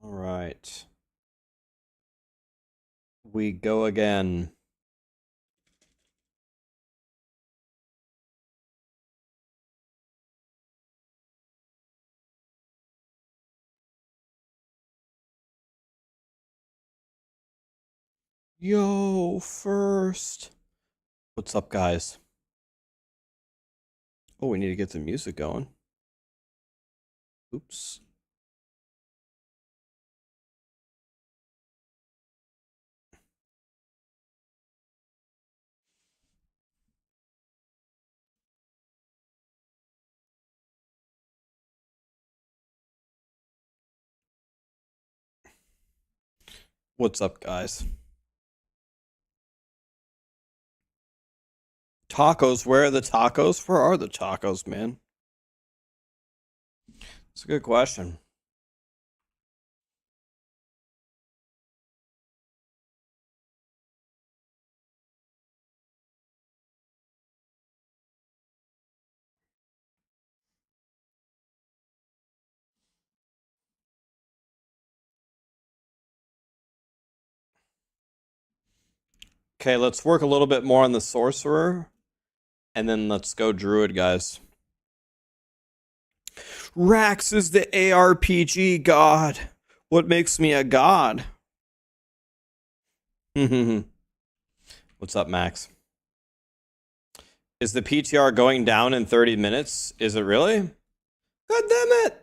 All right. We go again. Yo, first. What's up, guys? Oh, we need to get the music going. Oops. What's up, guys? Tacos, where are the tacos? Where are the tacos, man? It's a good question. Okay, let's work a little bit more on the Sorcerer, and then let's go Druid, guys. Rax is the ARPG god. What makes me a god? What's up, Max? Is the PTR going down in 30 minutes? Is it really? God damn it!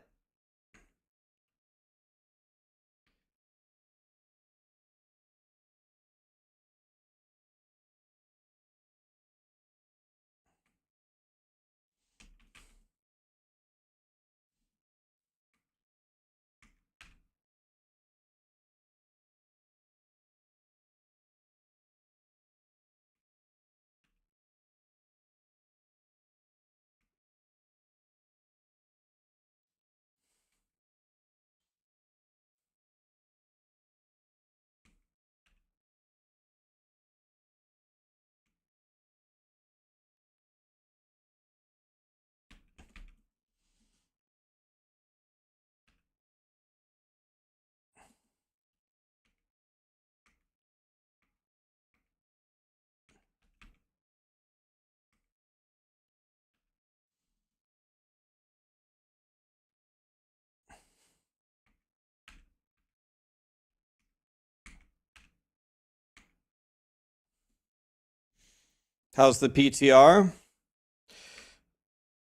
How's the PTR?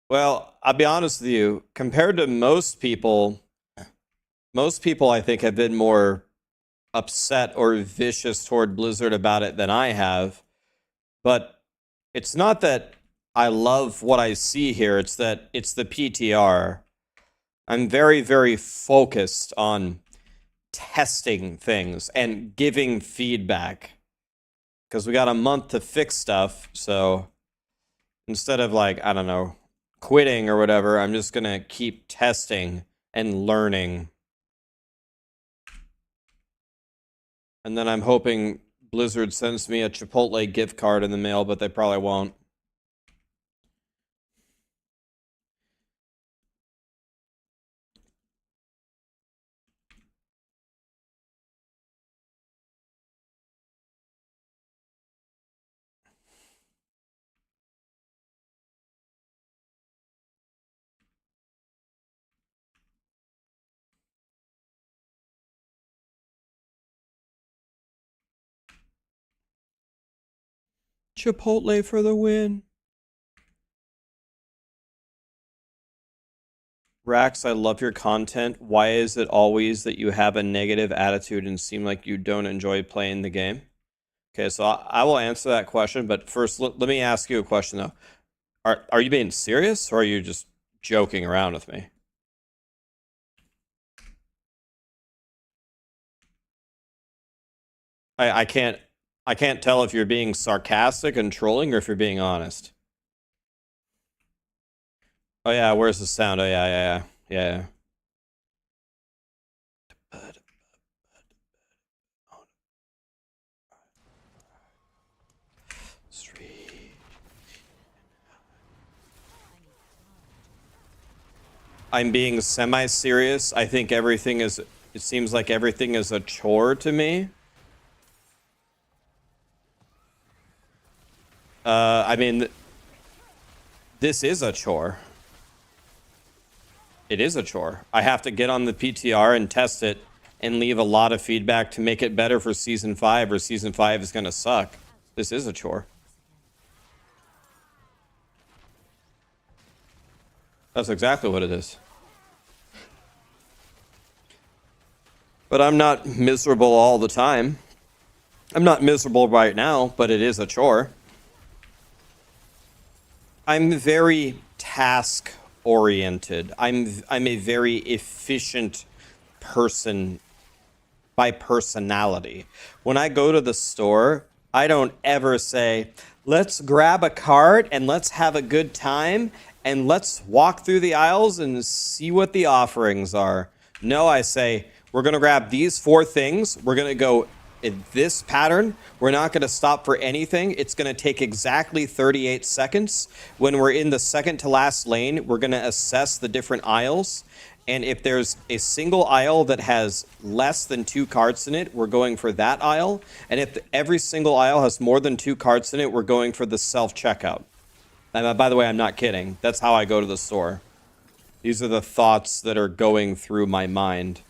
Well, I'll be honest with you. Compared to most people I think have been more upset or vicious toward Blizzard about it than I have. But it's not that I love what I see here, it's that it's the PTR. I'm very, very focused on testing things and giving feedback. Because we got a month to fix stuff, so instead of, like, I don't know, quitting or whatever, I'm just gonna keep testing and learning. And then I'm hoping Blizzard sends me a Chipotle gift card in the mail, but they probably won't. Chipotle for the win. Rax, I love your content. Why is it always that you have a negative attitude and seem like you don't enjoy playing the game? Okay, so I will answer that question, but first let me ask you a question though. Are you being serious or are you just joking around with me? I can't tell if you're being sarcastic and trolling or if you're being honest. Oh yeah, where's the sound? Oh yeah. I'm being semi-serious. I think everything is It seems like everything is a chore to me. I mean, this is a chore. It is a chore. I have to get on the PTR and test it and leave a lot of feedback to make it better for Season 5, or Season 5 is going to suck. This is a chore. That's exactly what it is. But I'm not miserable all the time. I'm not miserable right now, but it is a chore. I'm very task-oriented. I'm a very efficient person by personality. When I go to the store, I don't ever say, let's grab a cart and let's have a good time and let's walk through the aisles and see what the offerings are. No, I say, we're going to grab these 4 things. We're going to go in this pattern. We're not going to stop for anything. It's going to take exactly 38 seconds. When we're in the second to last lane, we're going to assess the different aisles. And if there's a single aisle that has less than 2 carts in it, we're going for that aisle. And if every single aisle has more than 2 carts in it, we're going for the self-checkout. And by the way, I'm not kidding. That's how I go to the store. These are the thoughts that are going through my mind.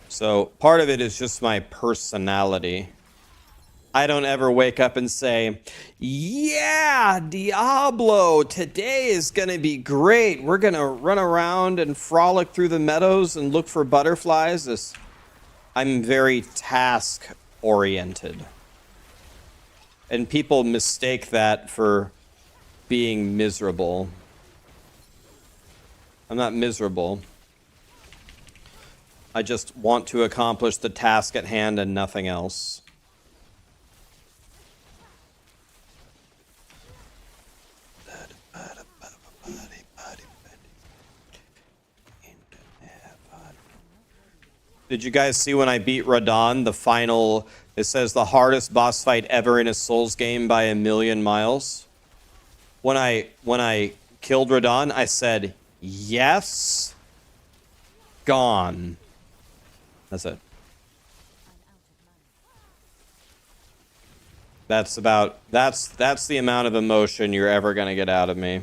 So part of it is just my personality. I don't ever wake up and say, yeah, Diablo, today is going to be great. We're going to run around and frolic through the meadows and look for butterflies. I'm very task-oriented. And people mistake that for being miserable. I'm not miserable. I just want to accomplish the task at hand and nothing else. Did you guys see when I beat Radon, the final, it says the hardest boss fight ever in a Souls game by a million miles? When I killed Radon, I said, yes, gone. That's it. That's the amount of emotion you're ever going to get out of me.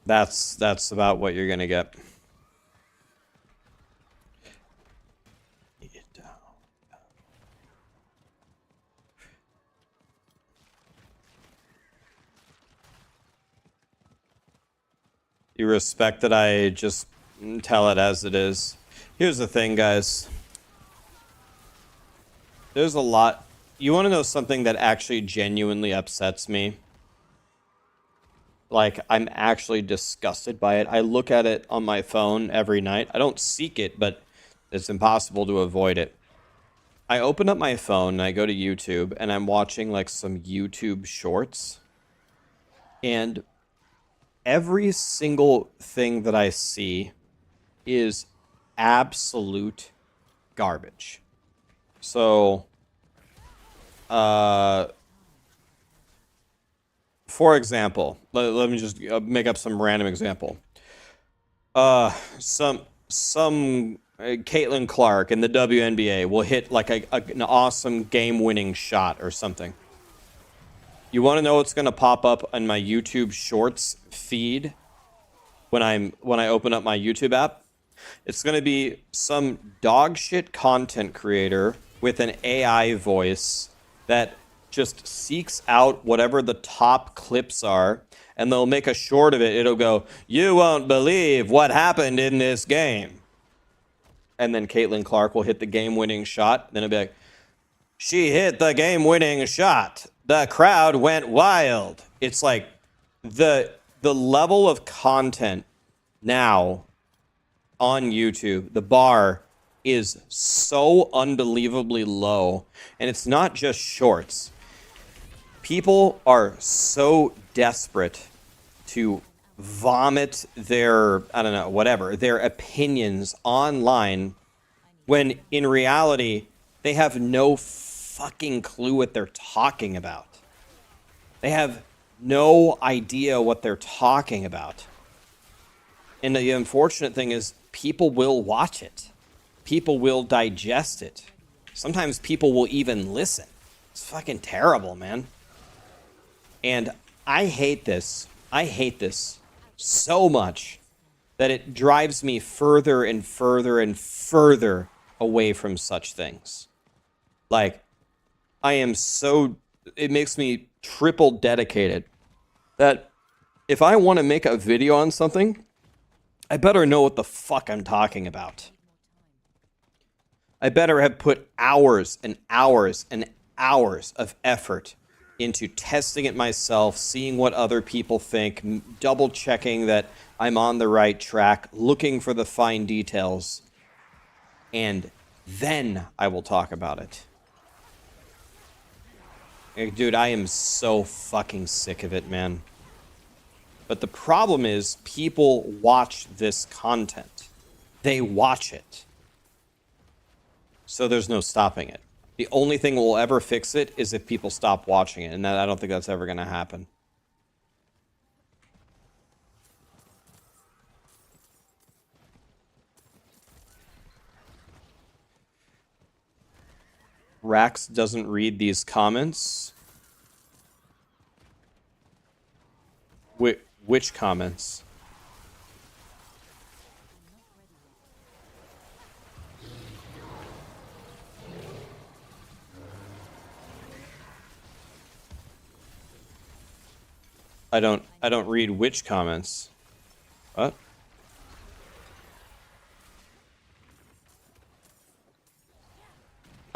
That's about what you're going to get. You respect that I just tell it as it is. Here's the thing, guys. There's a lot. You want to know something that actually genuinely upsets me? Like, I'm actually disgusted by it. I look at it on my phone every night. I don't seek it, but it's impossible to avoid it. I open up my phone and I go to YouTube and I'm watching like some YouTube shorts. And every single thing that I see is absolute garbage. So, for example, let me just make up some random example. Some Caitlin Clark in the WNBA will hit like an awesome game-winning shot or something. You want to know what's going to pop up on my YouTube Shorts feed when I open up my YouTube app? It's going to be some dog shit content creator with an AI voice that just seeks out whatever the top clips are, and they'll make a short of it. It'll go, "You won't believe what happened in this game." And then Caitlin Clark will hit the game-winning shot. Then it'll be like, "She hit the game-winning shot. The crowd went wild." It's like the level of content now on YouTube, the bar is so unbelievably low. And it's not just shorts. People are so desperate to vomit their, I don't know, whatever, their opinions online when in reality they have no fucking clue what they're talking about. They have no idea what they're talking about. And the unfortunate thing is people will watch it. People will digest it. Sometimes people will even listen. It's fucking terrible, man. And I hate this. I hate this so much that it drives me further and further and further away from such things. Like, I am so... It makes me triple dedicated that if I want to make a video on something, I better know what the fuck I'm talking about. I better have put hours and hours and hours of effort into testing it myself, seeing what other people think, double checking that I'm on the right track, looking for the fine details, and then I will talk about it. Dude, I am so fucking sick of it, man. But the problem is, people watch this content. They watch it. So there's no stopping it. The only thing that will ever fix it is if people stop watching it, and I don't think that's ever going to happen. Rax doesn't read these comments. Which comments? I don't read which comments. What?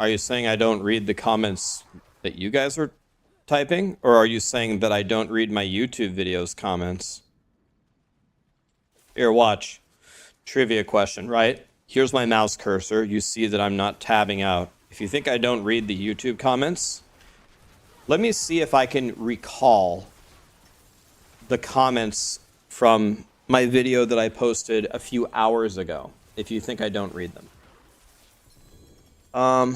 Are you saying I don't read the comments that you guys are typing? Or are you saying that I don't read my YouTube videos comments? Here, watch. Trivia question, right? Here's my mouse cursor. You see that I'm not tabbing out. If you think I don't read the YouTube comments, let me see if I can recall the comments from my video that I posted a few hours ago, if you think I don't read them. All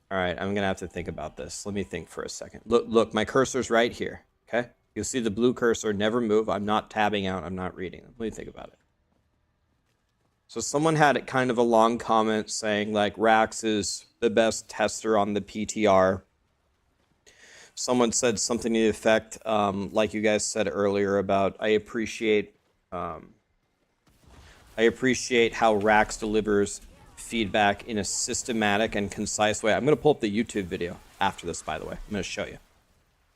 right, I'm gonna have to think about this. Let me think for a second. Look, my cursor's right here, okay? You'll see the blue cursor, never move. I'm not tabbing out, I'm not reading them. Let me think about it. So someone had kind of a long comment saying, like, Rax is the best tester on the PTR. Someone said something to the effect, like you guys said earlier, about I appreciate how Rax delivers feedback in a systematic and concise way. I'm going to pull up the YouTube video after this, by the way. I'm going to show you.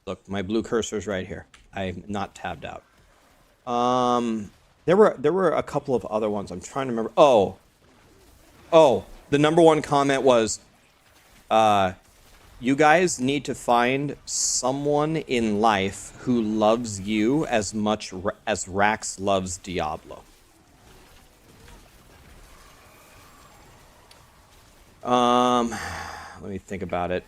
Look, my blue cursor is right here. I'm not tabbed out. There were a couple of other ones. I'm trying to remember. Oh, the number one comment was, you guys need to find someone in life who loves you as much as Rax loves Diablo. Let me think about it.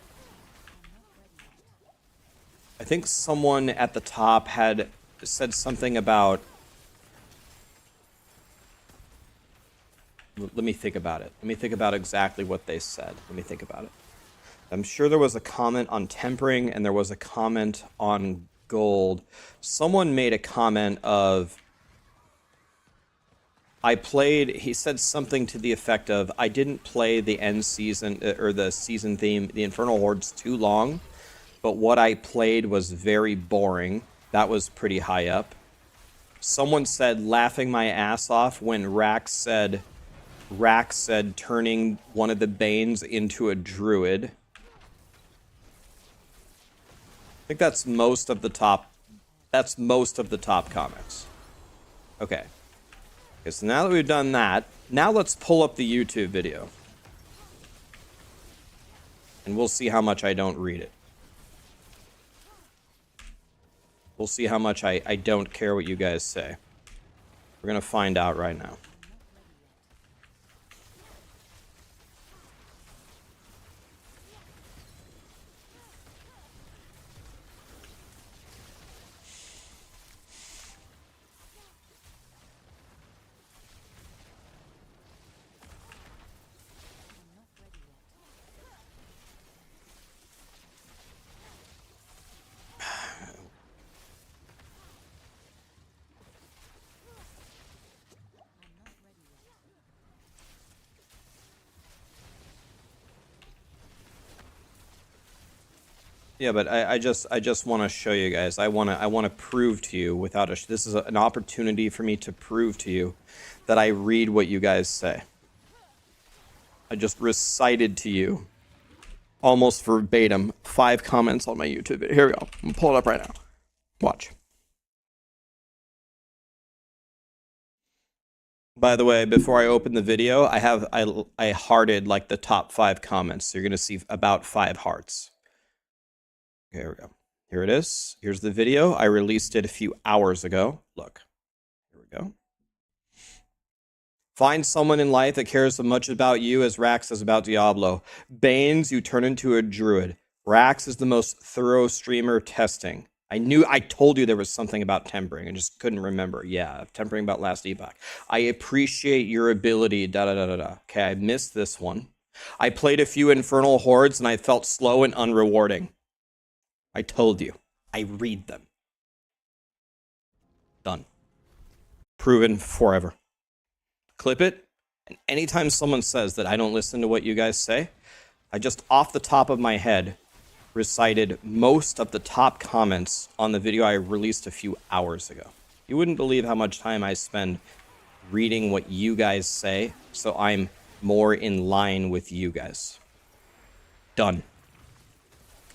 I think someone at the top had said something about... Let me think about it. Let me think about exactly what they said. Let me think about it. I'm sure there was a comment on tempering, and there was a comment on gold. Someone made a comment of... he said something to the effect of, I didn't play the end season, or the season theme, the Infernal Hordes, too long, but what I played was very boring. That was pretty high up. Someone said, laughing my ass off when Rax said turning one of the Banes into a Druid. I think that's most of the top comments. Okay, so now that we've done that, now let's pull up the YouTube video. And we'll see how much I don't read it. We'll see how much I don't care what you guys say. We're gonna find out right now. Yeah, but I just want to show you guys. I want to prove to you without a. This is an opportunity for me to prove to you that I read what you guys say. I just recited to you, almost verbatim, 5 comments on my YouTube video. Here we go. I'm gonna pull it up right now. Watch. By the way, before I open the video, I hearted like the top 5 comments. So you're gonna see about 5 hearts. Okay, here we go. Here it is. Here's the video. I released it a few hours ago. Look. Here we go. Find someone in life that cares as much about you as Rax does about Diablo. Banes, you turn into a druid. Rax is the most thorough streamer testing. I told you there was something about tempering. I just couldn't remember. Yeah, tempering about last epoch. I appreciate your ability, da-da-da-da-da. Okay, I missed this one. I played a few Infernal Hordes and I felt slow and unrewarding. I told you. I read them. Done. Proven forever. Clip it, and anytime someone says that I don't listen to what you guys say, I just off the top of my head recited most of the top comments on the video I released a few hours ago. You wouldn't believe how much time I spend reading what you guys say, so I'm more in line with you guys. Done.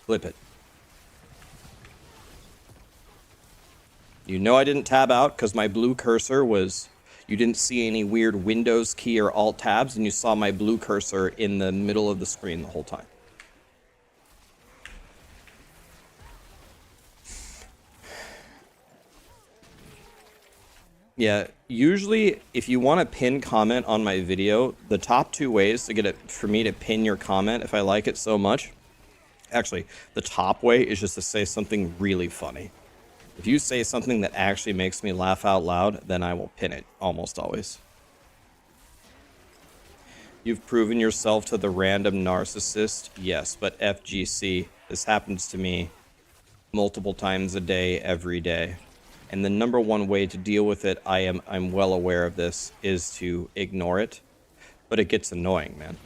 Clip it. You know I didn't tab out because my blue cursor was... You didn't see any weird Windows key or Alt tabs, and you saw my blue cursor in the middle of the screen the whole time. Yeah, usually if you want to pin comment on my video, the top 2 ways to get it for me to pin your comment if I like it so much, actually, the top way is just to say something really funny. If you say something that actually makes me laugh out loud, then I will pin it, almost always. You've proven yourself to the random narcissist? Yes, but FGC, this happens to me multiple times a day, every day. And the number one way to deal with it, I'm well aware of this, is to ignore it. But it gets annoying, man.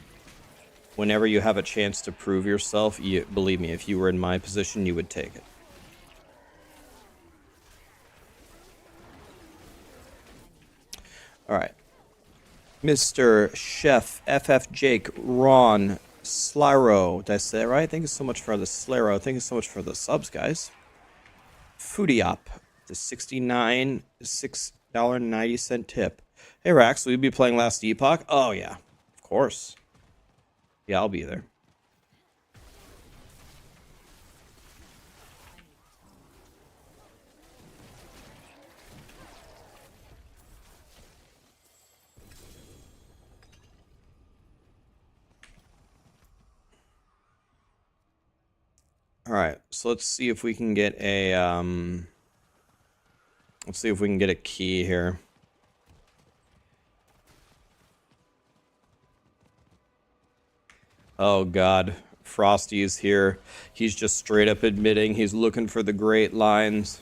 Whenever you have a chance to prove yourself, believe me, if you were in my position, you would take it. All right. Mr. Chef, FF Jake, Ron, Slyro. Did I say that right? Thank you so much for the Slyro. Thank you so much for the subs, guys. Foodiop, the $69, $6.90 tip. Hey, Rax, will you be playing Last Epoch? Oh, yeah. Of course. Yeah, I'll be there. All right, so let's see if we can get a let's see if we can get a key here. Oh God, Frosty is here. He's just straight up admitting he's looking for the great lines.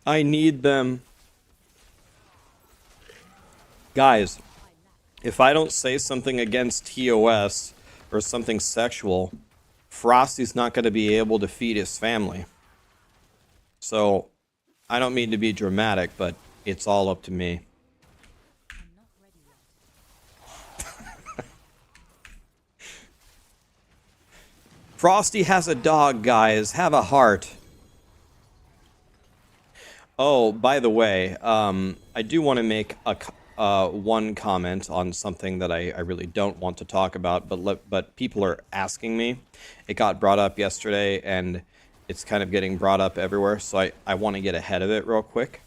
I need them. Guys, if I don't say something against TOS or something sexual, Frosty's not going to be able to feed his family. So, I don't mean to be dramatic, but it's all up to me. Frosty has a dog, guys. Have a heart. Oh, by the way, I do want to make one comment on something that I really don't want to talk about, but people are asking me. It got brought up yesterday, and it's kind of getting brought up everywhere, so I want to get ahead of it real quick.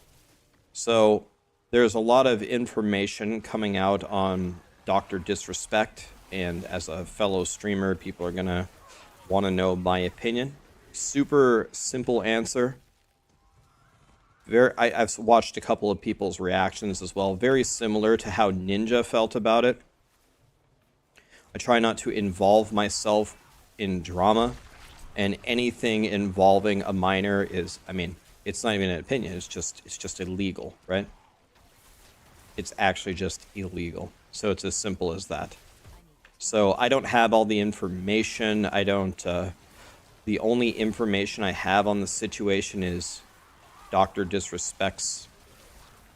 So, there's a lot of information coming out on Dr. Disrespect, and as a fellow streamer, people are going to want to know my opinion. Super simple answer. I've watched a couple of people's reactions as well. Very similar to how Ninja felt about it. I try not to involve myself in drama. And anything involving a minor is, I mean, it's not even an opinion. It's just illegal, right? It's actually just illegal. So it's as simple as that. So I don't have all the information. I don't. The only information I have on the situation is Dr. Disrespect's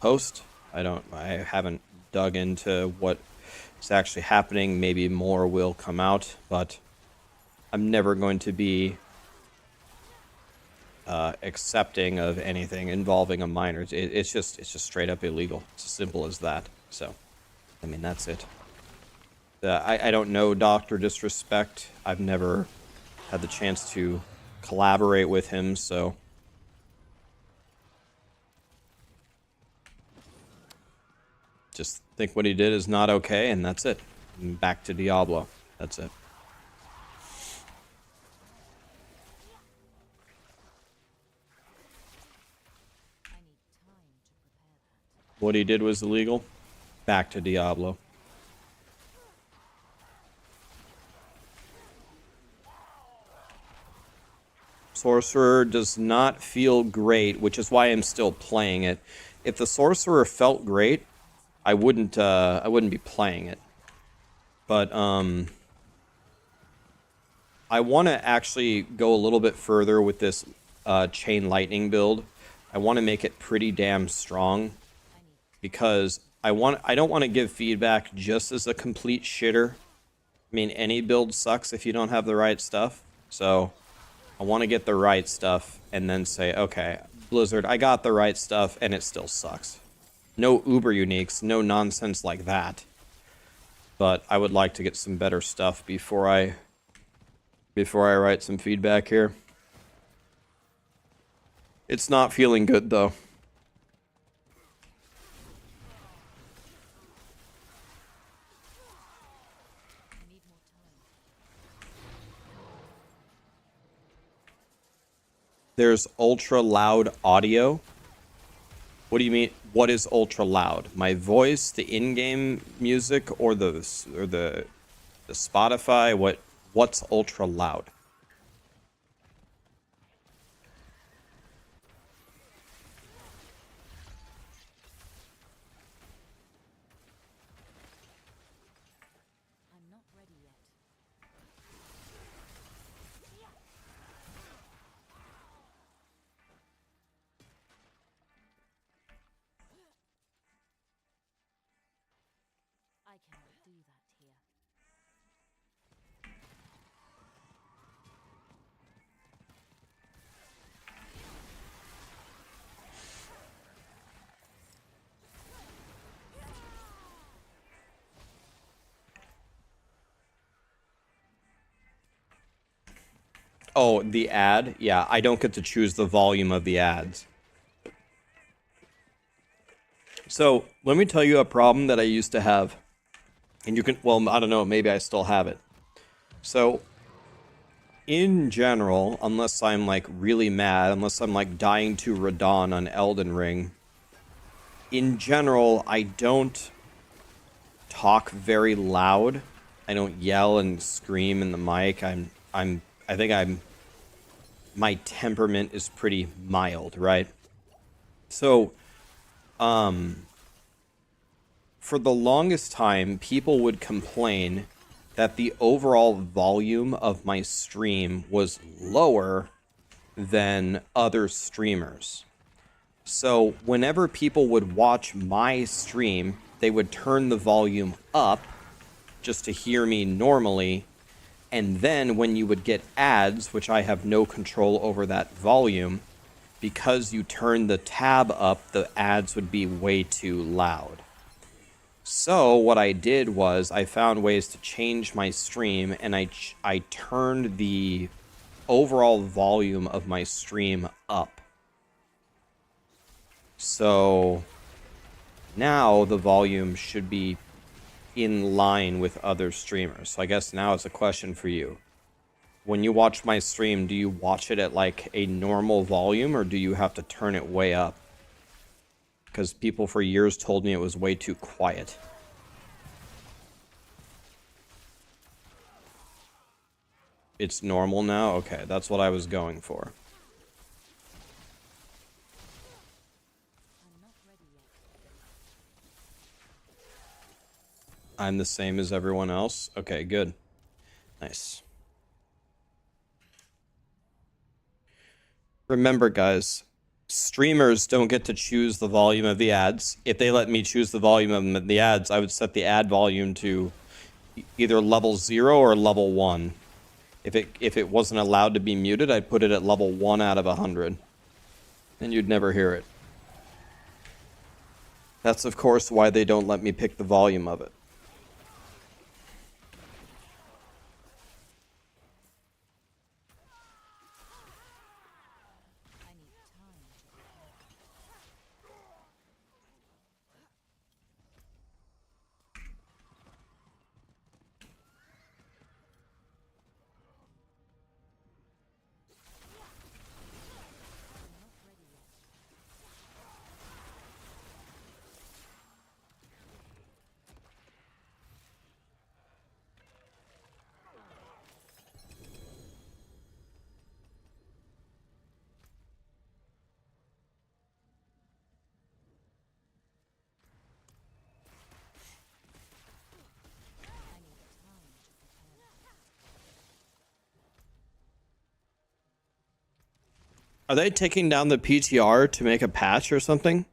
post. I haven't dug into what is actually happening. Maybe more will come out, but I'm never going to be accepting of anything involving a minor. It's just straight up illegal. It's as simple as that. So, I mean, that's it. I don't know Dr. Disrespect. I've never had the chance to collaborate with him, so just think what he did is not okay, and that's it. And back to Diablo. That's it. What he did was illegal. Back to Diablo. Sorcerer does not feel great, which is why I'm still playing it. If the Sorcerer felt great, I wouldn't be playing it. But I want to actually go a little bit further with this Chain Lightning build. I want to make it pretty damn strong because I don't want to give feedback just as a complete shitter. I mean, any build sucks if you don't have the right stuff. So I want to get the right stuff and then say, okay, Blizzard, I got the right stuff and it still sucks. No uber uniques, no nonsense like that. But I would like to get some better stuff before I write some feedback here. It's not feeling good though. There's ultra loud audio. What do you mean? What is ultra loud? My voice, the in-game music, or the Spotify? What's ultra loud? I'm not ready yet. I cannot do that here. Oh, the ad? Yeah, I don't get to choose the volume of the ads. So, let me tell you a problem that I used to have. And you can, well, I don't know, maybe I still have it. So, in general, unless I'm like really mad, unless I'm like dying to Radon on Elden Ring, in general, I don't talk very loud. I don't yell and scream in the mic. I think my temperament is pretty mild, right? So, for the longest time, people would complain that the overall volume of my stream was lower than other streamers. So whenever people would watch my stream, they would turn the volume up just to hear me normally. And then when you would get ads, which I have no control over that volume, because you turn the tab up, the ads would be way too loud. So what I did was I found ways to change my stream, and I turned the overall volume of my stream up. So now the volume should be in line with other streamers. So I guess now it's a question for you. When you watch my stream, do you watch it at like a normal volume, or do you have to turn it way up? Because people for years told me it was way too quiet. It's normal now? Okay, that's what I was going for. I'm the same as everyone else. Okay, good. Nice. Remember, guys, streamers don't get to choose the volume of the ads. If they let me choose the volume of the ads, I would set the ad volume to either level 0 or level 1. If it wasn't allowed to be muted, I'd put it at level 1 out of 100. And you'd never hear it. That's, of course, why they don't let me pick the volume of it. I need time to prepare. I'm not ready yet. I need time to prepare. Are they taking down the PTR to make a patch or something?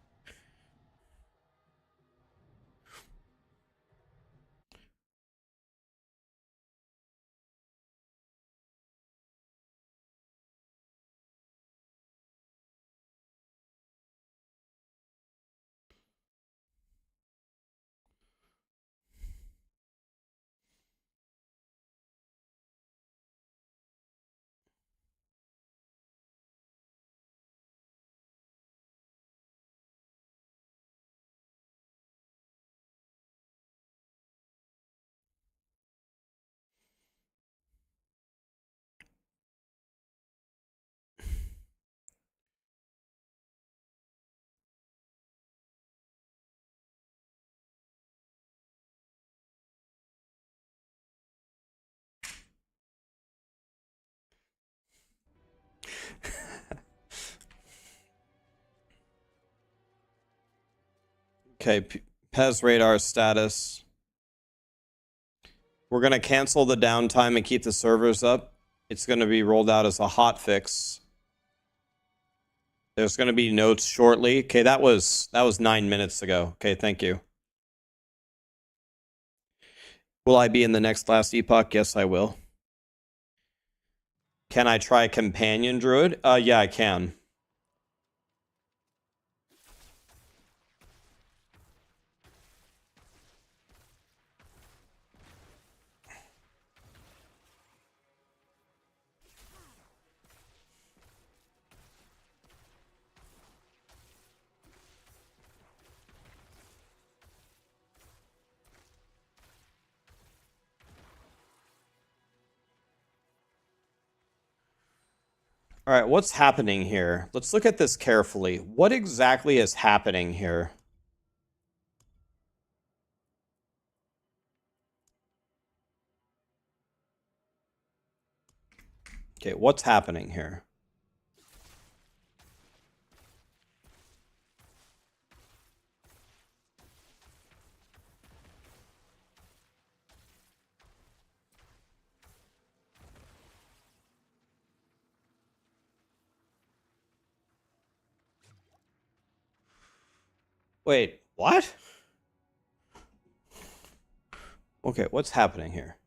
Okay, Pez radar status. We're going to cancel the downtime and keep the servers up. It's going to be rolled out as a hotfix. There's going to be notes shortly. Okay, that was 9 minutes ago. Okay, thank you. Will I be in the next last epoch? Yes, I will. Can I try companion druid? Yeah, I can. All right, what's happening here? Let's look at this carefully. What exactly is happening here? Okay, what's happening here? Wait, what? Okay, what's happening here?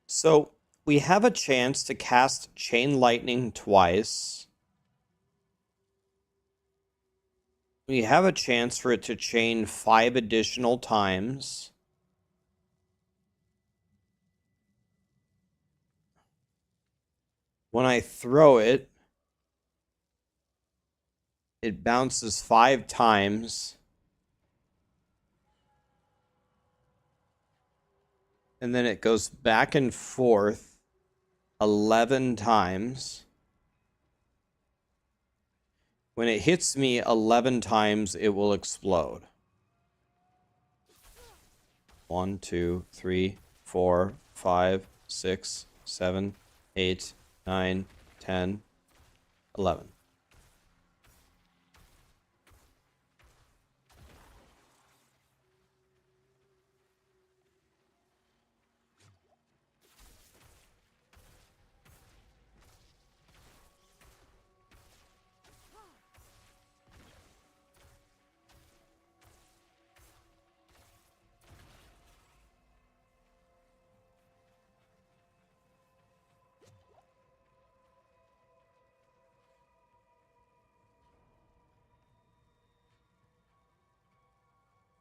So, we have a chance to cast Chain Lightning twice. We have a chance for it to chain 5 additional times. When I throw it, it bounces 5 times. And then it goes back and forth 11 times. When it hits me 11 times, it will explode. 1, 2, 3, 4, 5, 6, 7, 8, 9, 10, 11.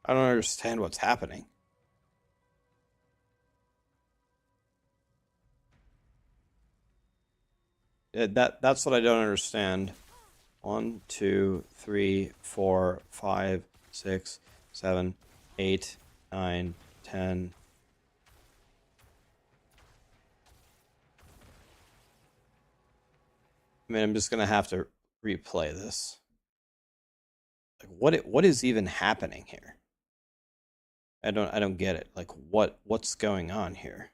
I don't understand what's happening. That's what I don't understand. 1, 2, 3, 4, 5, 6, 7, 8, 9, 10. I mean, I'm just gonna have to replay this. Like, what is even happening here? I don't get it. Like, what's going on here?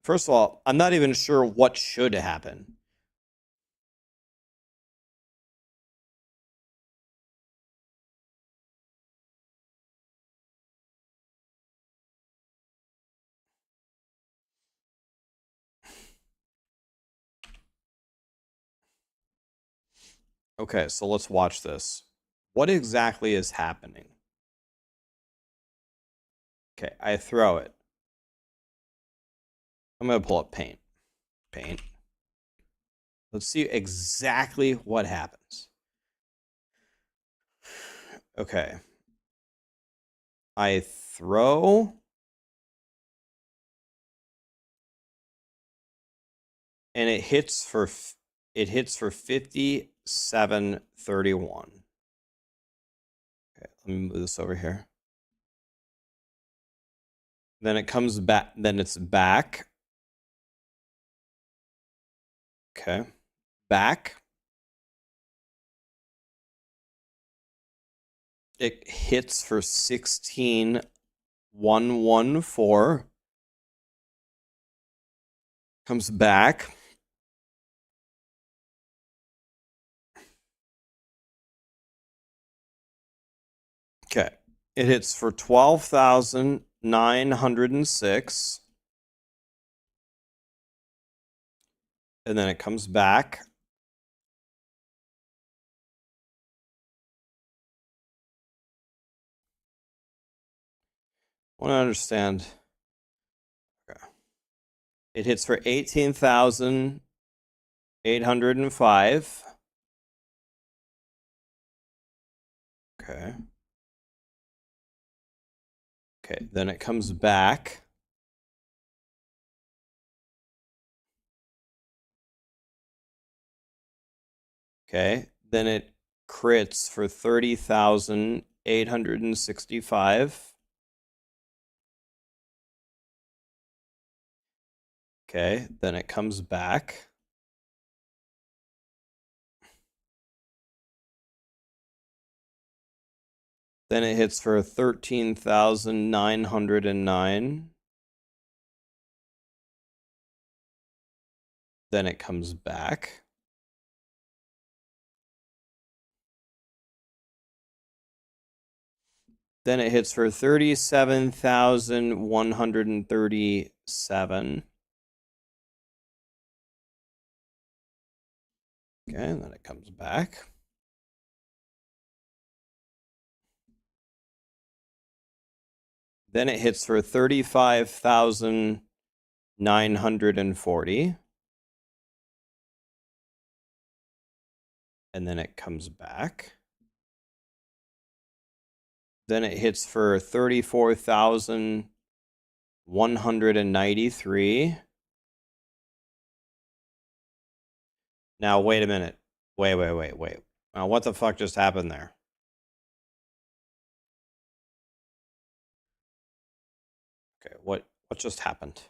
First of all, I'm not even sure what should happen. Okay, so let's watch this. What exactly is happening? Okay, I throw it. I'm gonna pull up paint. Paint. Let's see exactly what happens. Okay. I throw. And it hits for 57.31. Okay, let me move this over here. Then it comes back, then it's back. Okay. Back. It hits for 16.114. Comes back. Okay. It hits for 12,906. And then it comes back. I want to understand. Okay. It hits for 18,805. Okay. Okay, then it comes back. Okay, then it crits for 30,865. Okay, then it comes back. Then it hits for 13,909. Then it comes back. Then it hits for 37,137. Okay, and then it comes back. Then it hits for 35,940. And then it comes back. Then it hits for 34,193. Now, wait a minute. Wait. Now, what the fuck just happened there? What just happened?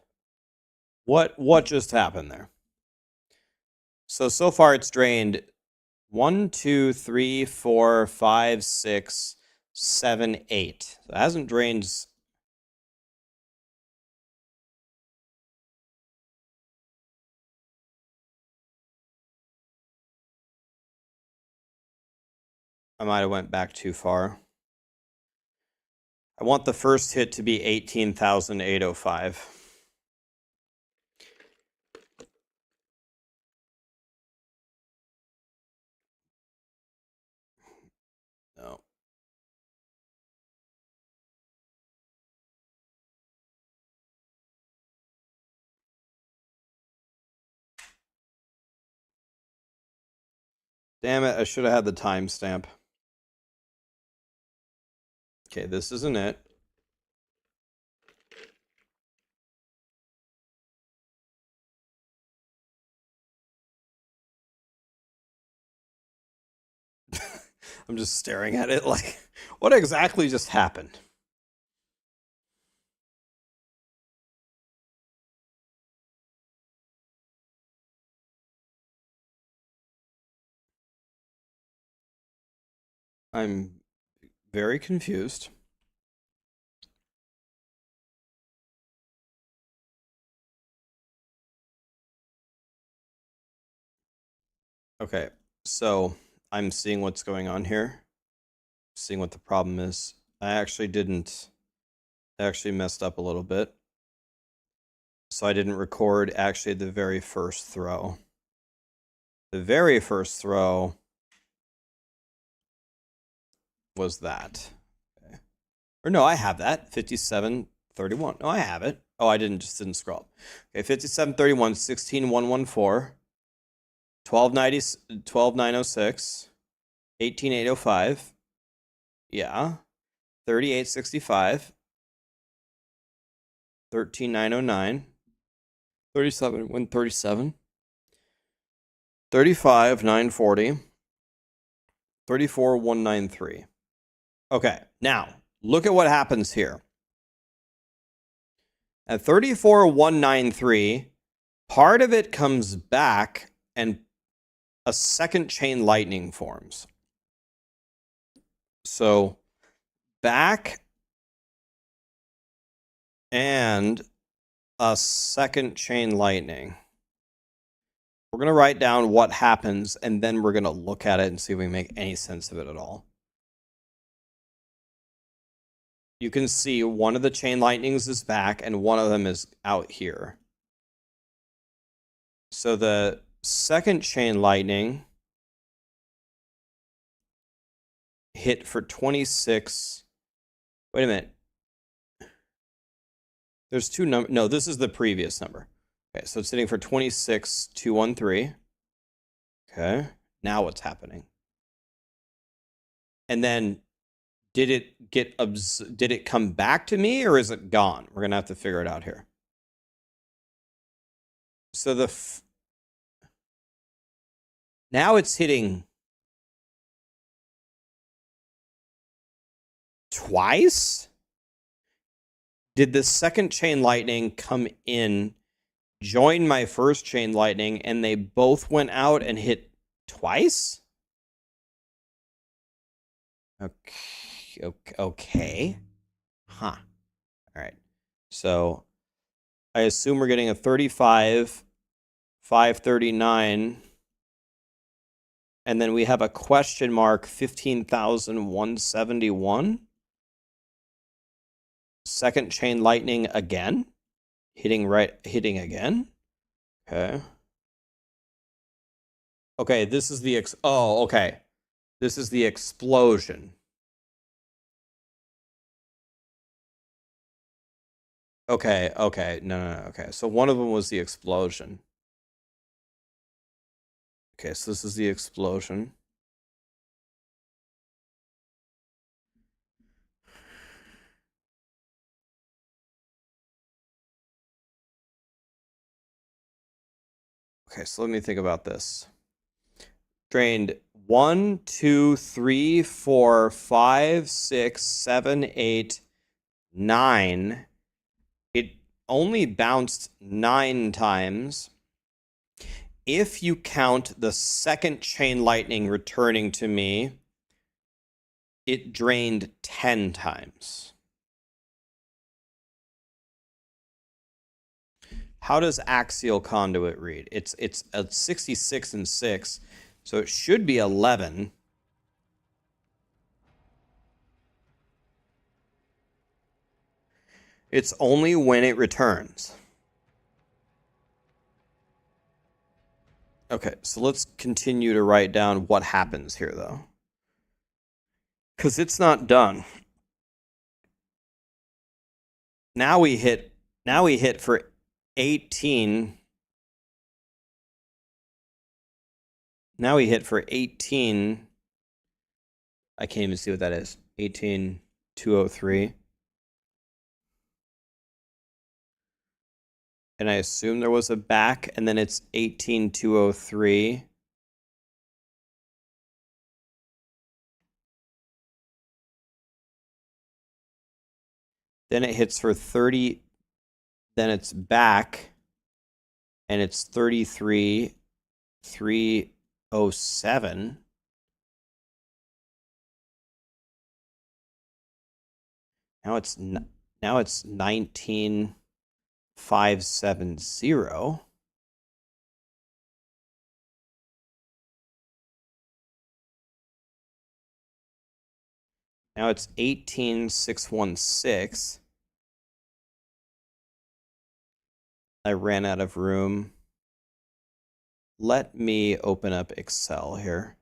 What just happened there? So far it's drained 1, 2, 3, 4, 5, 6, 7, 8. So it hasn't drained. I might have went back too far. I want the first hit to be 18,805. No. Damn it, I should have had the timestamp. Okay, this isn't it. I'm just staring at it like, what exactly just happened? I'm very confused. Okay, so I'm seeing what's going on here. Seeing what the problem is. I actually didn't. I actually messed up a little bit. So I didn't record actually the very first throw. The very first throw was that. Okay. Or no, I have that. 5731. No, I have it. Oh, I didn't scroll. Okay, 5731, 16114, 1290, 12906, 18805. Yeah. 3865. 13909. 37 137. 35 940. 34 193. Okay, now look at what happens here. At 34 193, part of it comes back and a second chain lightning forms. So back and a second chain lightning. We're going to write down what happens, and then we're going to look at it and see if we can make any sense of it at all. You can see one of the chain lightnings is back, and one of them is out here. So the second chain lightning hit for 26. Wait a minute. There's two numbers. No, this is the previous number. Okay, so it's hitting for 26,213. Okay, now what's happening? And then did it come back to me, or is it gone? We're gonna have to figure it out here. So now it's hitting twice. Did the second chain lightning come in, join my first chain lightning, and they both went out and hit twice? Okay. Huh. All right. So I assume we're getting a 35, 539, and then we have a question mark 15,171. Second chain lightning again. Hitting again. Okay. Okay, this is the okay. This is the explosion. Okay. No. Okay, so one of them was the explosion. Okay, so this is the explosion. Okay, so let me think about this. Drained 1, 2, 3, 4, 5, 6, 7, 8, 9. only bounced 9 times. If you count the second chain lightning returning to me, it drained 10 times. How does axial conduit read? It's a 66 and 6, so it should be 11. It's only when it returns. Okay, so let's continue to write down what happens here, though. Because it's not done. Now we hit for 18. Now we hit for 18. I can't even see what that is. 18,203. And I assume there was a back, and then it's 18,203. Then it hits for 30. Then it's back, and it's 33,307. Now it's 19,570. Now it's 18,616. I ran out of room. Let me open up Excel here.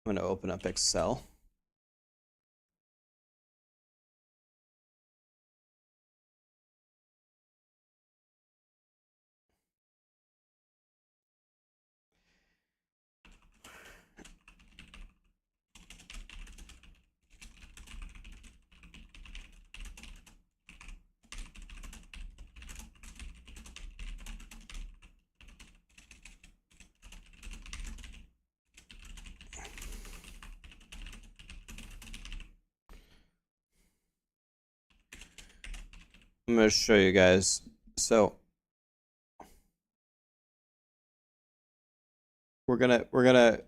I'm going to open up Excel. I'm going to show you guys. So we're gonna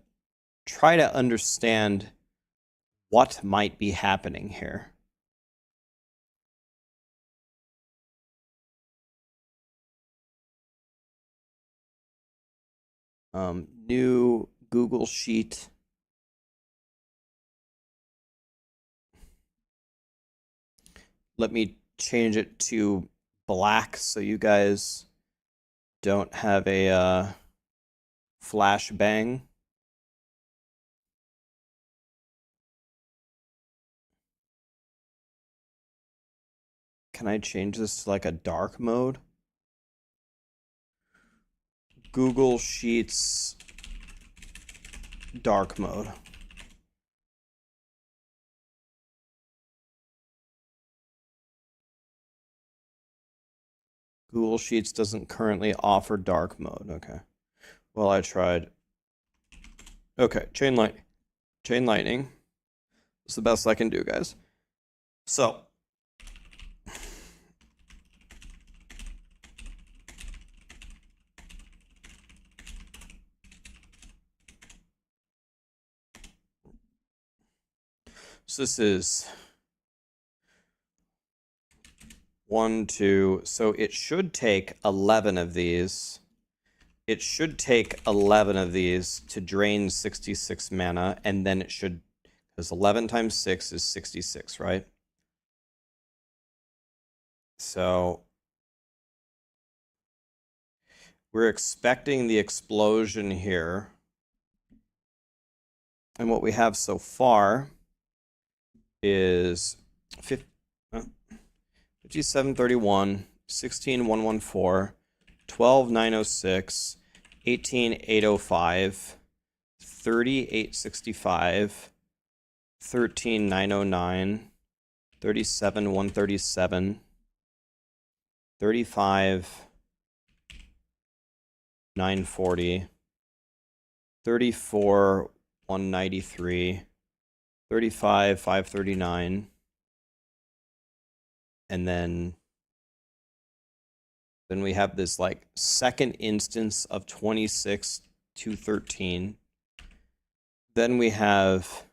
try to understand what might be happening here. New Google Sheet. Let me change it to black so you guys don't have a flash bang. Can I change this to like a dark mode? Google Sheets dark mode. Google Sheets doesn't currently offer dark mode. Okay. Well, I tried. Okay, chain lightning. It's the best I can do, guys. So this is 1, 2. So it should take 11 of these. It should take 11 of these to drain 66 mana, and then it should, because 11 times 6 is 66, right? So we're expecting the explosion here. And what we have so far is 5731, 16114, 12906, 18805, 3865, 13909, 37137, 35,940, 34,193, 35,539, and then Then we have this like second instance of 26 to 13. Then we have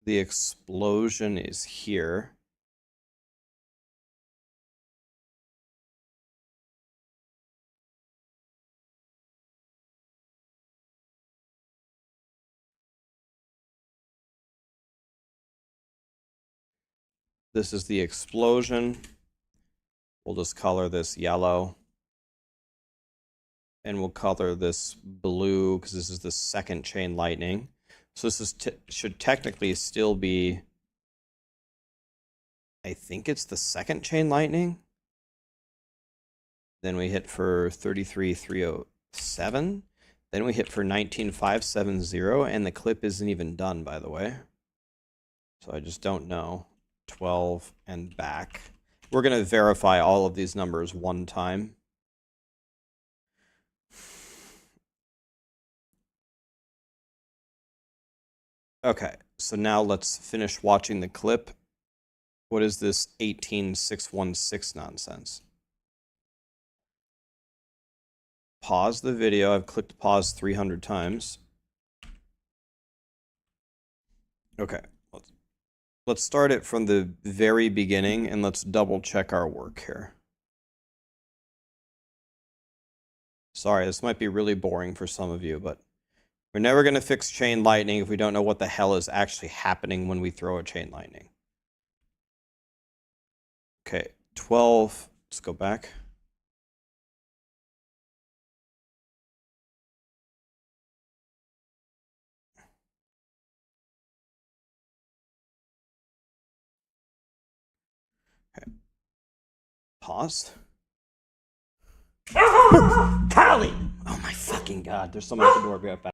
the explosion is here. This is the explosion. We'll just color this yellow. And we'll color this blue because this is the second chain lightning. So this is should technically still be, I think it's the second chain lightning. Then we hit for 33,307. Then we hit for 19,570, and the clip isn't even done, by the way. So I just don't know. 12 and back. We're going to verify all of these numbers one time. Okay, so now let's finish watching the clip. What is this 18,616 nonsense? Pause the video. I've clicked pause 300 times. Okay, let's start it from the very beginning and let's double check our work here. Sorry, this might be really boring for some of you, but we're never going to fix chain lightning if we don't know what the hell is actually happening when we throw a chain lightning. Okay, 12. Let's go back. Okay. Pause. Callie! Oh my fucking god, there's someone at the door. Be right back.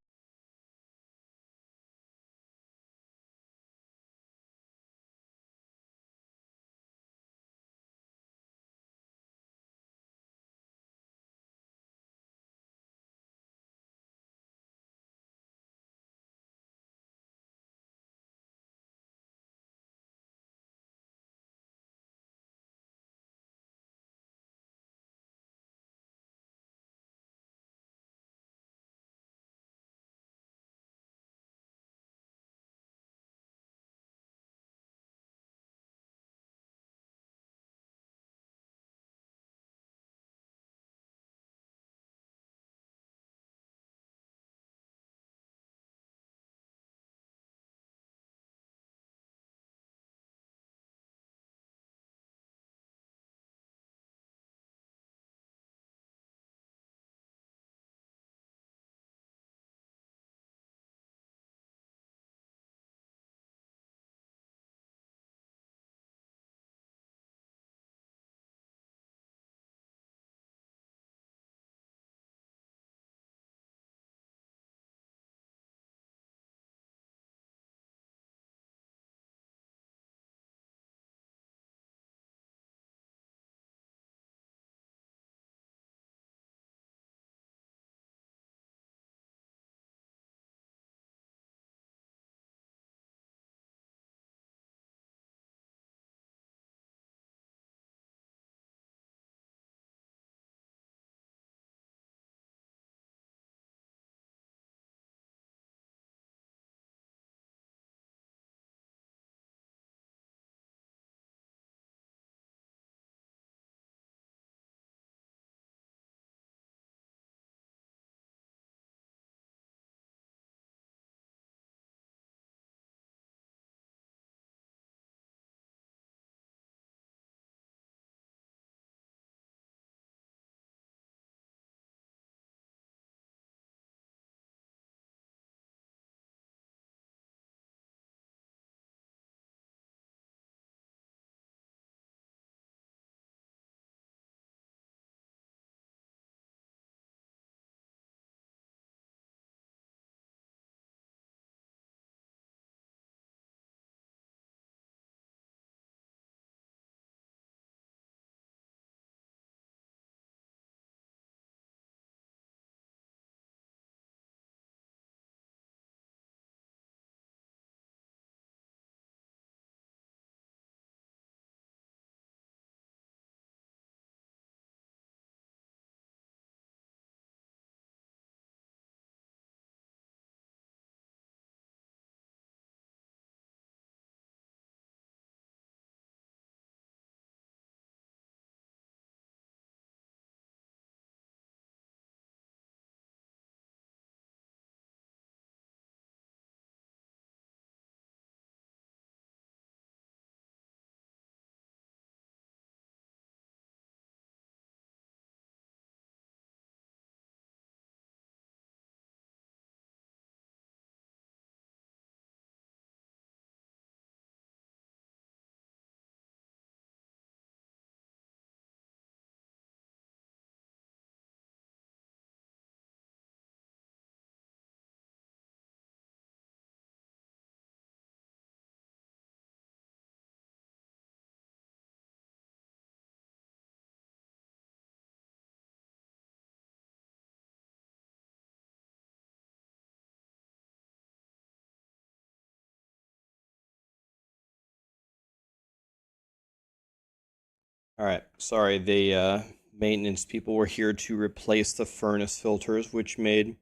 All right. Sorry, the maintenance people were here to replace the furnace filters, which made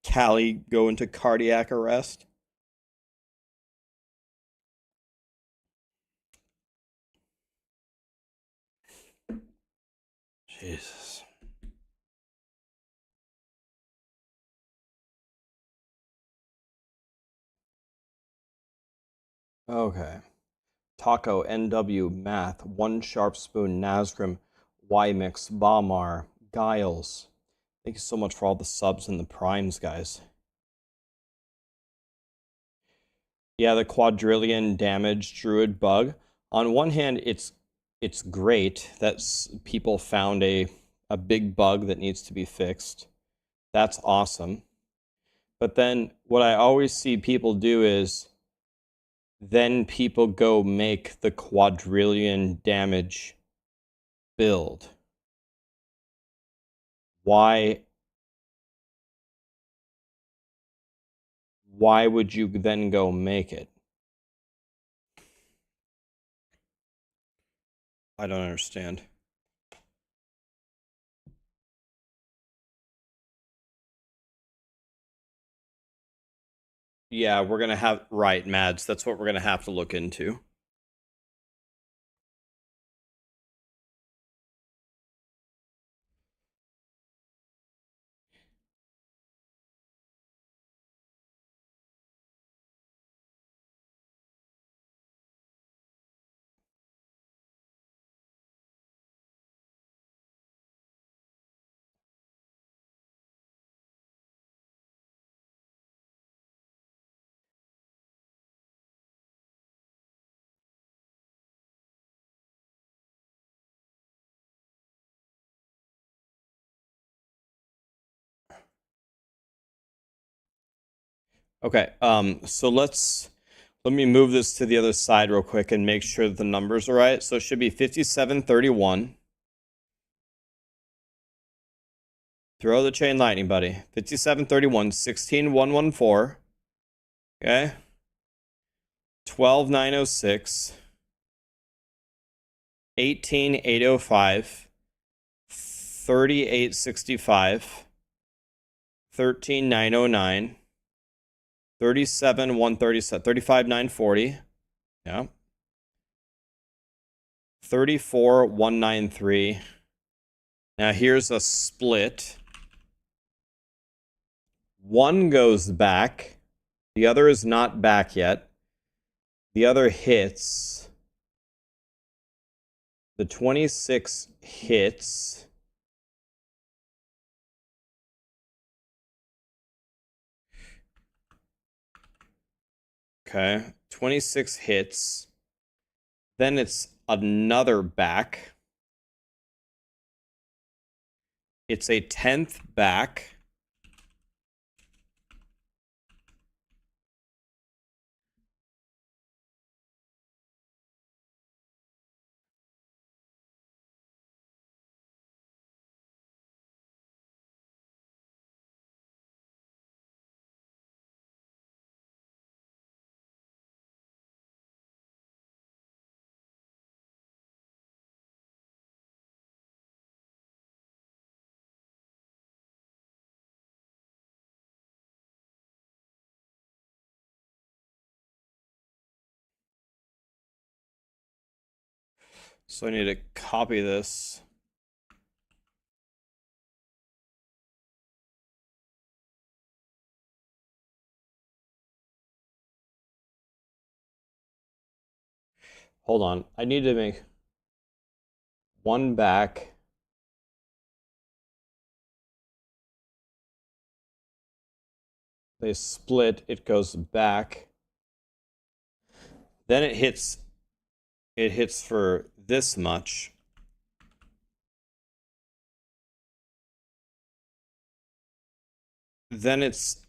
Callie go into cardiac arrest. Jesus. Okay. Taco, NW, Math, One Sharp Spoon, Nazgrim, Y-Mix, Balmar, Giles. Thank you so much for all the subs and the primes, guys. Yeah, the quadrillion damage Druid bug. On one hand, it's great that people found a big bug that needs to be fixed. That's awesome. But then what I always see people do is then people go make the quadrillion damage build. Why would you then go make it? I don't understand. Yeah, we're gonna have right, Mads. That's what we're gonna have to look into. Okay, so let me move this to the other side real quick and make sure that the numbers are right. So it should be 5731. Throw the chain lightning, buddy. 5731, 16114. Okay. 12906. 18805. 3865. 13909. 37,137, 35,940. Yeah. 34,193. Now here's a split. One goes back. The other is not back yet. The other hits. The 26 hits. Okay. 26 hits. Then it's another back. It's a 10th back. So I need to copy this. Hold on. I need to make one back. They split, it goes back. Then it hits for this much. Then it's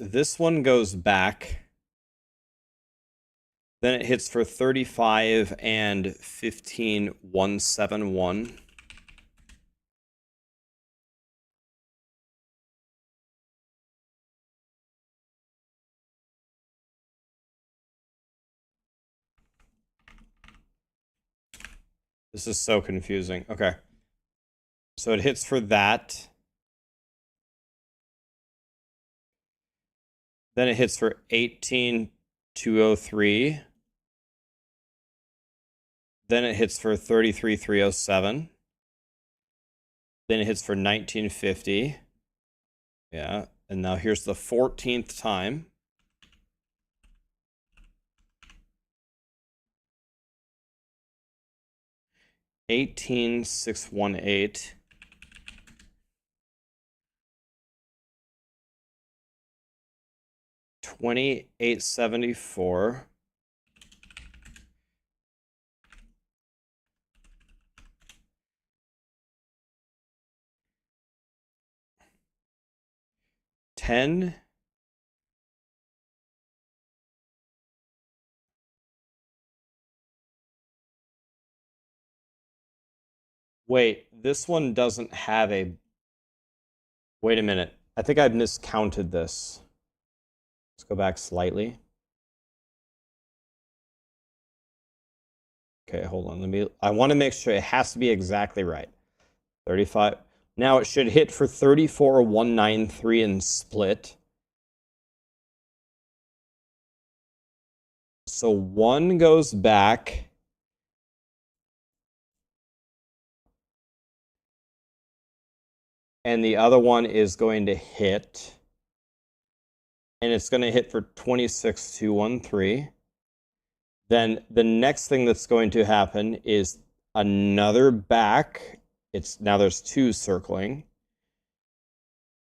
this one goes back. Then it hits for 35 and 15,171. This is so confusing. Okay. So it hits for that. Then it hits for 18,203. Then it hits for 33,307. Then it hits for 1950. Yeah. And now here's the 14th time. $18,618. 2874. $10. Wait, this one doesn't have a... Wait a minute. I think I've miscounted this. Let's go back slightly. Okay, hold on. I want to make sure it has to be exactly right. 35. Now it should hit for 34,193 and split. So one goes back. And the other one is going to hit. And it's going to hit for 26,213. Then the next thing that's going to happen is another back. Now there's two circling.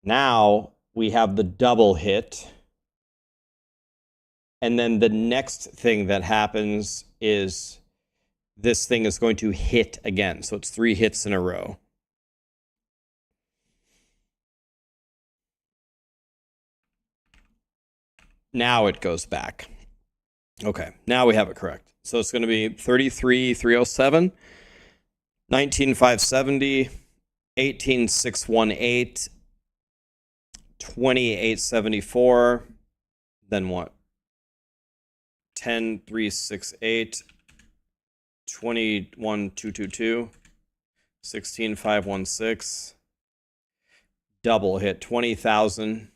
Now we have the double hit. And then the next thing that happens is this thing is going to hit again. So it's 3 hits in a row. Now it goes back. Okay, now we have it correct. So it's going to be 33,307, 19,570, 18,618, 2874, then what? 10,368, 21,222, 16,516, double hit 20,000,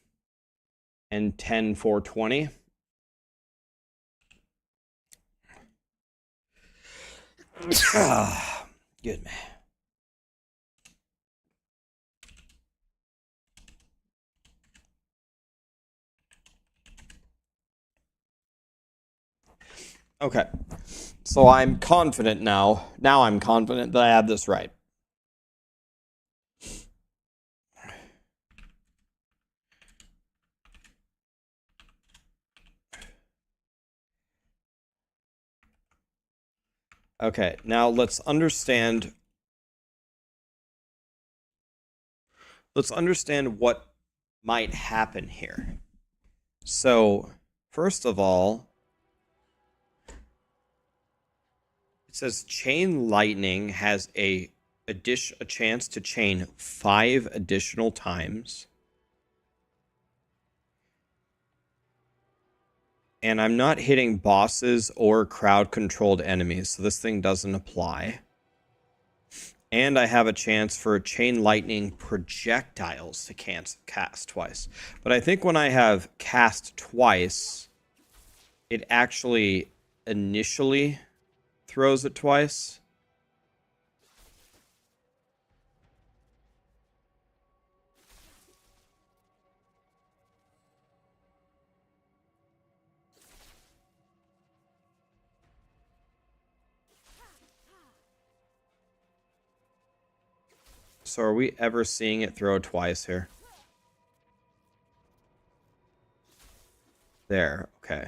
and 10,420. Good man. Okay. So I'm confident now. Now I'm confident that I have this right. Okay, now let's understand what might happen here. So, first of all, it says chain lightning has a chance to chain 5 additional times. And I'm not hitting bosses or crowd-controlled enemies, so this thing doesn't apply. And I have a chance for chain lightning projectiles to cast twice. But I think when I have cast twice, it actually initially throws it twice. So are we ever seeing it throw twice here? There, okay.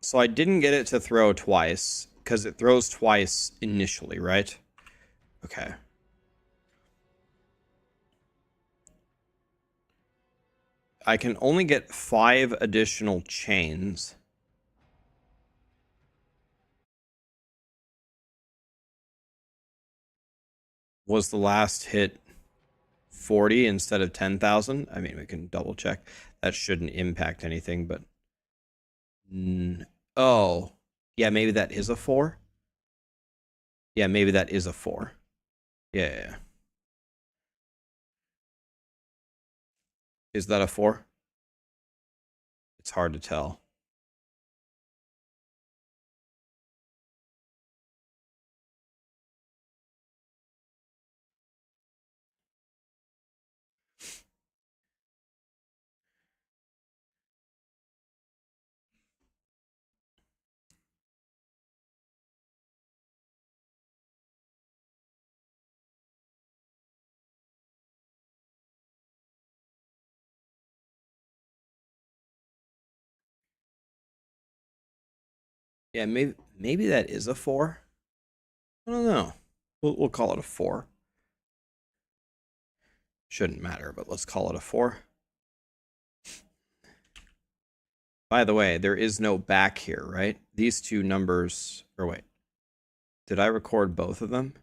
So I didn't get it to throw twice, because it throws twice initially, right? Okay. I can only get 5 additional chains. Was the last hit 40 instead of 10,000? I mean, we can double check. That shouldn't impact anything, but... Oh. Yeah, maybe that is a 4? Yeah, maybe that is a 4. Yeah. Is that a 4? It's hard to tell. Yeah, maybe that is a 4. I don't know. We'll call it a 4. Shouldn't matter, but let's call it a 4. By the way, there is no back here, right? These two numbers, or wait. Did I record both of them?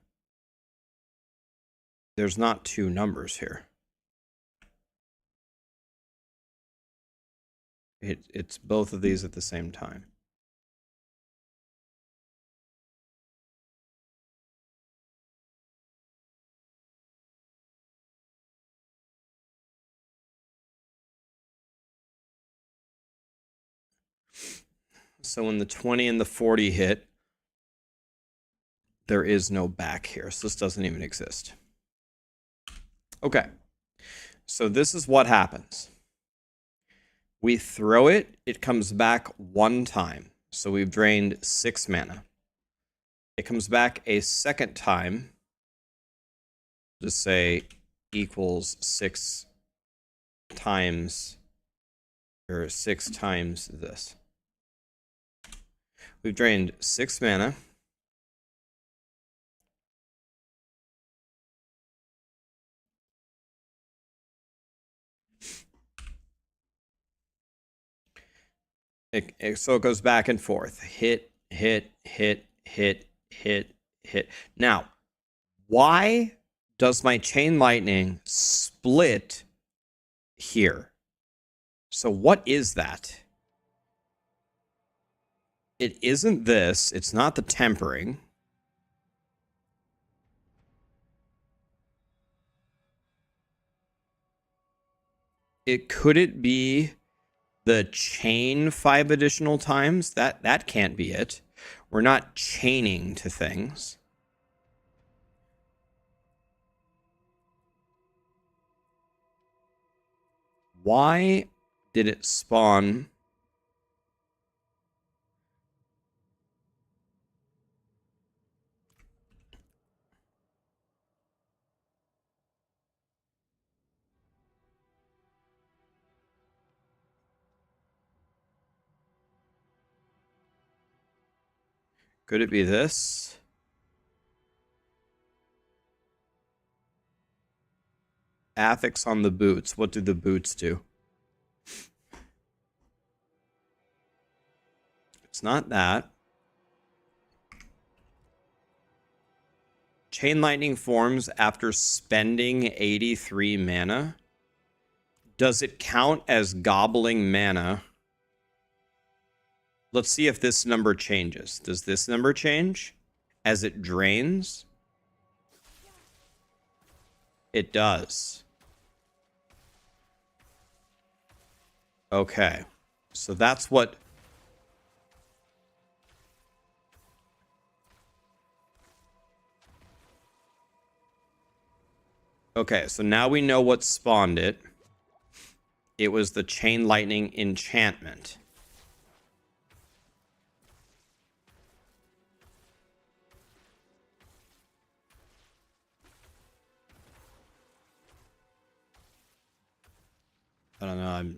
There's not two numbers here. It's both of these at the same time. So when the 20 and the 40 hit, there is no back here. So this doesn't even exist. Okay. So this is what happens. We throw it, it comes back 1 time. So we've drained 6 mana. It comes back a second time. Just say equals 6 times, or 6 times this. We've drained 6 mana. So it goes back and forth. Hit, hit, hit, hit, hit, hit. Now, why does my chain lightning split here? So what is that? It isn't this. It's not the tempering. Could it be the chain 5 additional times? That can't be it. We're not chaining to things. Why did it spawn? Could it be this? Affix on the boots. What do the boots do? It's not that. Chain lightning forms after spending 83 mana. Does it count as gobbling mana? Let's see if this number changes. Does this number change as it drains? It does. Okay. So that's what... Okay, so now we know what spawned it. It was the chain lightning enchantment. I don't know.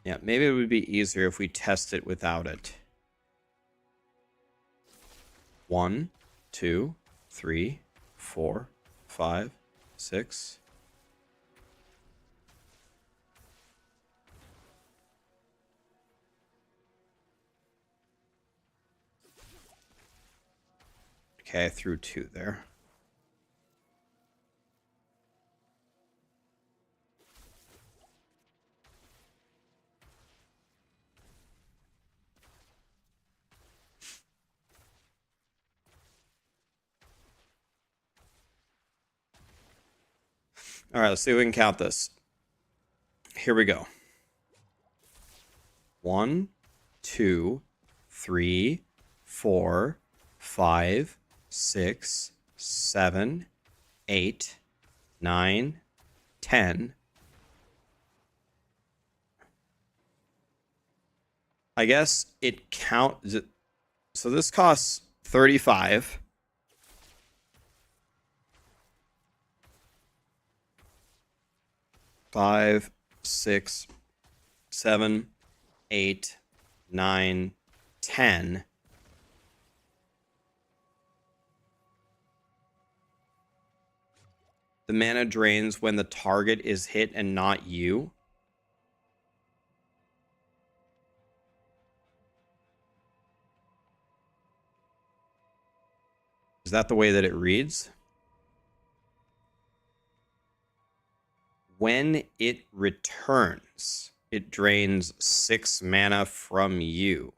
Yeah, maybe it would be easier if we test it without it. 1, 2, 3, 4, 5, 6. Okay, I threw 2 there. All right, let's see if we can count this. Here we go. 1, 2, 3, 4, 5, 6, 7, 8, 9, 10. I guess it counts. So this costs 35. Five, 6, 7, 8, 9, 10. The mana drains when the target is hit and not you. Is that the way that it reads? When it returns, it drains 6 mana from you.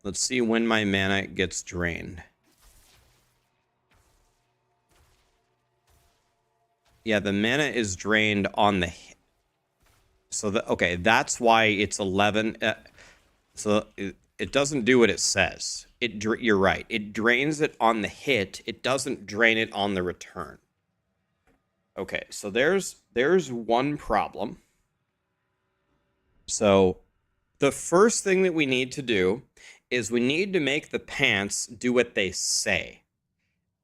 Let's see when my mana gets drained. Yeah, the mana is drained on the... So, okay, that's why it's 11. So it doesn't do what it says. You're right. It drains it on the hit. It doesn't drain it on the return. Okay, so there's one problem. So the first thing that we need to do is we need to make the pants do what they say.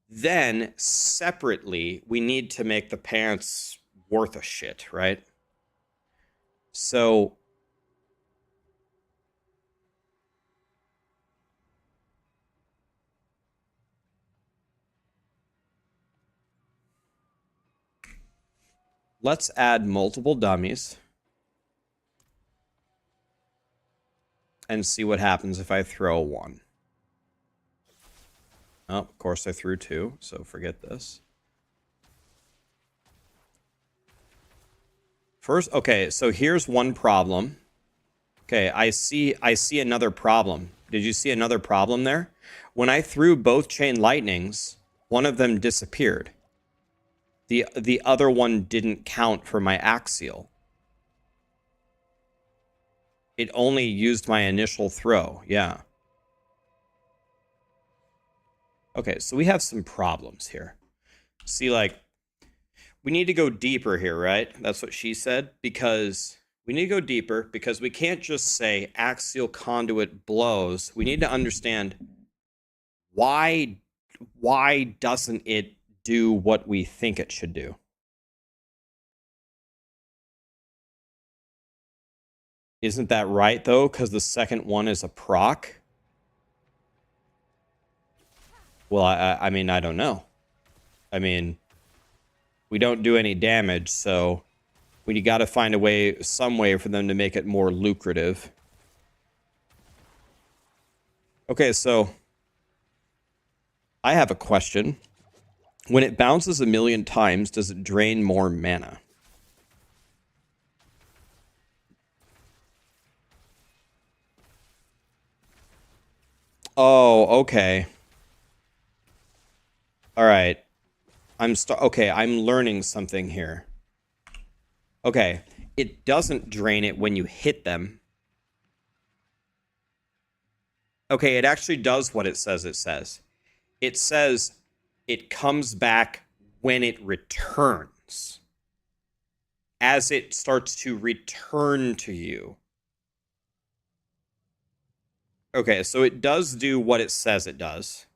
Then, separately, we need to make the pants worth a shit, right? So let's add multiple dummies and see what happens if I throw 1. Oh, of course I threw 2, so forget this. First, okay, so here's one problem. Okay, I see another problem. Did you see another problem there? When I threw both chain lightnings, one of them disappeared. The other one didn't count for my axial. It only used my initial throw, yeah. Okay, so we have some problems here. See, like, we need to go deeper here, right? That's what she said, because we need to go deeper because we can't just say axial conduit blows. We need to understand why doesn't it do what we think it should do? Isn't that right, though? Because the second one is a proc? Well, I mean, I don't know. I mean, we don't do any damage, so we got to find a way, some way for them to make it more lucrative. Okay, so I have a question. When it bounces 1,000,000 times, does it drain more mana? Oh, okay. All right. Okay, I'm learning something here. Okay, it doesn't drain it when you hit them. Okay, it actually does what it says it says. It says it comes back when it returns. As it starts to return to you. Okay, so it does do what it says it does.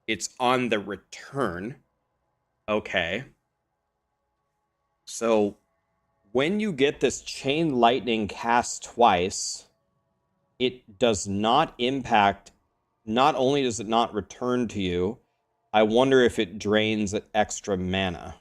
It's on the return. Okay. So when you get this chain lightning cast twice, it does not impact, not only does it not return to you, I wonder if it drains extra mana.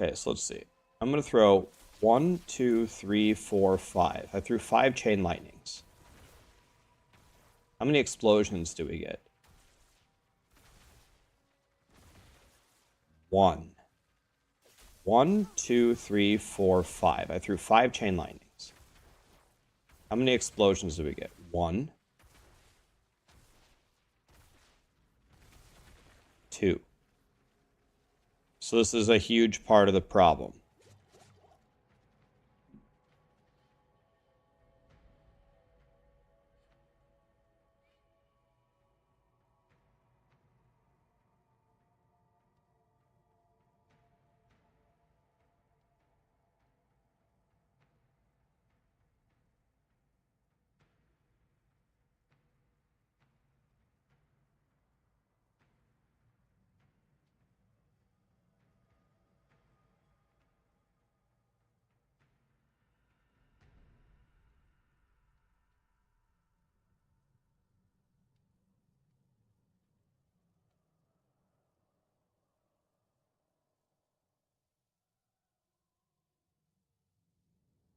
Okay, so let's see. I'm going to throw 1, 2, 3, 4, 5. I threw 5 chain lightnings. How many explosions do we get? 1. 1, 2, 3, 4, 5. I threw 5 chain lightnings. How many explosions do we get? 1, 2. So this is a huge part of the problem.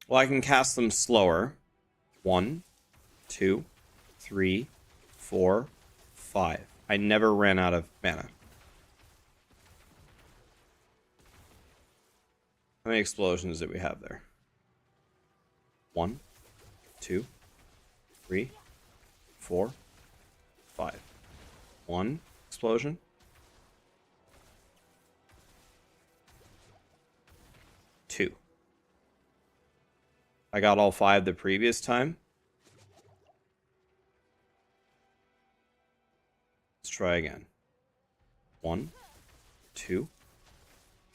Well, I can cast them slower. 1, 2, 3, 4, 5. I never ran out of mana. How many explosions did we have there? 1, 2, 3, 4, 5. 1 explosion. 2. I got all 5 the previous time. Let's try again. 1, 2,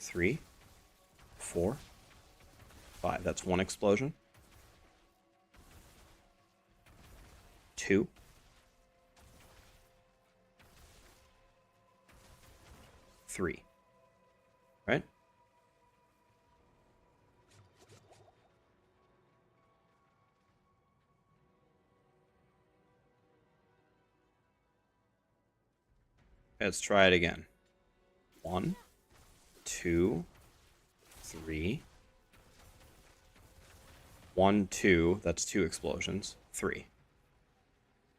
3, 4, 5. That's 1 explosion. 2. 3. Right? Let's try it again. 1, 2, 3. 1, 2. That's 2 explosions. 3.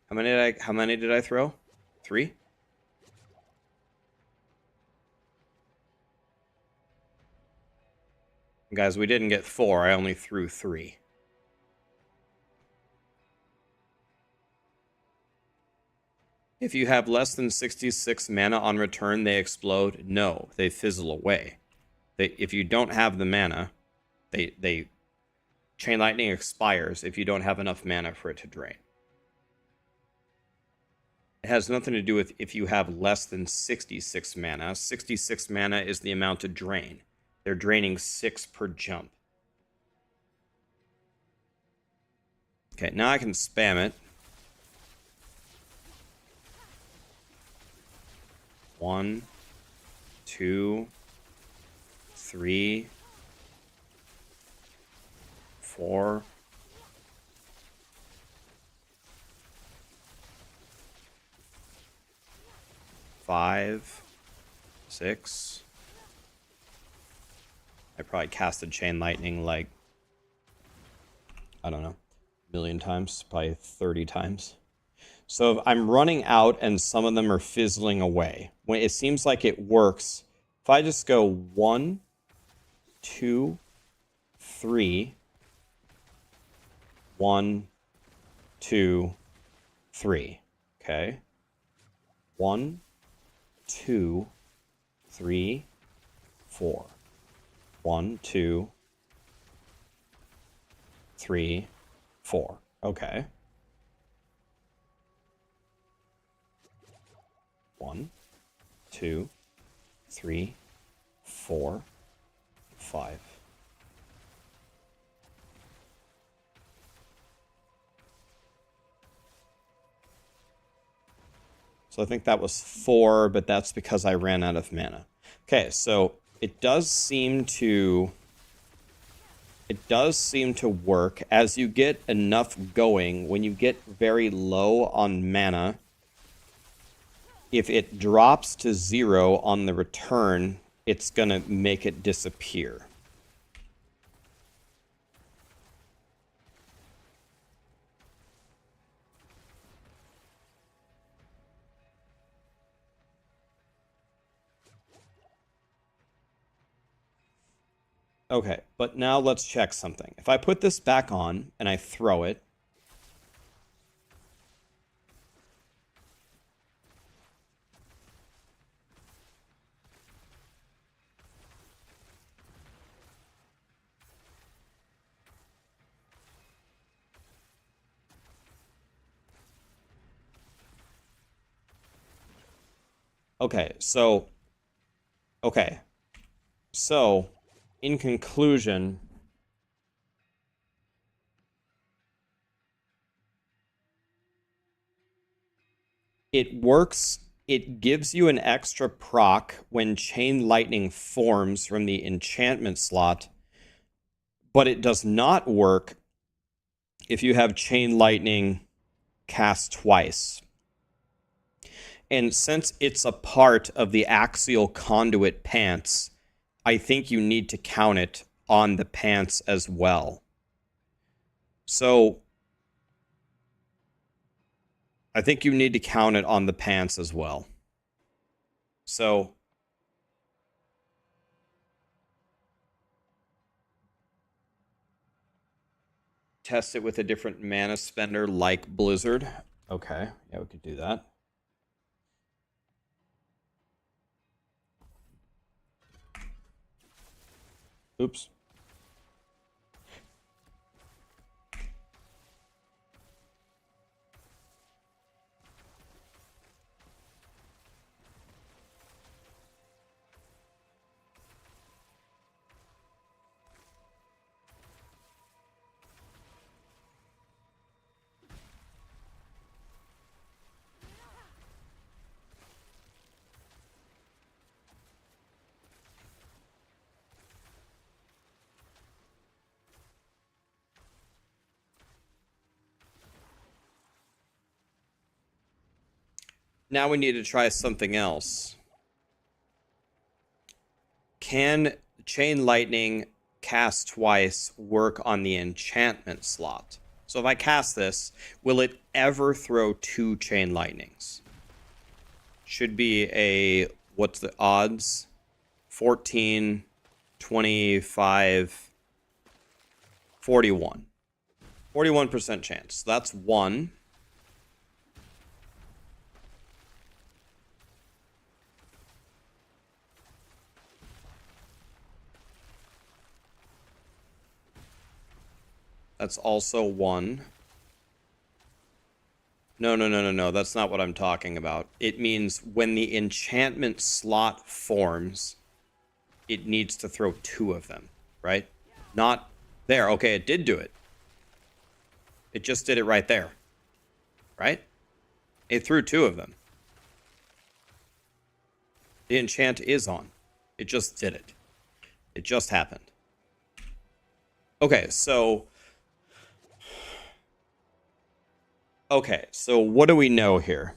How many did I throw? 3? Guys, we didn't get 4. I only threw 3. If you have less than 66 mana on return, they explode. No, they fizzle away. If you don't have the mana, they Chain Lightning expires if you don't have enough mana for it to drain. It has nothing to do with if you have less than 66 mana. 66 mana is the amount to drain. They're draining 6 per jump. Okay, now I can spam it. 1, 2, 3, 4. 5, 6. I probably casted Chain Lightning like, I don't know, a million times, probably 30 times. So I'm running out and some of them are fizzling away. When it seems like it works, if I just go 1, 2, 3, 1, 2, 3. Okay. 1, 2, 3, 4. 1, 2, 3, 4. Okay. 1, 2, 3, 4, 5. So I think that was 4, but that's because I ran out of mana. Okay, so it does seem to work as you get enough going. When you get very low on mana, if it drops to 0 on the return, it's gonna make it disappear. Okay, but now let's check something. If I put this back on and I throw it, okay, so in conclusion, it works. It gives you an extra proc when Chain Lightning forms from the enchantment slot, but it does not work if you have Chain Lightning cast twice. And since it's a part of the axial conduit pants, I think you need to count it on the pants as well. So I think you need to count it on the pants as well. So test it with a different mana spender like Blizzard. Okay, yeah, we could do that. Oops. Now we need to try something else. Can Chain Lightning cast twice work on the enchantment slot? So if I cast this, will it ever throw 2 Chain Lightnings? Should be a, what's the odds? 14, 25, 41. 41% chance. So that's 1. That's also 1. No. That's not what I'm talking about. It means when the enchantment slot forms, it needs to throw 2 of them, right? Not there. Okay, it did do it. It just did it right there. Right? It threw 2 of them. The enchant is on. It just did it. It just happened. Okay, so what do we know here?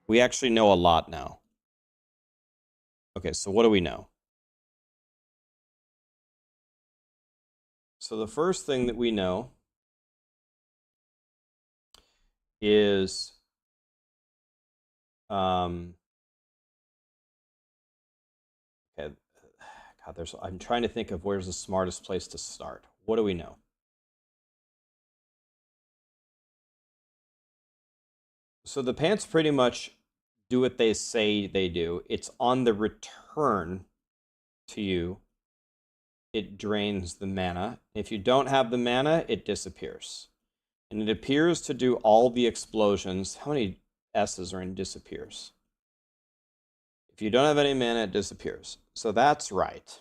We actually know a lot now. Okay, so what do we know? So the first thing that we know is okay. God, I'm trying to think of where's the smartest place to start. What do we know? So the pants pretty much do what they say they do. It's on the return to you. it drains the mana. If you don't have the mana, it disappears. And it appears to do all the explosions. How many S's are in disappears? If you don't have any mana, it disappears. So that's right.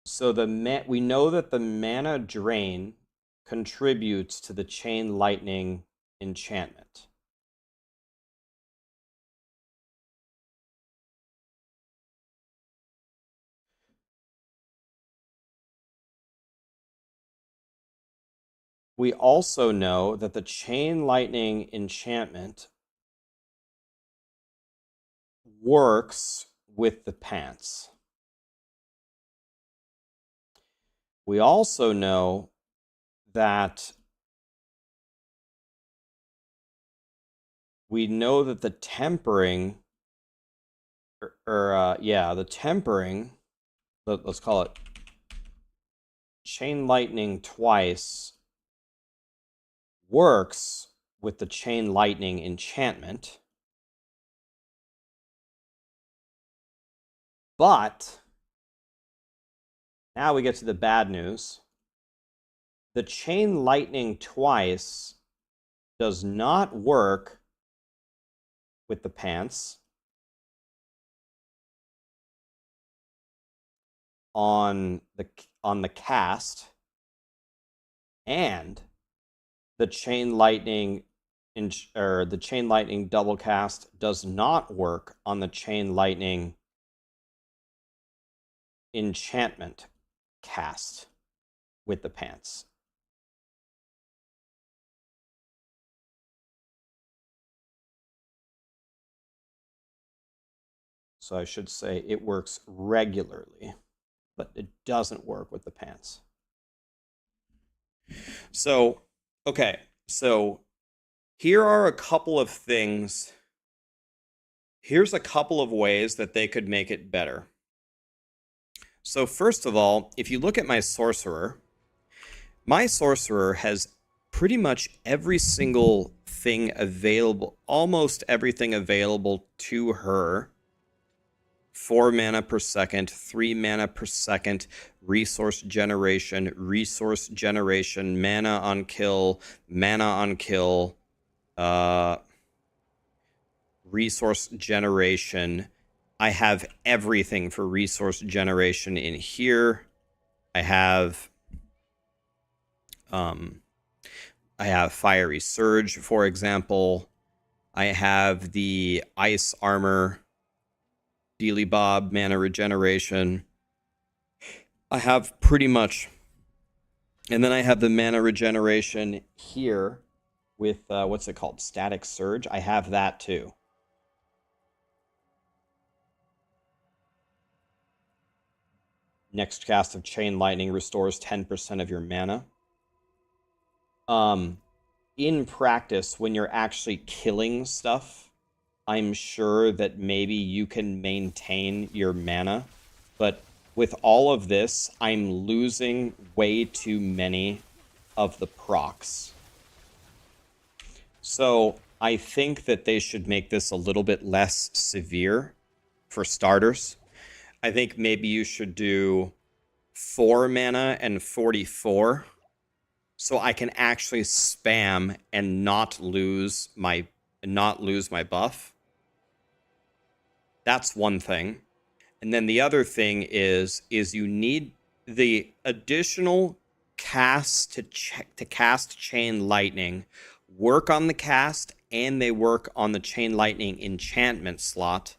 So we know that the mana drain contributes to the chain lightning enchantment. We also know that the chain lightning enchantment works with the pants. We also know that the tempering, the tempering, let's call it chain lightning twice, works with the chain lightning enchantment. But now we get to the bad news. The chain lightning twice does not work with the pants on the cast, and the chain lightning the chain lightning double cast does not work on the chain lightning enchantment cast with the pants. So I should say it works regularly, but it doesn't work with the pants. So, okay, so here are a couple of things. Here's a couple of ways that they could make it better. So first of all, if you look at my Sorcerer has pretty much every single thing available, almost everything available to her. 4 mana per second, 3 mana per second, resource generation, mana on kill, resource generation. I have everything for resource generation in here. I have Fiery Surge, for example. I have the Ice Armor, Dealy Bob, mana regeneration. I have pretty much, and then I have the mana regeneration here with, what's it called? Static Surge. I have that too. Next cast of Chain Lightning restores 10% of your mana. In practice, when you're actually killing stuff, I'm sure that maybe you can maintain your mana, but with all of this, I'm losing way too many of the procs. So I think that they should make this a little bit less severe for starters. I think maybe you should do 4 mana and 44, so I can actually spam and not lose my buff. That's one thing. And then the other thing is you need the additional cast to cast Chain Lightning work on the cast, and they work on the Chain Lightning enchantment slot,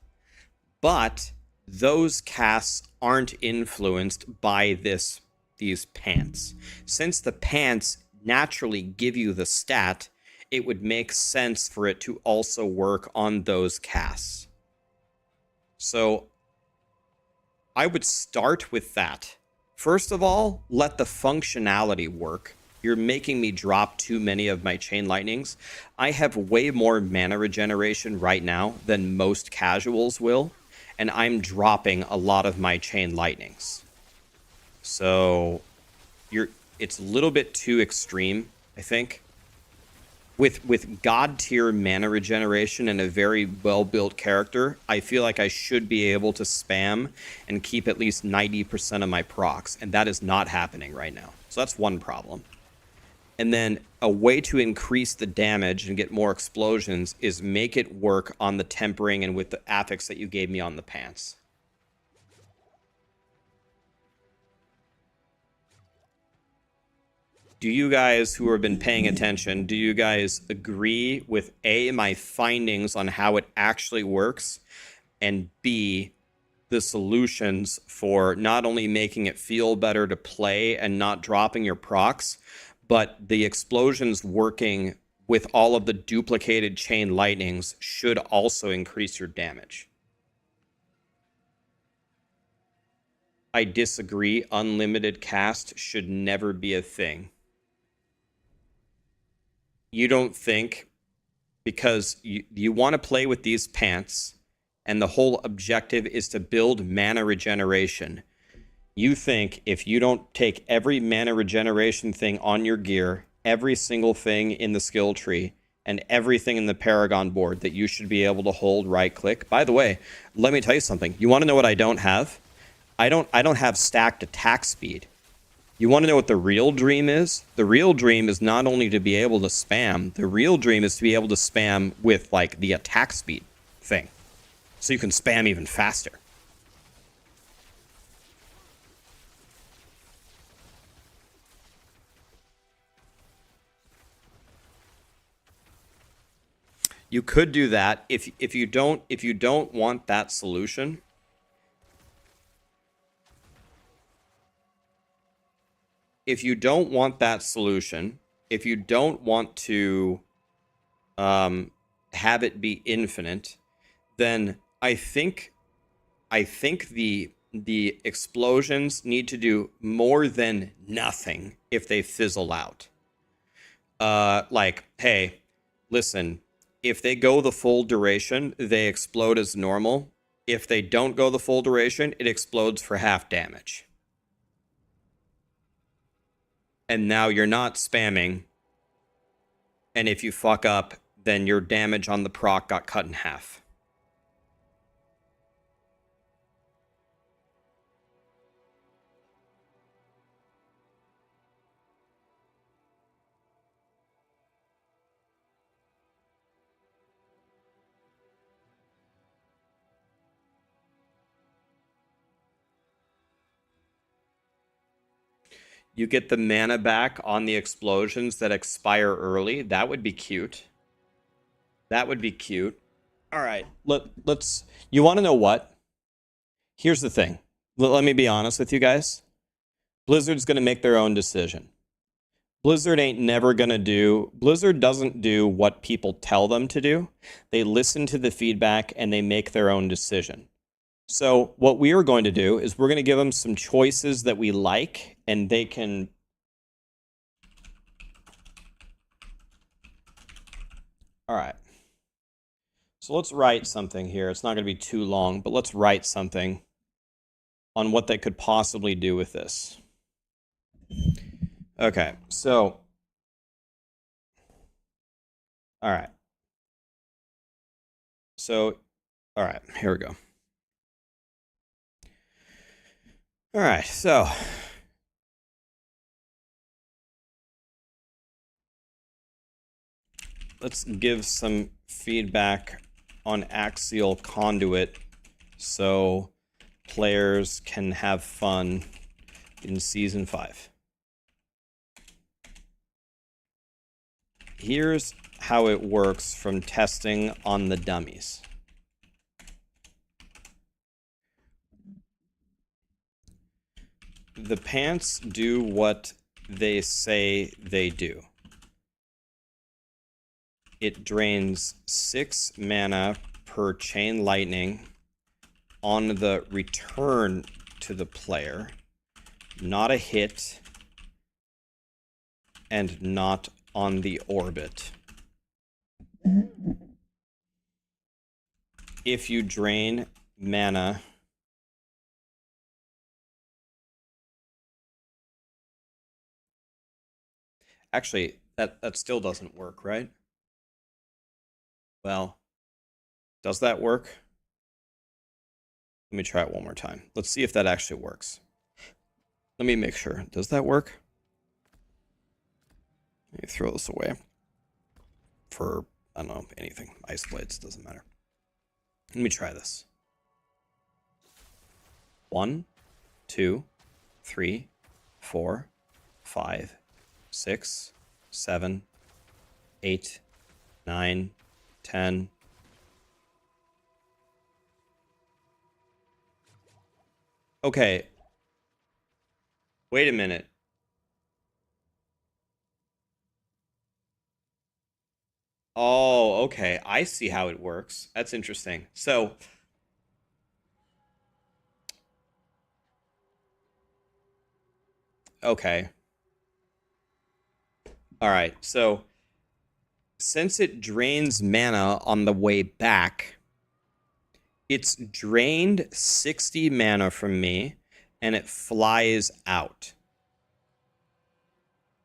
but those casts aren't influenced by these pants. Since the pants naturally give you the stat, it would make sense for it to also work on those casts. So I would start with that. First of all, let the functionality work. You're making me drop too many of my Chain Lightnings. I have way more mana regeneration right now than most casuals will, and I'm dropping a lot of my Chain Lightnings. So it's a little bit too extreme, I think. with god tier mana regeneration and a very well built character, I feel like I should be able to spam and keep at least 90% of my procs, and that is not happening right now. So that's one problem. And then a way to increase the damage and get more explosions is make it work on the tempering and with the affix that you gave me on the pants. Do you guys who have been paying attention, do you guys agree with A, my findings on how it actually works, and B, the solutions for not only making it feel better to play and not dropping your procs, but the explosions working with all of the duplicated chain lightnings should also increase your damage? I disagree. Unlimited cast should never be a thing. You don't think, because you want to play with these pants, and the whole objective is to build mana regeneration. You think if you don't take every mana regeneration thing on your gear, every single thing in the skill tree, and everything in the Paragon board, that you should be able to hold right click. By the way, let me tell you something. You want to know what I don't have? I don't have stacked attack speed. You want to know what the real dream is? The real dream is not only to be able to spam, the real dream is to be able to spam with like the attack speed thing. So you can spam even faster. You could do that if you don't want that solution. If you don't want that solution, if you don't want to have it be infinite, then I think the explosions need to do more than nothing if they fizzle out. Like, hey, listen, if they go the full duration, they explode as normal. If they don't go the full duration, it explodes for half damage. And now you're not spamming. And if you fuck up, then your damage on the proc got cut in half. You get the mana back on the explosions that expire early. That would be cute. That would be cute. All right, let's. You want to know what? Here's the thing. Let me be honest with you guys. Blizzard's going to make their own decision. Blizzard ain't never going to do. Blizzard doesn't do what people tell them to do. They listen to the feedback and they make their own decision. So what we are going to do is we're going to give them some choices that we like, and they can... All right. So let's write something here. It's not going to be too long, but let's write something on what they could possibly do with this. Okay, so... All right. So, all right, here we go. All right, so let's give some feedback on axial conduit so players can have fun in Season 5. Here's how it works from testing on the dummies. The pants do what they say they do. It drains 6 mana per chain lightning on the return to the player, not a hit, and not on the orbit. If you drain mana actually, that still doesn't work, right? Well, does that work? Let me try it one more time. Let's see if that actually works. Let me make sure. Does that work? Let me throw this away. For, I don't know, anything. Ice blades, doesn't matter. Let me try this. 1, 2, 3, 4, 5, 6, 7, 8, 9, 10. Okay. Wait a minute. Oh, okay. I see how it works. That's interesting. So, okay. All right. So, since it drains mana on the way back, it's drained 60 mana from me and it flies out.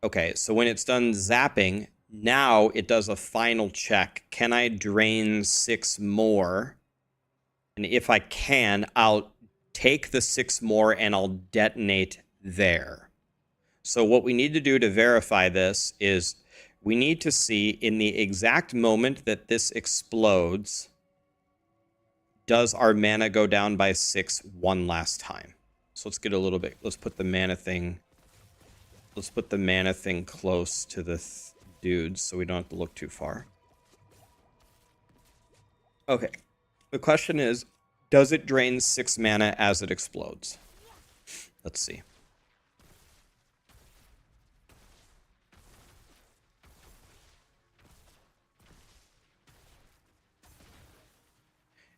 Okay, so when it's done zapping, now it does a final check. Can I drain 6 more? And if I can, I'll take the 6 more and I'll detonate there. So what we need to do to verify this is we need to see in the exact moment that this explodes, does our mana go down by 6 one last time? So let's get a little bit, let's put the mana thing close to the dudes so we don't have to look too far. Okay. The question is, does it drain 6 mana as it explodes? Let's see.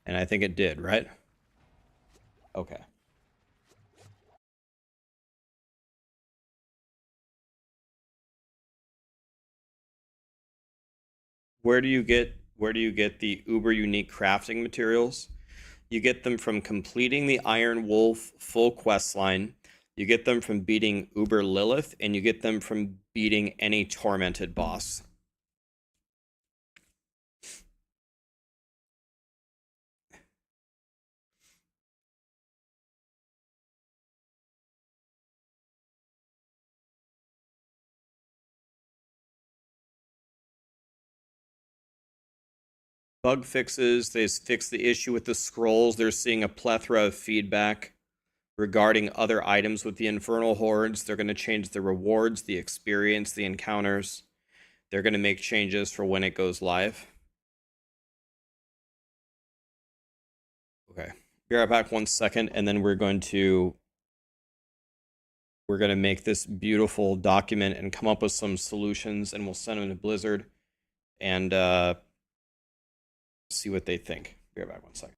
And I think it did, right? Okay. Where do you get the uber unique crafting materials? You get them from completing the Iron Wolf full quest line. You get them from beating Uber Lilith, and you get them from beating any tormented boss. Bug fixes, they fix the issue with the scrolls. They're seeing a plethora of feedback regarding other items with the Infernal Hordes. They're going to change the rewards, the experience, the encounters. They're going to make changes for when it goes live. Okay. Be right back 1 second, and then we're going to make this beautiful document and come up with some solutions, and we'll send them to Blizzard and see what they think. Be right back 1 second.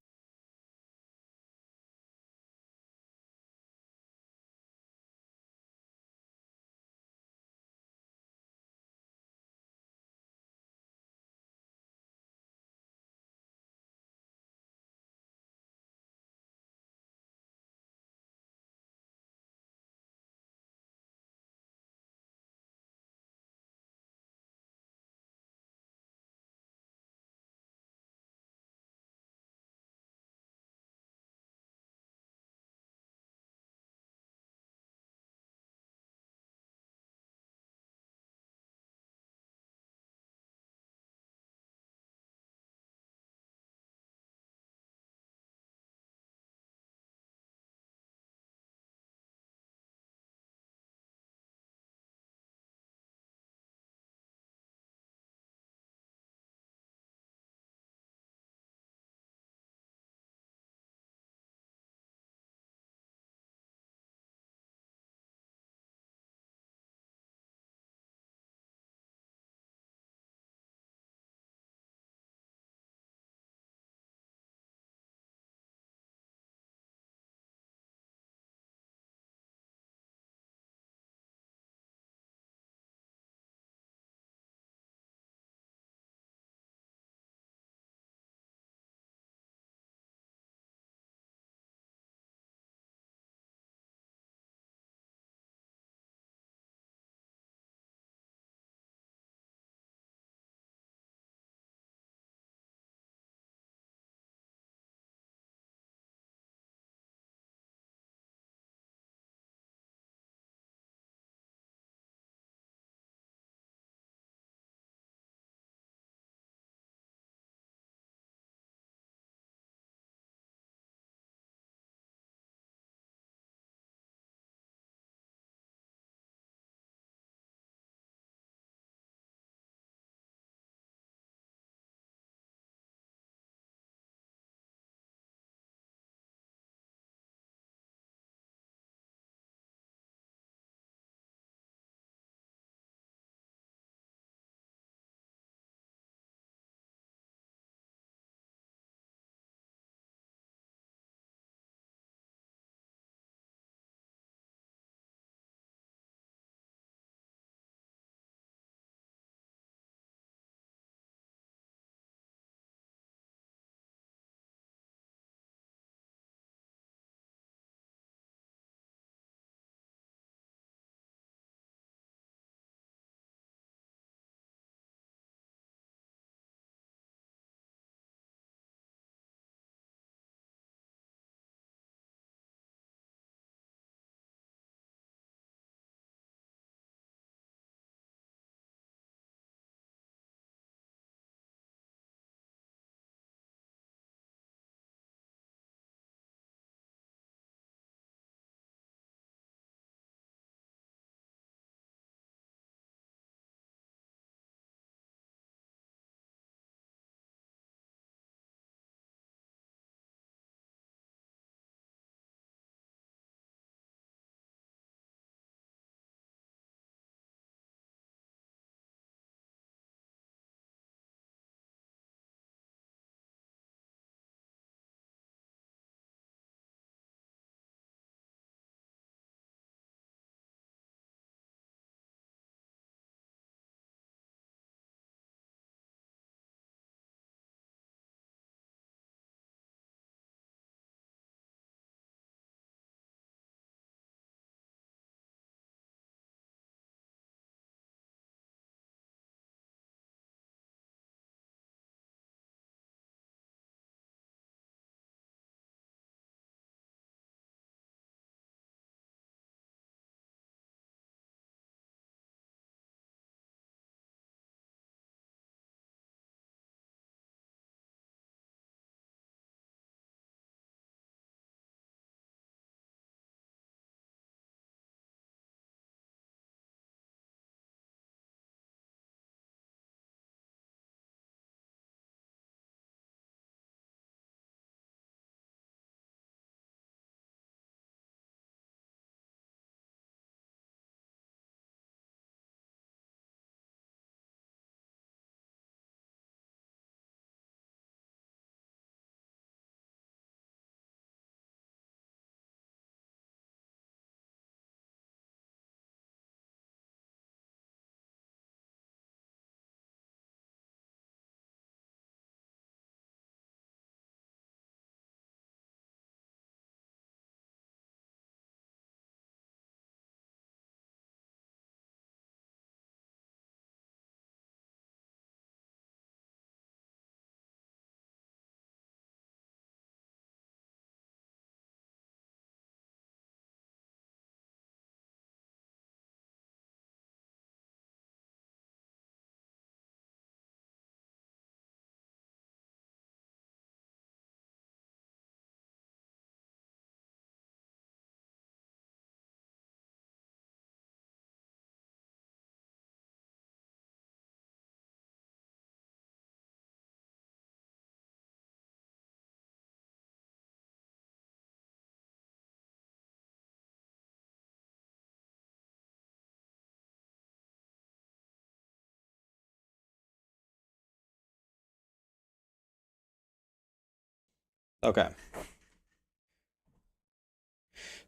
Okay.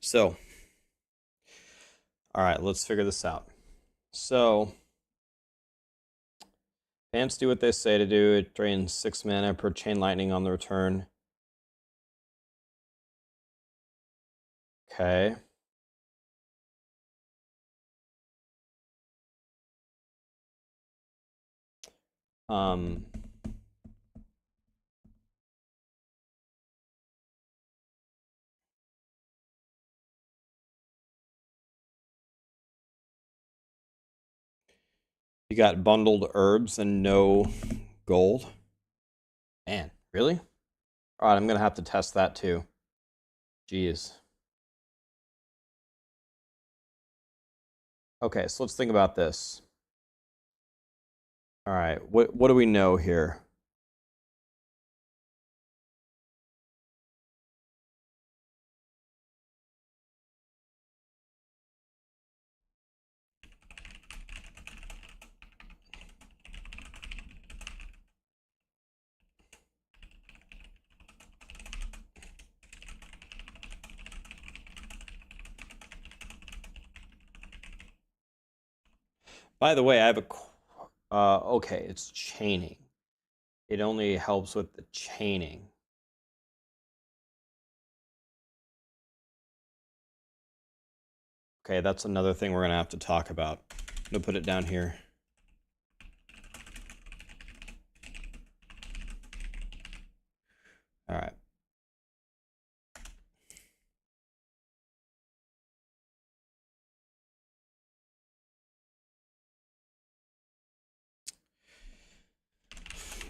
So, all right, let's figure this out. So, ants do what they say to do. It drains 6 mana per chain lightning on the return. Okay. Um, you got bundled herbs and no gold. Man, really? All right, I'm going to have to test that too. Jeez. Okay, so let's think about this. All right, what do we know here? By the way, I have a... okay, it's chaining. It only helps with the chaining. Okay, that's another thing we're going to have to talk about. I'm going to put it down here. All right.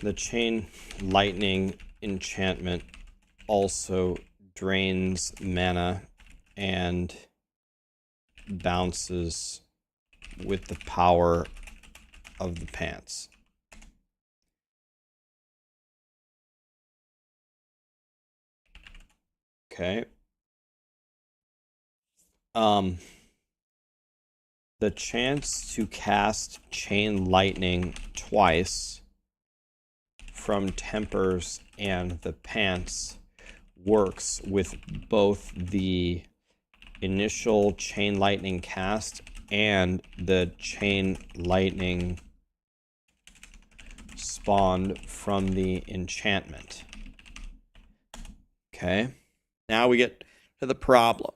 The chain lightning enchantment also drains mana and bounces with the power of the pants. Okay. The chance to cast chain lightning twice from tempers and the pants works with both the initial chain lightning cast and the chain lightning spawned from the enchantment. Okay, now we get to the problem.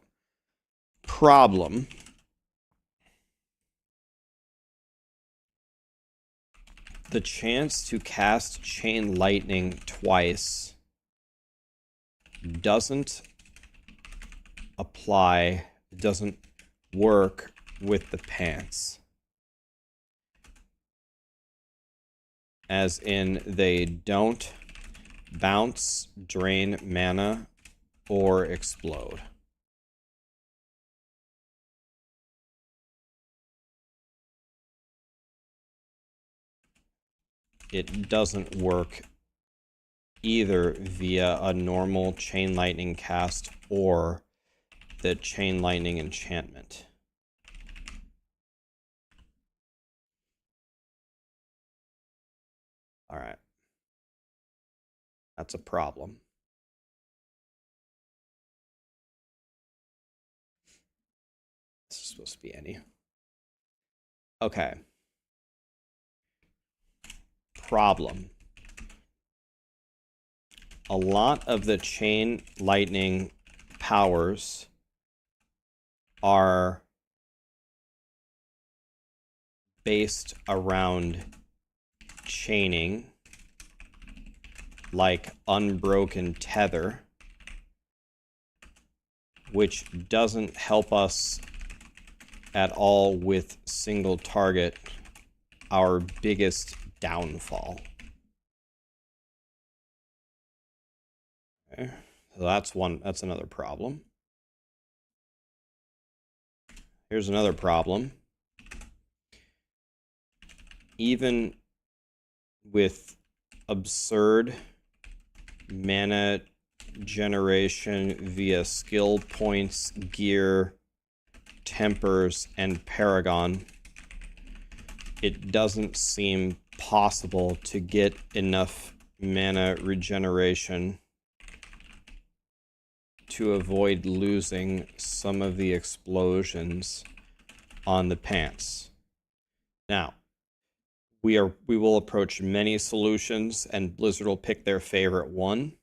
The chance to cast chain lightning twice doesn't apply, doesn't work with the pants. As in, they don't bounce, drain mana, or explode. It doesn't work either via a normal chain lightning cast or the chain lightning enchantment. All right. That's a problem. This is supposed to be any. Okay. Problem. A lot of the chain lightning powers are based around chaining, like Unbroken Tether, which doesn't help us at all with single target, our biggest downfall. Okay, so that's another problem. Here's another problem. Even with absurd mana generation via skill points, gear, tempers, and paragon, it doesn't seem possible to get enough mana regeneration to avoid losing some of the explosions on the pants. Now, we will approach many solutions, and Blizzard will pick their favorite one.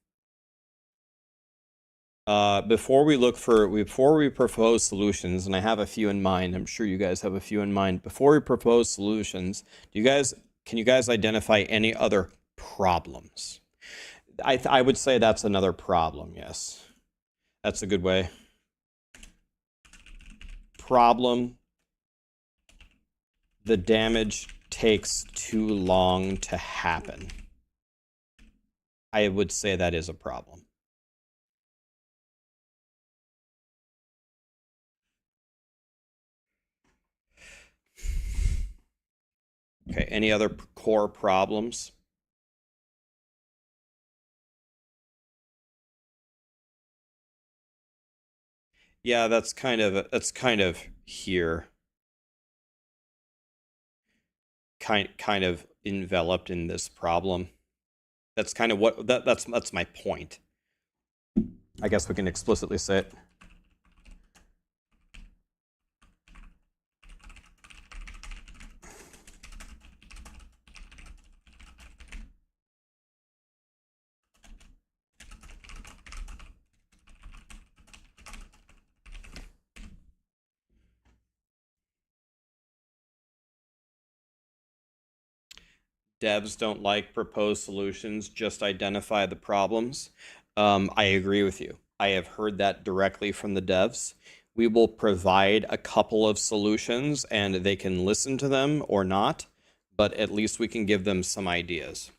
Before we propose solutions, and I have a few in mind, I'm sure you guys have a few in mind. Before we propose solutions, can you guys identify any other problems? I would say that's another problem, yes. That's a good way. Problem. The damage takes too long to happen. I would say that is a problem. Okay, any other core problems? Yeah, that's kind of here. Kind of enveloped in this problem. That's kind of what that's my point. I guess we can explicitly say it. Devs don't like proposed solutions, just identify the problems. I agree with you. I have heard that directly from the devs. We will provide a couple of solutions and they can listen to them or not, but at least we can give them some ideas.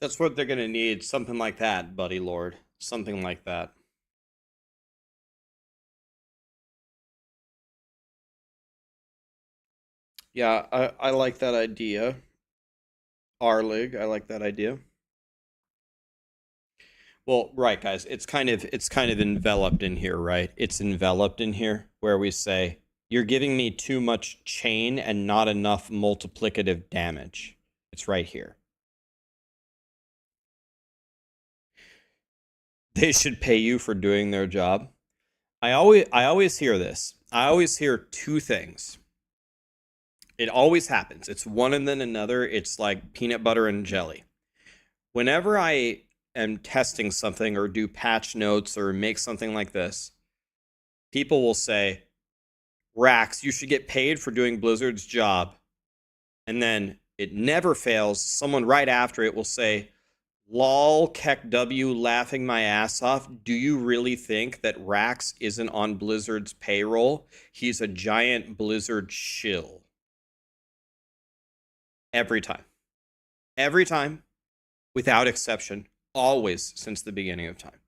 That's what they're going to need. Something like that, buddy lord. Something like that. Yeah, I like that idea. Arlig, I like that idea. Well, right, guys. It's kind of enveloped in here, right? It's enveloped in here where we say you're giving me too much chain and not enough multiplicative damage. It's right here. They should pay you for doing their job. I always hear this. I always hear two things. It always happens. It's one and then another. It's like peanut butter and jelly. Whenever I am testing something or do patch notes or make something like this, people will say, Rax, you should get paid for doing Blizzard's job. And then it never fails. Someone right after it will say, lol, Keck W, laughing my ass off. Do you really think that Rax isn't on Blizzard's payroll? He's a giant Blizzard shill. Every time. Every time. Without exception. Always since the beginning of time.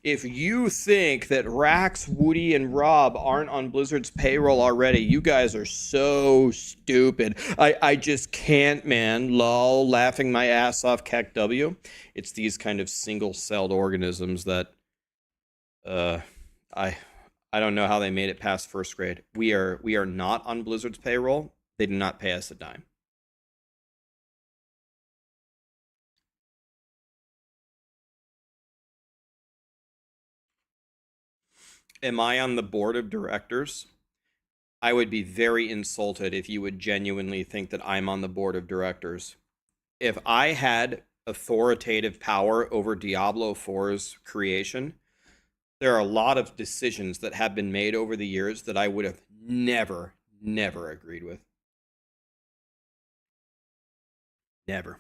If you think that Rax, Woody, and Rob aren't on Blizzard's payroll already, you guys are so stupid. I just can't, man. Lol, laughing my ass off, Keck W. It's these kind of single-celled organisms that I don't know how they made it past first grade. We are not on Blizzard's payroll. They do not pay us a dime. Am I on the board of directors? I would be very insulted if you would genuinely think that I'm on the board of directors. If I had authoritative power over Diablo 4's creation, there are a lot of decisions that have been made over the years that I would have never agreed with. Never.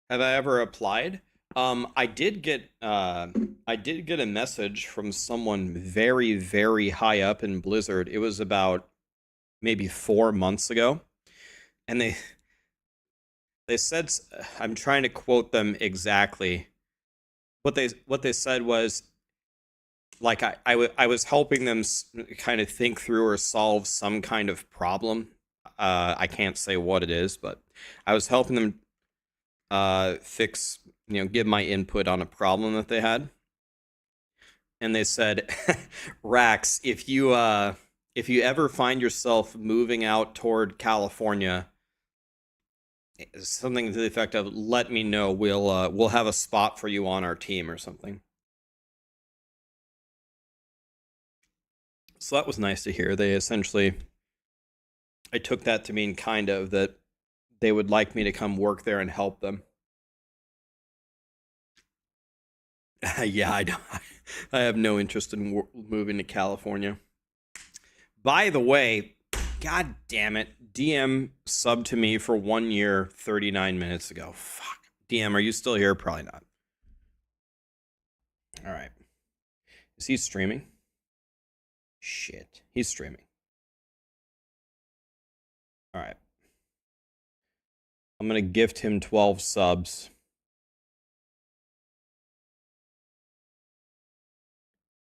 Have I ever applied? I did get a message from someone very high up in Blizzard. It was about maybe 4 months ago, and they said, I'm trying to quote them exactly. What they said was, like, I was helping them kind of think through or solve some kind of problem. I can't say what it is, but I was helping them fix, give my input on a problem that they had. And they said, Rax, if you ever find yourself moving out toward California, something to the effect of, let me know, we'll have a spot for you on our team or something. So that was nice to hear. They essentially, I took that to mean kind of that they would like me to come work there and help them. Yeah, I have no interest in moving to California. By the way, god damn it, DM subbed to me for 1 year 39 minutes ago. Fuck. DM, are you still here? Probably not. All right. Is he streaming? Shit. He's streaming. All right. I'm going to gift him 12 subs.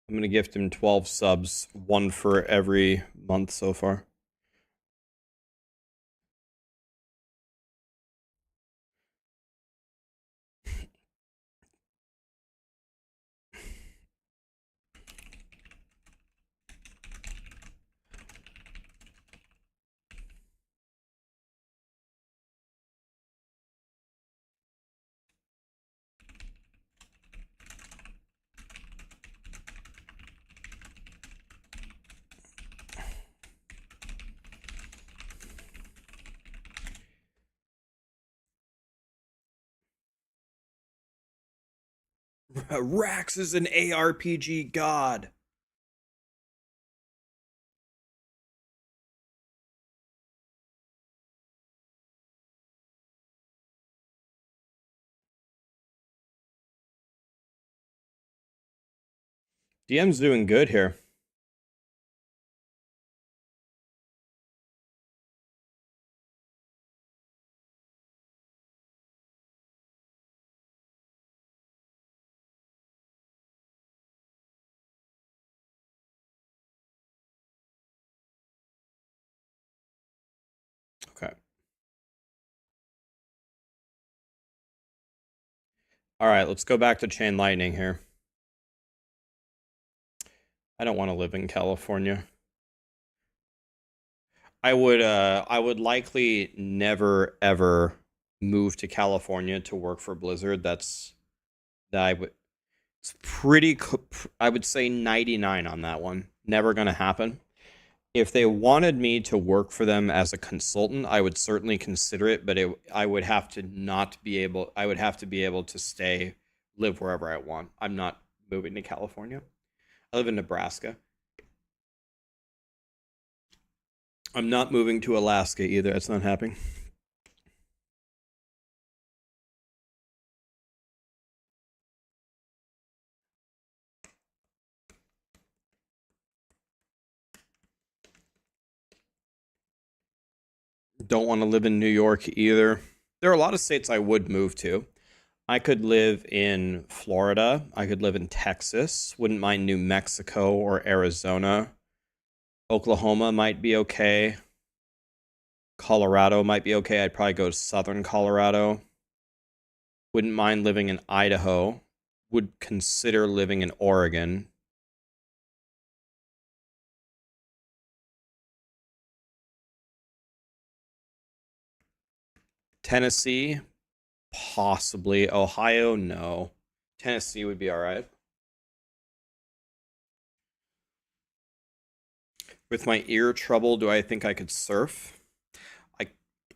I'm going to gift him 12 subs, one for every month so far. Rax is an ARPG god. DM's doing good here. Okay. All right, let's go back to Chain Lightning here. I don't want to live in California. I would likely never ever move to California to work for Blizzard. It's pretty, I would say 99 on that one. Never going to happen. If they wanted me to work for them as a consultant, I would certainly consider it, but I would have to be able to live wherever I want. I'm not moving to California. I live in Nebraska. I'm not moving to Alaska either. That's not happening. Don't want to live in New York either. There are a lot of states I would move to. I could live in Florida. I could live in Texas. Wouldn't mind New Mexico or Arizona. Oklahoma might be okay. Colorado might be okay. I'd probably go to southern Colorado. Wouldn't mind living in Idaho. Would consider living in Oregon. Tennessee, possibly. Ohio, no. Tennessee would be all right. With my ear trouble, do I think I could surf?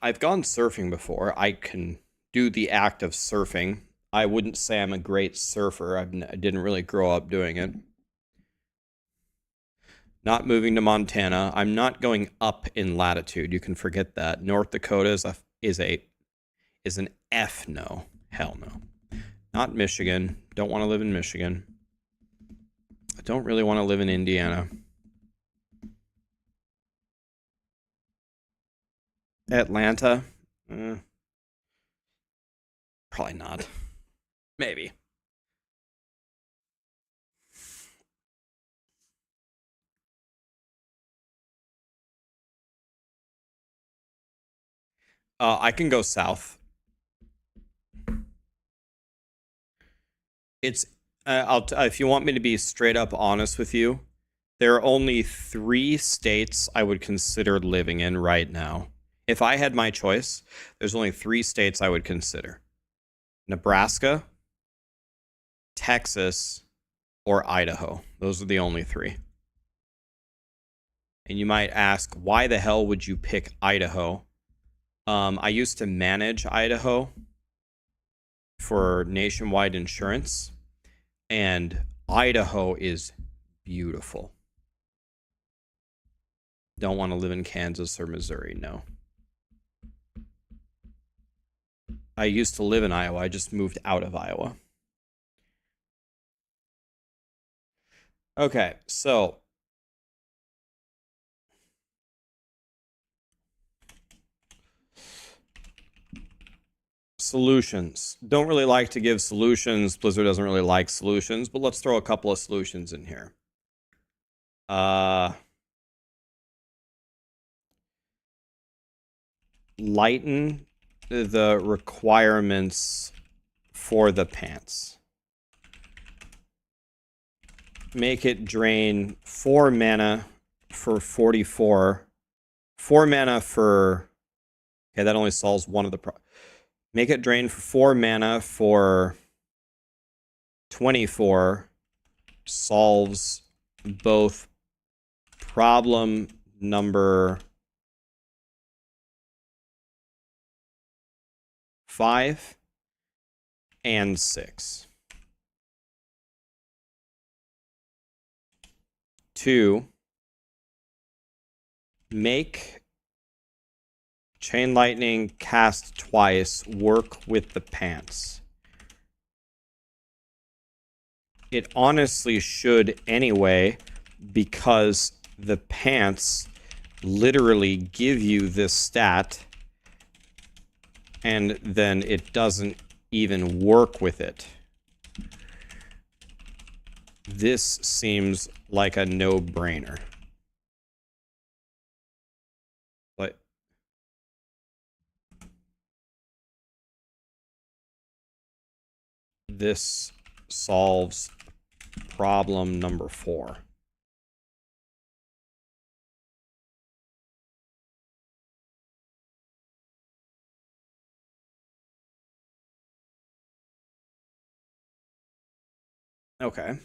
I've gone surfing before. I can do the act of surfing. I wouldn't say I'm a great surfer. I didn't really grow up doing it. Not moving to Montana. I'm not going up in latitude. You can forget that. North Dakota is an F no. Hell no. Not Michigan. Don't want to live in Michigan. I don't really want to live in Indiana. Atlanta? Probably not. Maybe. I can go south. It's if you want me to be straight up honest with you, there are only 3 states I would consider living in right now. If I had my choice, there's only 3 states I would consider. Nebraska, Texas, or Idaho. Those are the only 3. And you might ask, why the hell would you pick Idaho? I used to manage Idaho for nationwide insurance, and Idaho is beautiful. Don't want to live in Kansas or Missouri, no. I used to live in Iowa. I just moved out of Iowa. Okay, so solutions. Don't really like to give solutions. Blizzard doesn't really like solutions, but let's throw a couple of solutions in here. Lighten the requirements for the pants. Make it drain 4 mana for 44. 4 mana for... Okay, that only solves one of the... Make it drain for 4 mana for 24. Solves both problem number 5 and 6. 2, make Chain Lightning cast twice work with the pants. It honestly should anyway, because the pants literally give you this stat, and then it doesn't even work with it. This seems like a no-brainer. But this solves problem number 4. Okay.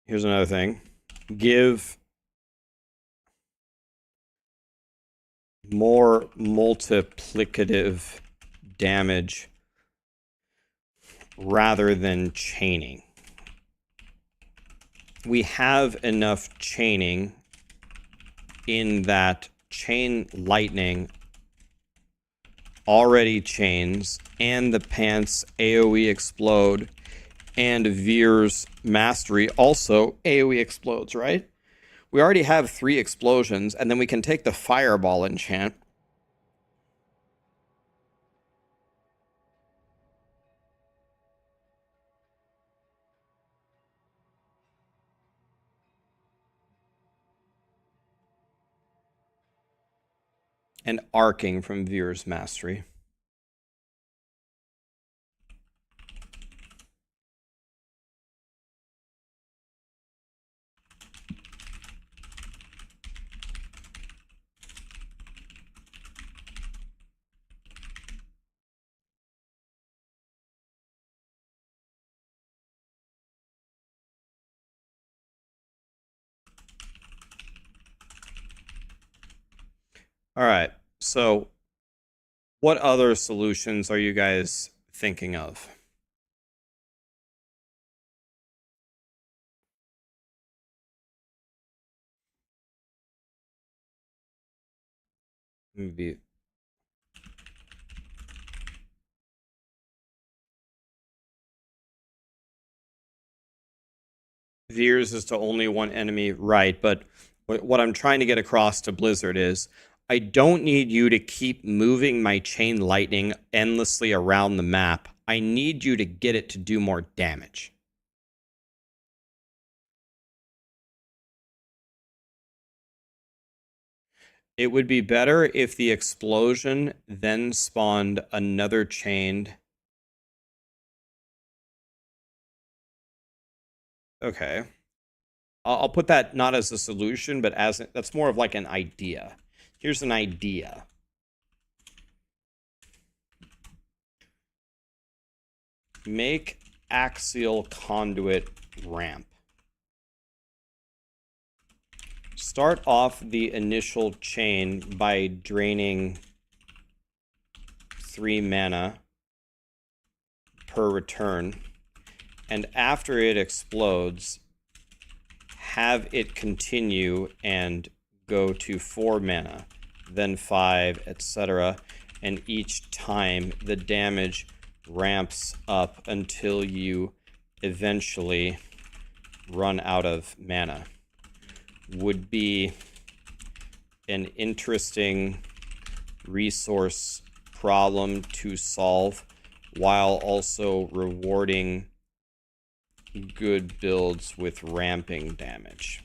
Here's another thing. Give more multiplicative damage rather than chaining. We have enough chaining in that Chain Lightning already chains, and the pants AoE explode, and Veer's Mastery also AoE explodes, right? We already have 3 explosions, and then we can take the Fireball enchant. And arcing from Veer's Mastery. All right. So, what other solutions are you guys thinking of? Maybe Veers is to only one enemy, right? But what I'm trying to get across to Blizzard is I don't need you to keep moving my chain lightning endlessly around the map. I need you to get it to do more damage. It would be better if the explosion then spawned another chained. Okay. I'll put that not as a solution, but as that's more of like an idea. Here's an idea. Make axial conduit ramp. Start off the initial chain by draining 3 mana per return. And after it explodes, have it continue and go to 4 mana, then 5, etc. And each time the damage ramps up until you eventually run out of mana. Would be an interesting resource problem to solve while also rewarding good builds with ramping damage.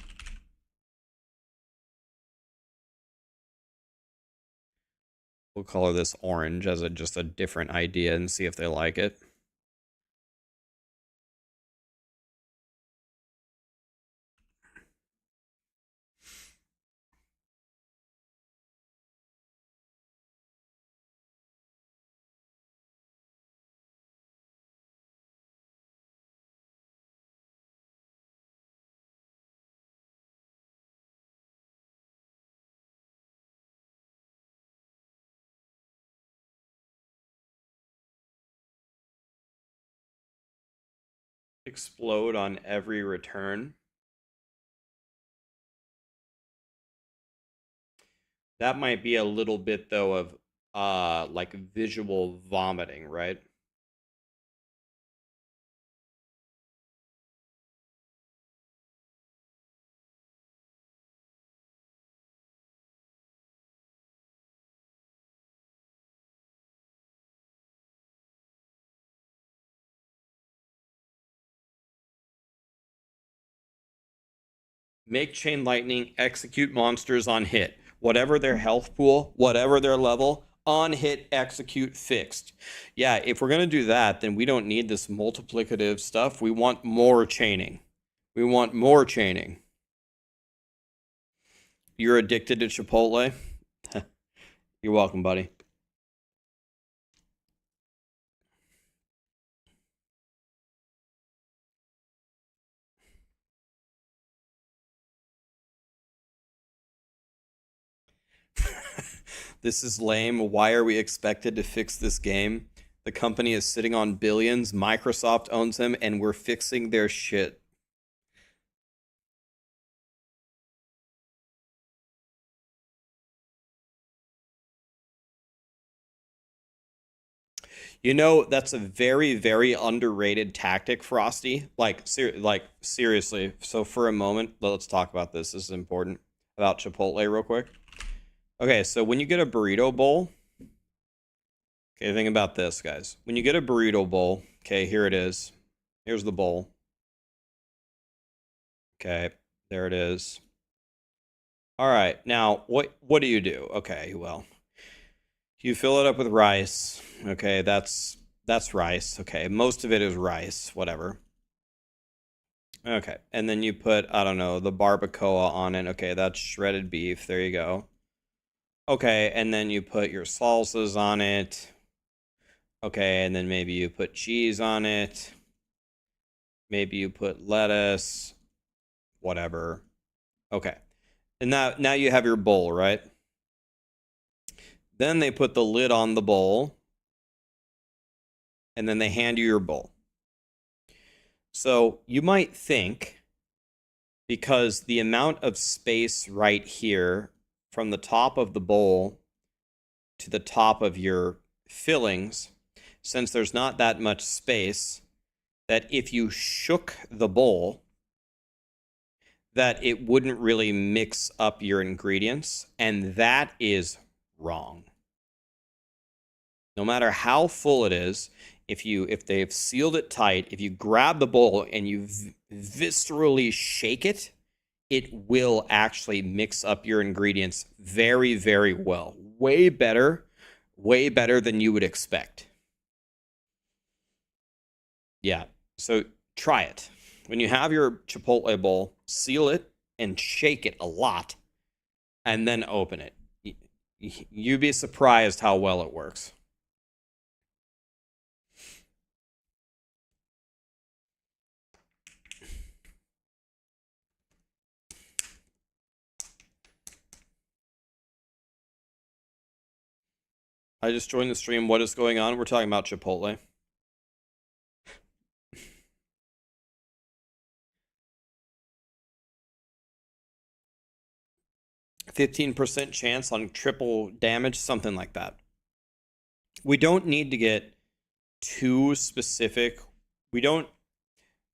We'll color this orange as just a different idea and see if they like it. Explode on every return. That might be a little bit though of like visual vomiting, right? Make chain lightning execute monsters on hit. Whatever their health pool, whatever their level, on hit, execute, fixed. Yeah, if we're going to do that, then we don't need this multiplicative stuff. We want more chaining. We want more chaining. You're addicted to Chipotle? You're welcome, buddy. This is lame. Why are we expected to fix this game? The company is sitting on billions. Microsoft owns them, and we're fixing their shit. You know, that's a very, very underrated tactic, Frosty. Like, seriously. So for a moment, let's talk about this. This is important. About Chipotle real quick. Okay, so when you get a burrito bowl, okay, think about this, guys. When you get a burrito bowl, okay, here it is. Here's the bowl. Okay, there it is. All right, now what do you do? Okay, well, you fill it up with rice. Okay, that's rice. Okay, most of it is rice, whatever. Okay, and then you put, I don't know, the barbacoa on it. Okay, that's shredded beef. There you go. Okay, and then you put your salsas on it. Okay, and then maybe you put cheese on it. Maybe you put lettuce, whatever. Okay. And now you have your bowl, right? Then they put the lid on the bowl, and then they hand you your bowl. So you might think, because the amount of space right here from the top of the bowl to the top of your fillings, since there's not that much space, that if you shook the bowl, that it wouldn't really mix up your ingredients, and that is wrong. No matter how full it is, if they've sealed it tight, if you grab the bowl and you viscerally shake it, it will actually mix up your ingredients very, very well. Way better than you would expect. Yeah, so try it. When you have your chipotle bowl, seal it and shake it a lot, and then open it. You'd be surprised how well it works. I just joined the stream. What is going on? We're talking about Chipotle. %15 chance on triple damage, something like that. We don't need to get too specific. We don't,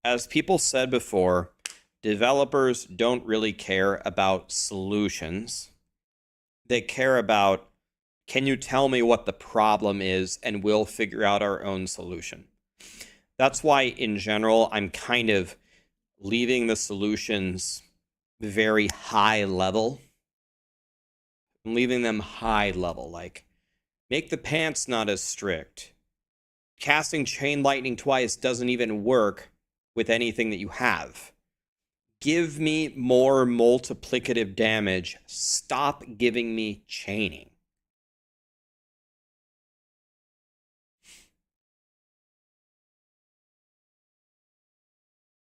as people said before, developers don't really care about solutions. They care about, can you tell me what the problem is, and we'll figure out our own solution. That's why, in general, I'm kind of leaving the solutions very high level. I'm leaving them high level, like, make the pants not as strict. Casting Chain Lightning twice doesn't even work with anything that you have. Give me more multiplicative damage. Stop giving me chaining.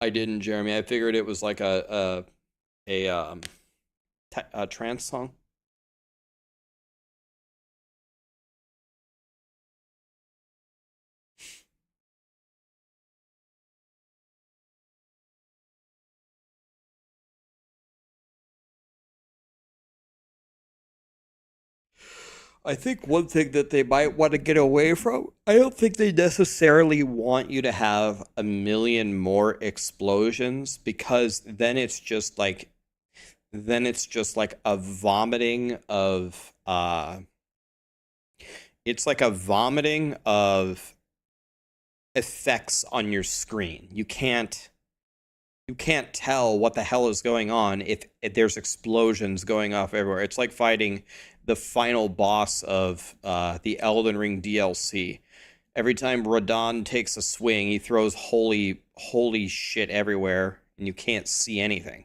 I didn't, Jeremy. I figured it was like a trance song. I think one thing that they might want to get away from, I don't think they necessarily want you to have a million more explosions, because then it's just like a vomiting of it's like a vomiting of effects on your screen. You can't tell what the hell is going on if there's explosions going off everywhere. It's like fighting the final boss of the Elden Ring DLC. Every time Radon takes a swing, he throws holy shit everywhere, and you can't see anything.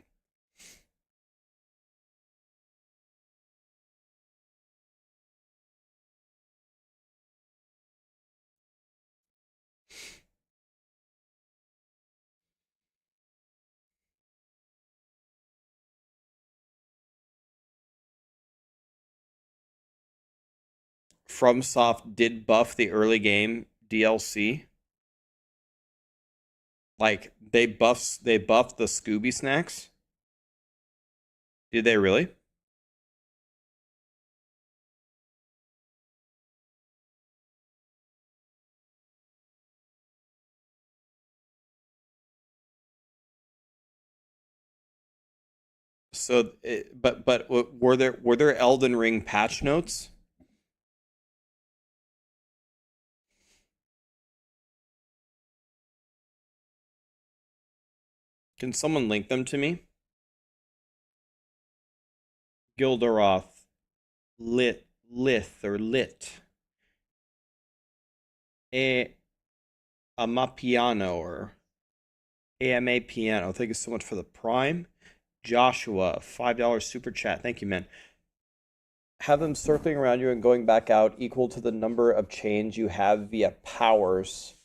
FromSoft did buff the early game DLC. Like, they buffed the Scooby snacks. Did they really? So, but were there Elden Ring patch notes? Can someone link them to me? Gilderoth, lit, a Amapiano, or AMA Piano. Thank you so much for the Prime. Joshua, $5 super chat. Thank you, man. Have them circling around you and going back out equal to the number of chains you have via powers,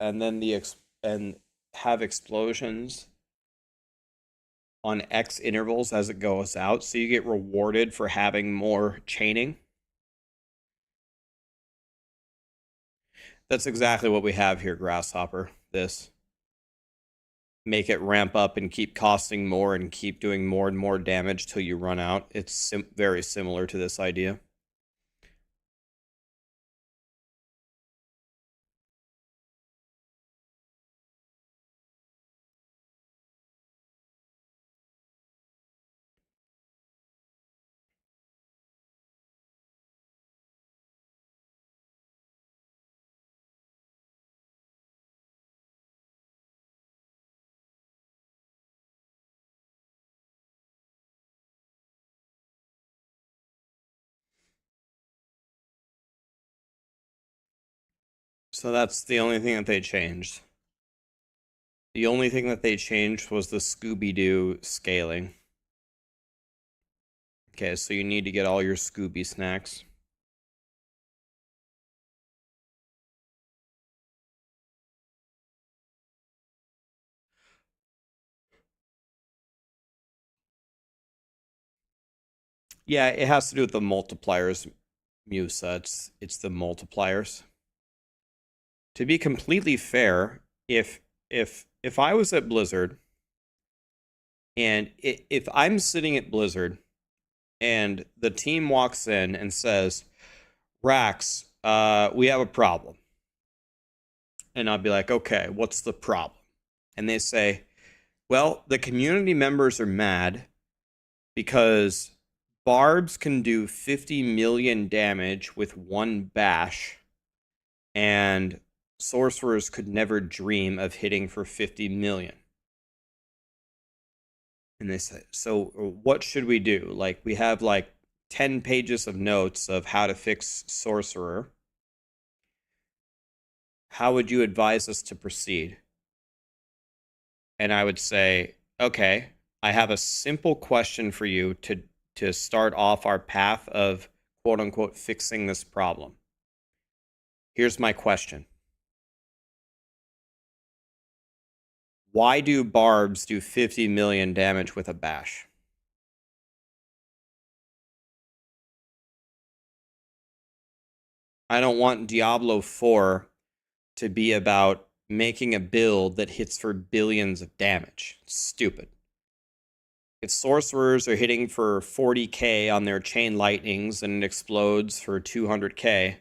and then and have explosions. on X intervals as it goes out, so you get rewarded for having more chaining. That's exactly what we have here, Grasshopper. This. Make it ramp up and keep costing more and keep doing more and more damage till you run out. It's very similar to this idea. So that's the only thing that they changed. The only thing that they changed was the Scooby-Doo scaling. Okay, so you need to get all your Scooby snacks. Yeah, it has to do with the multipliers, Musa. It's the multipliers. To be completely fair, if I was at Blizzard and if I'm sitting at Blizzard and the team walks in and says, Rax, we have a problem. And I'll be like, okay, what's the problem? And they say, well, the community members are mad because barbs can do 50 million damage with one bash, and sorcerers could never dream of hitting for 50 million. And they say, so what should we do? Like, we have like 10 pages of notes of how to fix sorcerer. How would you advise us to proceed? And I would say, okay, I have a simple question for you to start off our path of quote unquote fixing this problem. Here's my question. Why do barbs do 50 million damage with a bash? I don't want Diablo 4 to be about making a build that hits for billions of damage. It's stupid. If sorcerers are hitting for 40k on their chain lightnings and it explodes for 200k,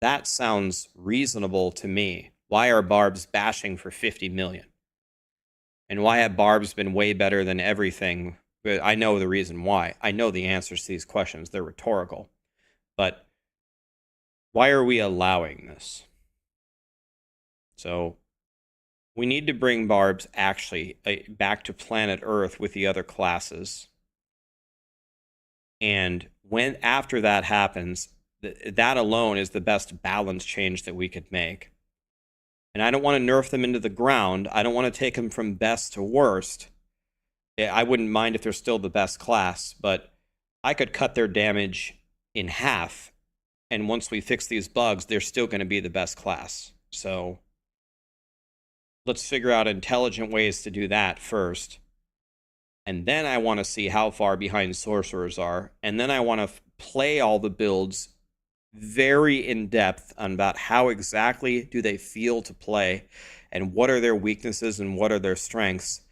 that sounds reasonable to me. Why are barbs bashing for 50 million? And why have barbs been way better than everything? I know the reason why. I know the answers to these questions. They're rhetorical. But why are we allowing this? So we need to bring barbs actually back to planet Earth with the other classes. And when after that happens, that alone is the best balance change that we could make. And I don't want to nerf them into the ground. I don't want to take them from best to worst. I wouldn't mind if they're still the best class, but I could cut their damage in half. And once we fix these bugs, they're still going to be the best class. So let's figure out intelligent ways to do that first. And then I want to see how far behind sorcerers are. And then I want to play all the builds very in depth on about how exactly do they feel to play and what are their weaknesses and what are their strengths.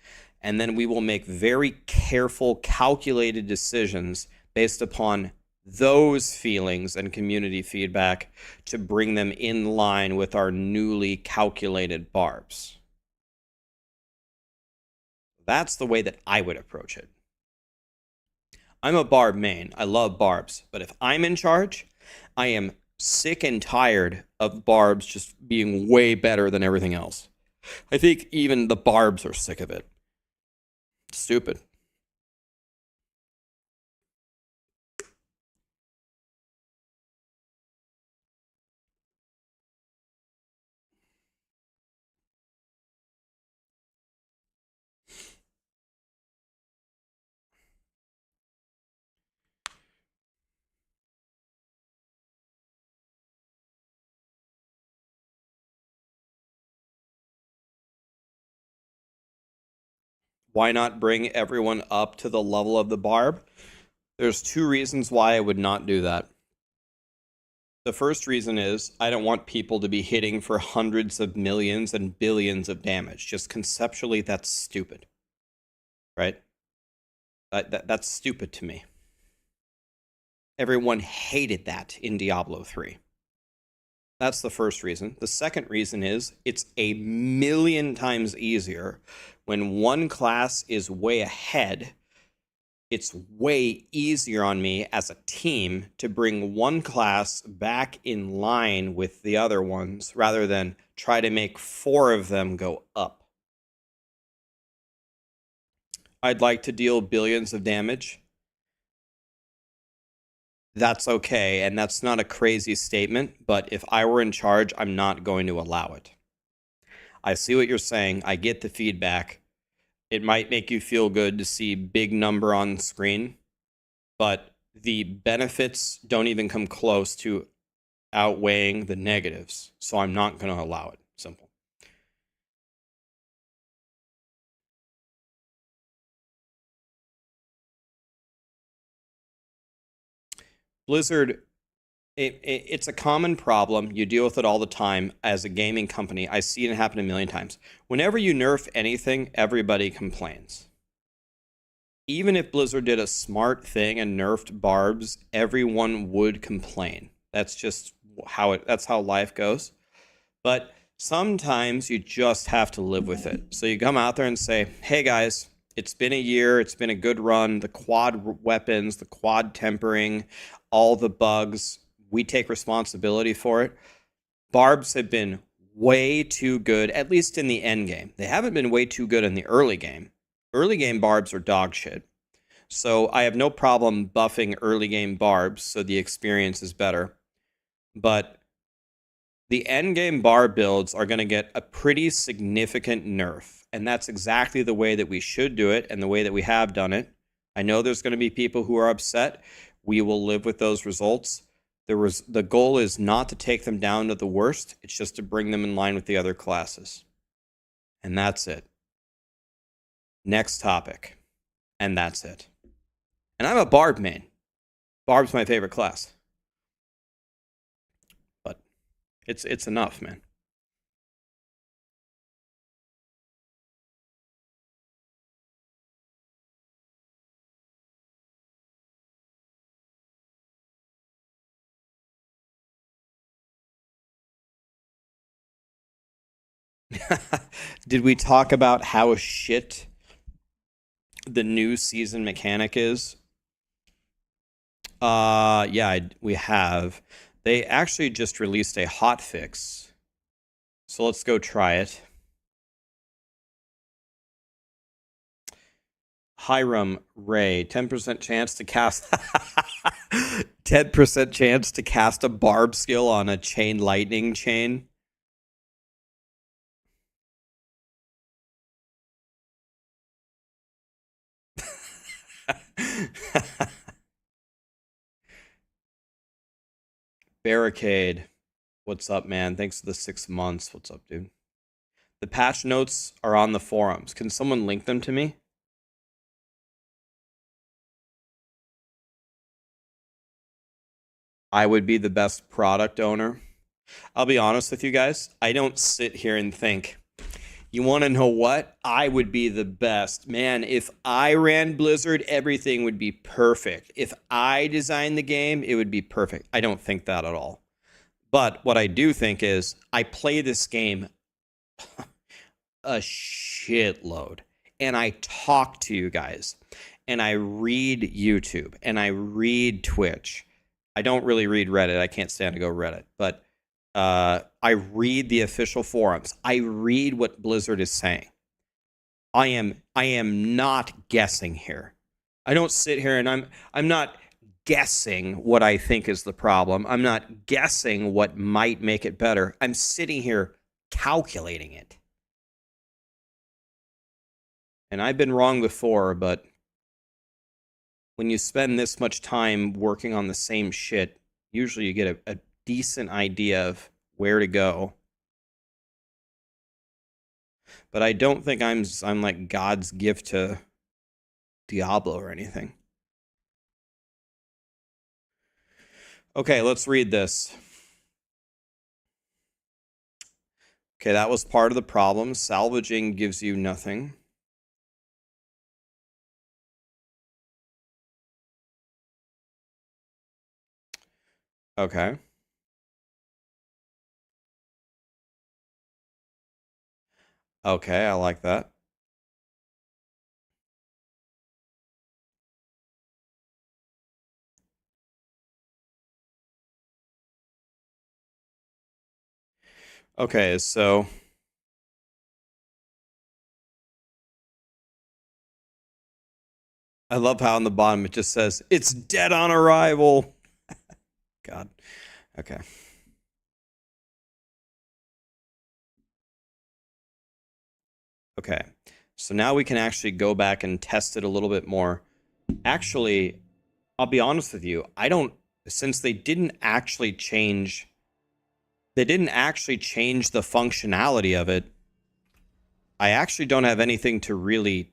And then we will make very careful, calculated decisions based upon those feelings and community feedback to bring them in line with our newly calculated barbs. That's the way that I would approach it. I'm a barb main. I love barbs. But if I'm in charge, I am sick and tired of barbs just being way better than everything else. I think even the barbs are sick of it. Stupid. Why not bring everyone up to the level of the barb? There's two reasons why I would not do that. The first reason is I don't want people to be hitting for hundreds of millions and billions of damage. Just conceptually, that's stupid. Right? That's stupid to me. Everyone hated that in Diablo 3. That's the first reason. The second reason is it's a million times easier when one class is way ahead. It's way easier on me as a team to bring one class back in line with the other ones rather than try to make 4 of them go up. I'd like to deal billions of damage. That's okay, and that's not a crazy statement, but if I were in charge, I'm not going to allow it. I see what you're saying. I get the feedback. It might make you feel good to see big number on screen, but the benefits don't even come close to outweighing the negatives, so I'm not going to allow it. Simple. Blizzard, it's a common problem. You deal with it all the time as a gaming company. I see it happen a million times. Whenever you nerf anything, everybody complains. Even if Blizzard did a smart thing and nerfed barbs, everyone would complain. That's just that's how life goes. But sometimes you just have to live with it. So you come out there and say, hey guys, it's been a year. It's been a good run. The quad weapons, the quad tempering, all the bugs, we take responsibility for it. Barbs have been way too good, at least in the end game. They haven't been way too good in the early game. Early game barbs are dog shit. So I have no problem buffing early game barbs so the experience is better. But the end game barb builds are going to get a pretty significant nerf. And that's exactly the way that we should do it and the way that we have done it. I know there's going to be people who are upset. We will live with those results. The goal is not to take them down to the worst. It's just to bring them in line with the other classes. And that's it. Next topic. And that's it. And I'm a Barb main. Barb's my favorite class. But it's enough, man. Did we talk about how shit the new season mechanic is? Yeah, we have. They actually just released a hotfix. So let's go try it. Hiram Ray, 10% chance to cast 10% chance to cast a barb skill on a chain lightning chain. Barricade. What's up, man? Thanks for the 6 months. What's up, dude? The patch notes are on the forums. Can someone link them to me? I would be the best product owner. I'll be honest with you guys. I don't sit here and think, you want to know what? I would be the best. Man, if I ran Blizzard, everything would be perfect. If I designed the game, it would be perfect. I don't think that at all. But what I do think is I play this game a shitload. And I talk to you guys. And I read YouTube. And I read Twitch. I don't really read Reddit. I can't stand to go Reddit. But I read the official forums. I read what Blizzard is saying. I am not guessing here. I don't sit here and I'm not guessing what I think is the problem. I'm not guessing what might make it better. I'm sitting here calculating it. And I've been wrong before, but when you spend this much time working on the same shit, usually you get a decent idea of where to go. But I don't think I'm like God's gift to Diablo or anything. Okay, let's read this. Okay, that was part of the problem. Salvaging gives you nothing. Okay. Okay, I like that. Okay, so I love how on the bottom it just says, it's dead on arrival. God. Okay. Okay. So now we can actually go back and test it a little bit more. Actually, I'll be honest with you. Since they didn't actually change the functionality of it, I actually don't have anything to really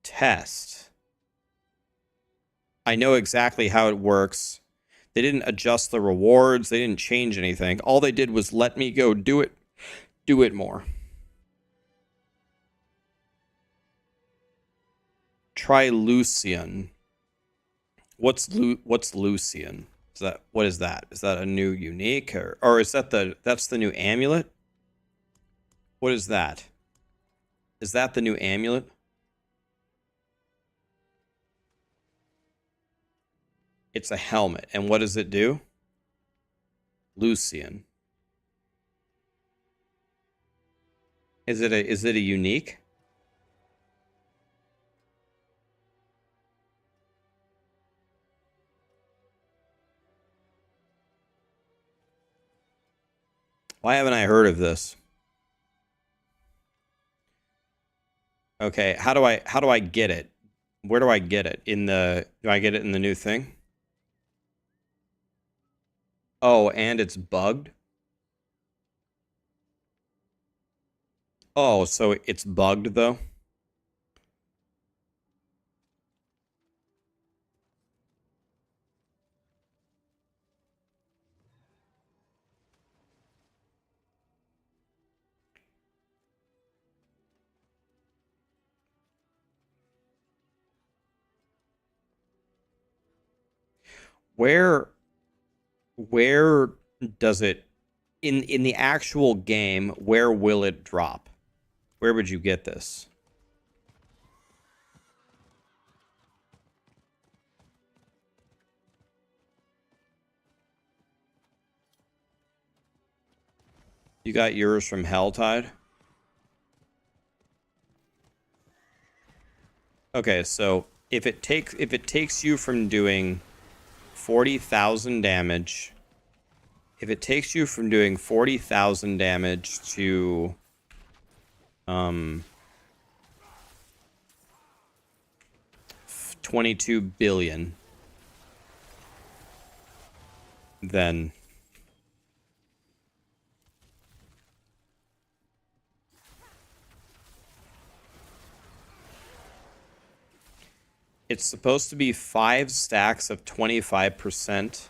test. I know exactly how it works. They didn't adjust the rewards. They didn't change anything. All they did was let me go do it more. Try Lucian. What's Lucian? What is that? Is that a new unique or is that's the new amulet? What is that? Is that the new amulet? It's a helmet. And what does it do? Lucian. Is it a unique? Why haven't I heard of this? Okay, how do I get it? Where do I get it? Do I get it in the new thing? Oh, and it's bugged? Oh, so it's bugged though? Where where does it in the actual game, where will it drop? Where would you get this? You got yours from Helltide? Okay, so if it takes you from doing 40,000 damage, if it takes you from doing 40,000 damage to 22 billion, then it's supposed to be 5 stacks of 25%,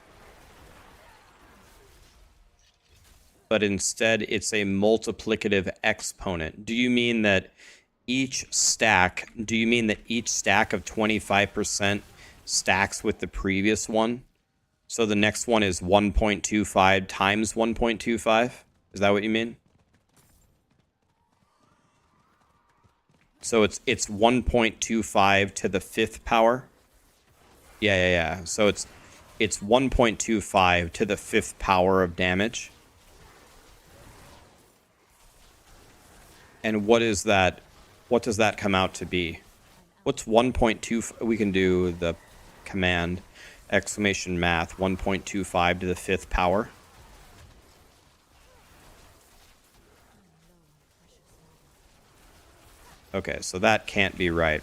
but instead it's a multiplicative exponent. Do you mean that each stack of 25% stacks with the previous one? So the next one is 1.25 times 1.25? Is that what you mean? So it's 1.25 to the 5th power? Yeah. So it's 1.25 to the 5th power of damage. And what is that? What does that come out to be? What's 1.2? We can do the command exclamation math 1.25 to the 5th power. Okay, so that can't be right?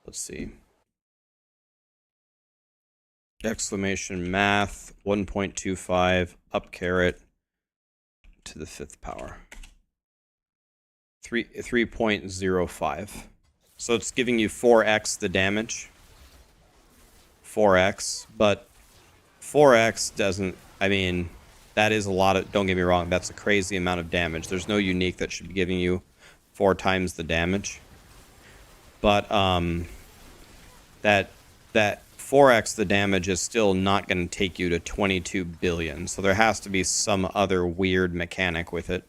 Let's see. Exclamation math 1.25 up caret to the 5th power. 3.05. So it's giving you 4x the damage. 4x, but 4x doesn't, I mean, that is a lot of, don't get me wrong, that's a crazy amount of damage. There's no unique that should be giving you 4 times the damage. But that 4x the damage is still not going to take you to 22 billion. So there has to be some other weird mechanic with it.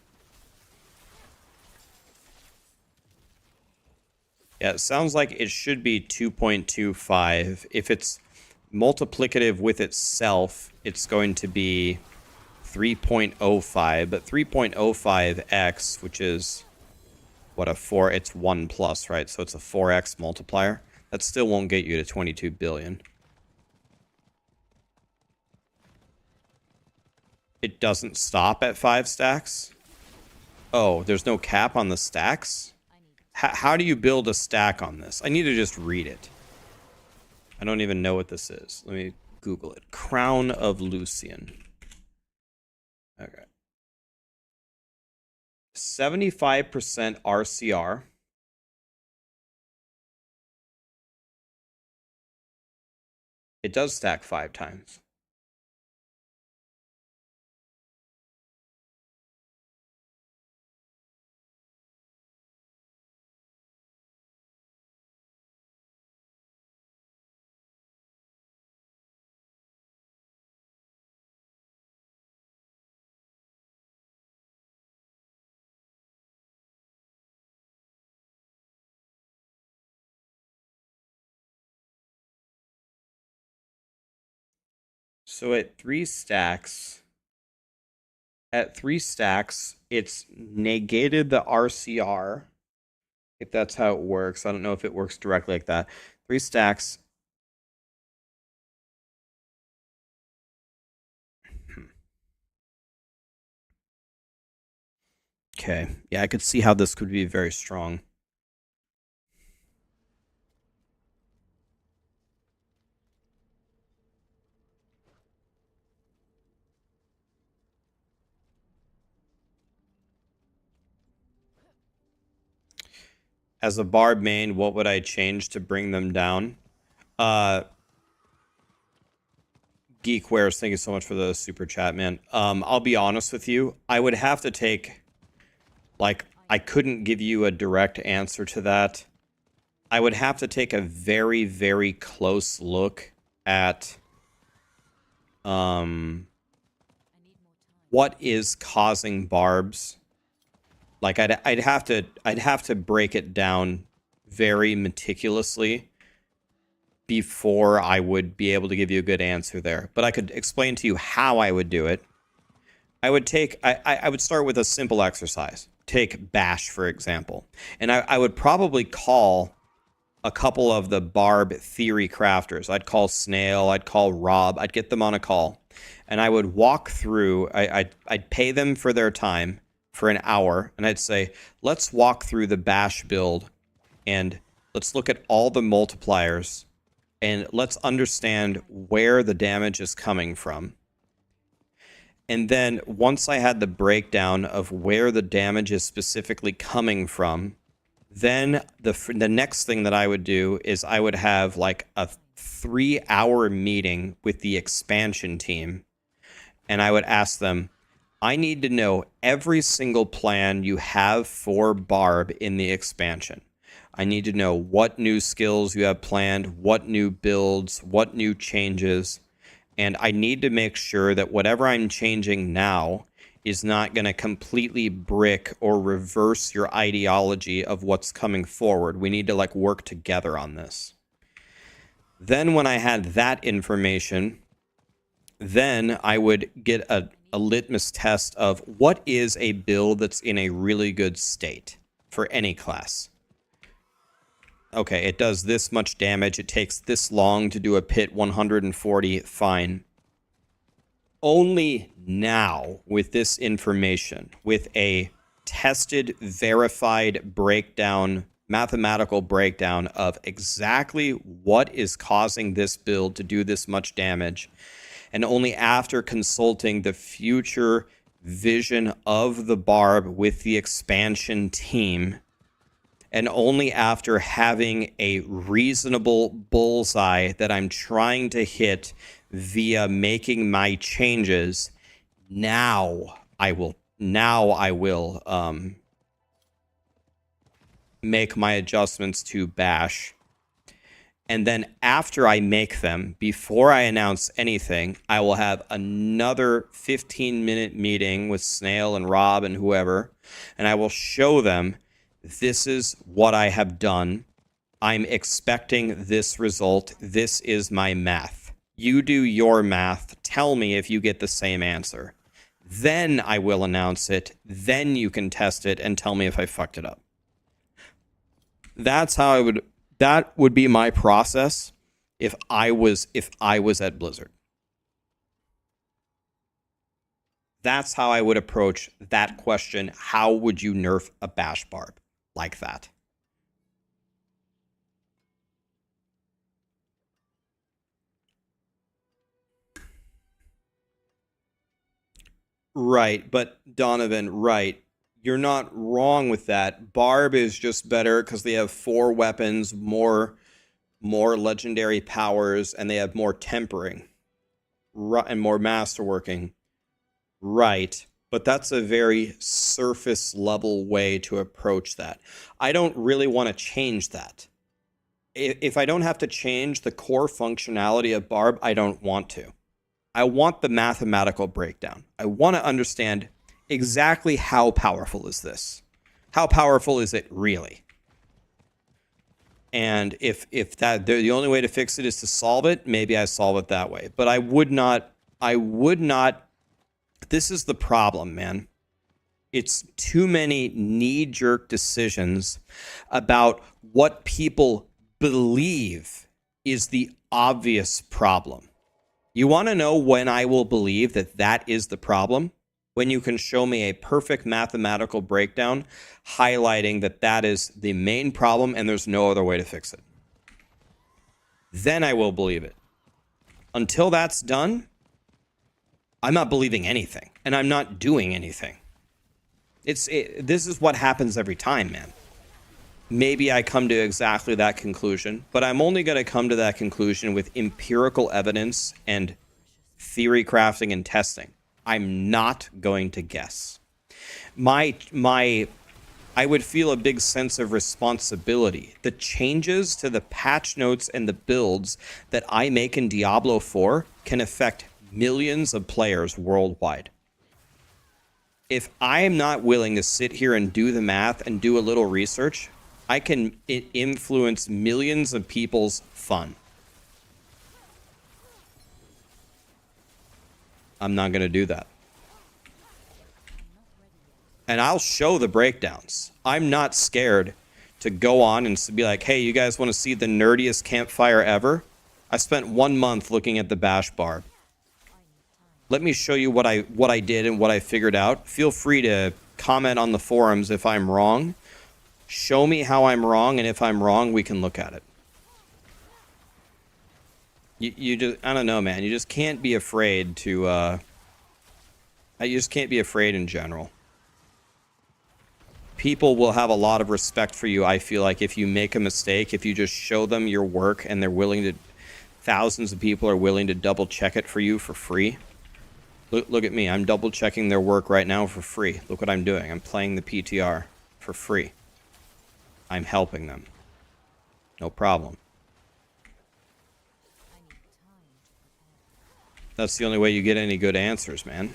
Yeah, it sounds like it should be 2.25. If it's multiplicative with itself, it's going to be 3.05. But 3.05x, which is what, a 4, it's 1 plus, right? So it's a 4x multiplier. That still won't get you to 22 billion. It doesn't stop at 5 stacks? Oh, there's no cap on the stacks? How do you build a stack on this? I need to just read it. I don't even know what this is. Let me Google it. Crown of Lucian. Okay. 75% RCR. It does stack 5 times. So at 3 stacks, it's negated the RCR, if that's how it works. I don't know if it works directly like that. 3 stacks. Okay. Yeah, I could see how this could be very strong. As a barb main, what would I change to bring them down? Geekwares, thank you so much for the super chat, man. I'll be honest with you. I would have to take, like, I couldn't give you a direct answer to that. I would have to take a very, very close look at what is causing barbs. Like I'd have to break it down very meticulously before I would be able to give you a good answer there. But I could explain to you how I would do it. I would start with a simple exercise. Take Bash, for example. And I would probably call a couple of the barb theory crafters. I'd call Snail, I'd call Rob, I'd get them on a call. And I would walk through, I'd pay them for their time for an hour, and I'd say, let's walk through the Bash build, and let's look at all the multipliers, and let's understand where the damage is coming from. And then once I had the breakdown of where the damage is specifically coming from, then the next thing that I would do is I would have like a 3-hour meeting with the expansion team, and I would ask them, I need to know every single plan you have for Barb in the expansion. I need to know what new skills you have planned, what new builds, what new changes, and I need to make sure that whatever I'm changing now is not going to completely brick or reverse your ideology of what's coming forward. We need to like work together on this. Then when I had that information, then I would get a litmus test of what is a build that's in a really good state for any class. Okay, it does this much damage. It takes this long to do a pit 140. Fine. Only now, with this information, with a tested, verified breakdown mathematical breakdown of exactly what is causing this build to do this much damage. And only after consulting the future vision of the Barb with the expansion team, and only after having a reasonable bullseye that I'm trying to hit via making my changes, now I will make my adjustments to Bash. And then after I make them, before I announce anything, I will have another 15-minute meeting with Snail and Rob and whoever, and I will show them, this is what I have done. I'm expecting this result. This is my math. You do your math. Tell me if you get the same answer. Then I will announce it. Then you can test it and tell me if I fucked it up. That's how I would... That would be my process if I was at Blizzard. That's how I would approach that question. How would you nerf a Bash Barb like that? Right, but Donovan, right. You're not wrong with that. Barb is just better because they have 4 weapons, more legendary powers, and they have more tempering and more masterworking. Right, but that's a very surface level way to approach that. I don't really want to change that. If I don't have to change the core functionality of Barb, I don't want to. I want the mathematical breakdown. I want to understand exactly how powerful is this? How powerful is it really? And if that the only way to fix it is to solve it, maybe I solve it that way. But I would not. This is the problem, man. It's too many knee-jerk decisions about what people believe is the obvious problem. You want to know when I will believe that that is the problem? When you can show me a perfect mathematical breakdown highlighting that that is the main problem and there's no other way to fix it. Then I will believe it. Until that's done, I'm not believing anything, and I'm not doing anything. This is what happens every time, man. Maybe I come to exactly that conclusion, but I'm only going to come to that conclusion with empirical evidence and theory crafting and testing. I'm not going to guess. I would feel a big sense of responsibility. The changes to the patch notes and the builds that I make in Diablo 4 can affect millions of players worldwide. If I am not willing to sit here and do the math and do a little research, I can influence millions of people's fun. I'm not going to do that. And I'll show the breakdowns. I'm not scared to go on and be like, hey, you guys want to see the nerdiest campfire ever? I spent 1 month looking at the Bash Barb. Let me show you what I did and what I figured out. Feel free to comment on the forums if I'm wrong. Show me how I'm wrong, and if I'm wrong, we can look at it. You just, I don't know, man. You just can't be afraid to, you just can't be afraid in general. People will have a lot of respect for you, I feel like, if you make a mistake, if you just show them your work and they're willing to, thousands of people are willing to double check it for you for free. Look at me. I'm double checking their work right now for free. Look what I'm doing. I'm playing the PTR for free. I'm helping them. No problem. That's the only way you get any good answers, man.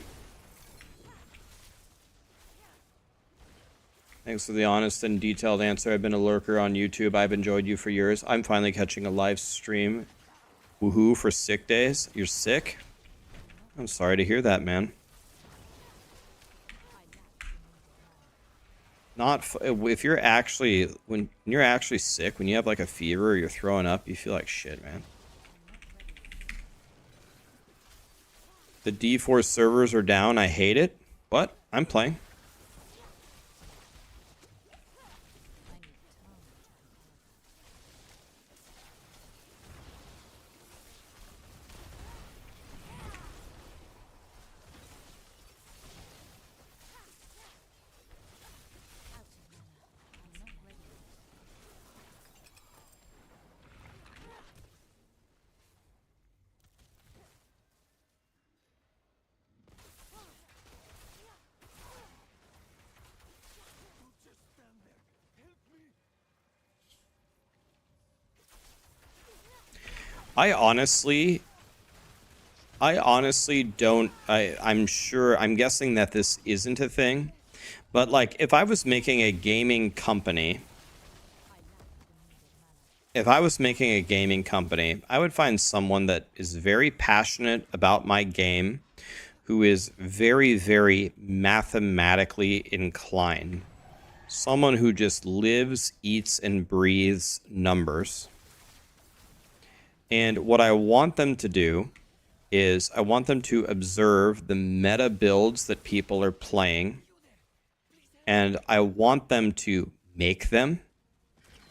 Thanks for the honest and detailed answer. I've been a lurker on YouTube. I've enjoyed you for years. I'm finally catching a live stream. Woohoo for sick days. You're sick? I'm sorry to hear that, man. If you're actually, when you're actually sick, when you have like a fever or you're throwing up, you feel like shit, man. The D4 servers are down. I hate it. What? I'm playing. I honestly don't. I'm guessing that this isn't a thing, but like if I was making a gaming company, I would find someone that is very passionate about my game, who is very, very mathematically inclined. Someone who just lives, eats, and breathes numbers. And what I want them to do is I want them to observe the meta builds that people are playing, and I want them to make them.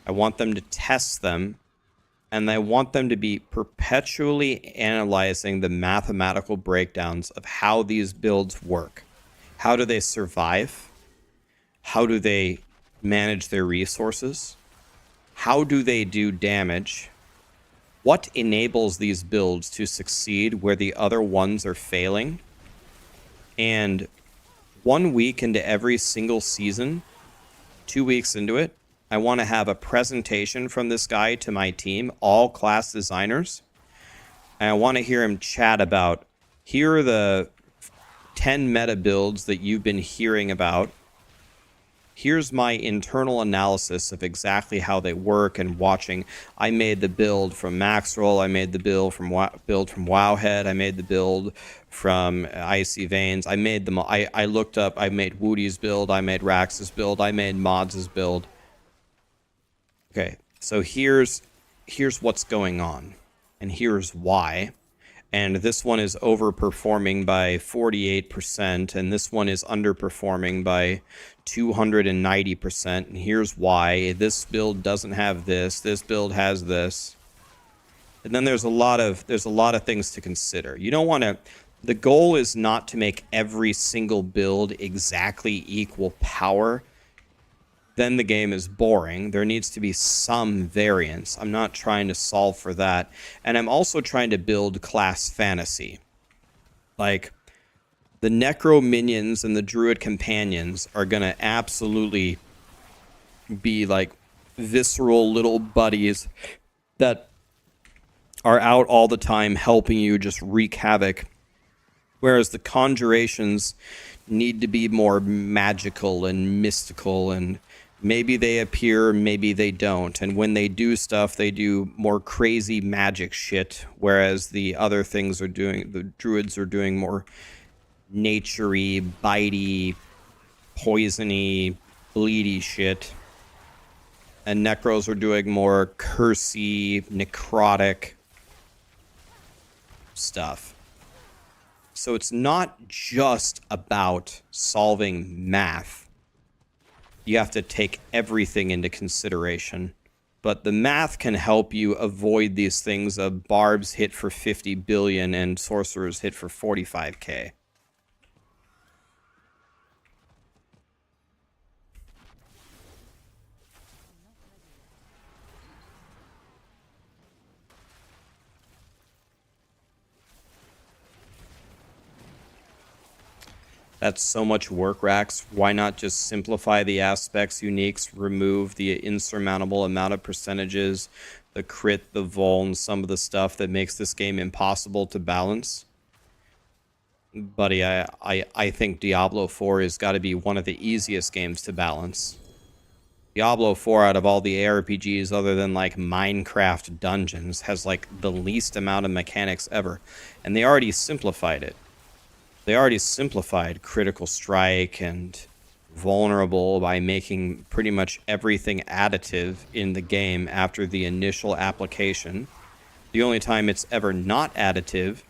I want them to test them, and I want them to be perpetually analyzing the mathematical breakdowns of how these builds work. How do they survive? How do they manage their resources? How do they do damage? What enables these builds to succeed where the other ones are failing? And 1 week into every single season, 2 weeks into it, I want to have a presentation from this guy to my team, all class designers. And I want to hear him chat about, here are the 10 meta builds that you've been hearing about. Here's my internal analysis of exactly how they work and watching. I made the build from Maxroll. I made the build from Wowhead. I made the build from Icy Veins. I made them. I looked up. I made Woody's build. I made Rax's build. I made Mods' build. Okay, so here's what's going on, and here's why. And this one is overperforming by 48%, and this one is underperforming by 290%. And here's why. This build doesn't have this. This build has this. And then there's a lot of things to consider. You don't want to. The goal is not to make every single build exactly equal power. Then the game is boring. There needs to be some variance. I'm not trying to solve for that. And I'm also trying to build class fantasy. Like, the Necro minions and the Druid companions are going to absolutely be like visceral little buddies that are out all the time helping you just wreak havoc. Whereas the conjurations need to be more magical and mystical, and maybe they appear, maybe they don't. And when they do stuff, they do more crazy magic shit, whereas the other things are doing, the druids are doing more naturey, bitey, poisony, bleedy shit. And necros are doing more cursey, necrotic stuff. So it's not just about solving math. You have to take everything into consideration. But the math can help you avoid these things of Barbs hit for 50 billion and Sorcerers hit for 45k. That's so much work, Rax. Why not just simplify the aspects, uniques, remove the insurmountable amount of percentages, the crit, the vuln, some of the stuff that makes this game impossible to balance? Buddy, I think Diablo 4 has got to be one of the easiest games to balance. Diablo 4, out of all the ARPGs other than like Minecraft Dungeons, has like the least amount of mechanics ever. And they already simplified it. They already simplified critical strike and vulnerable by making pretty much everything additive in the game after the initial application. The only time it's ever not additive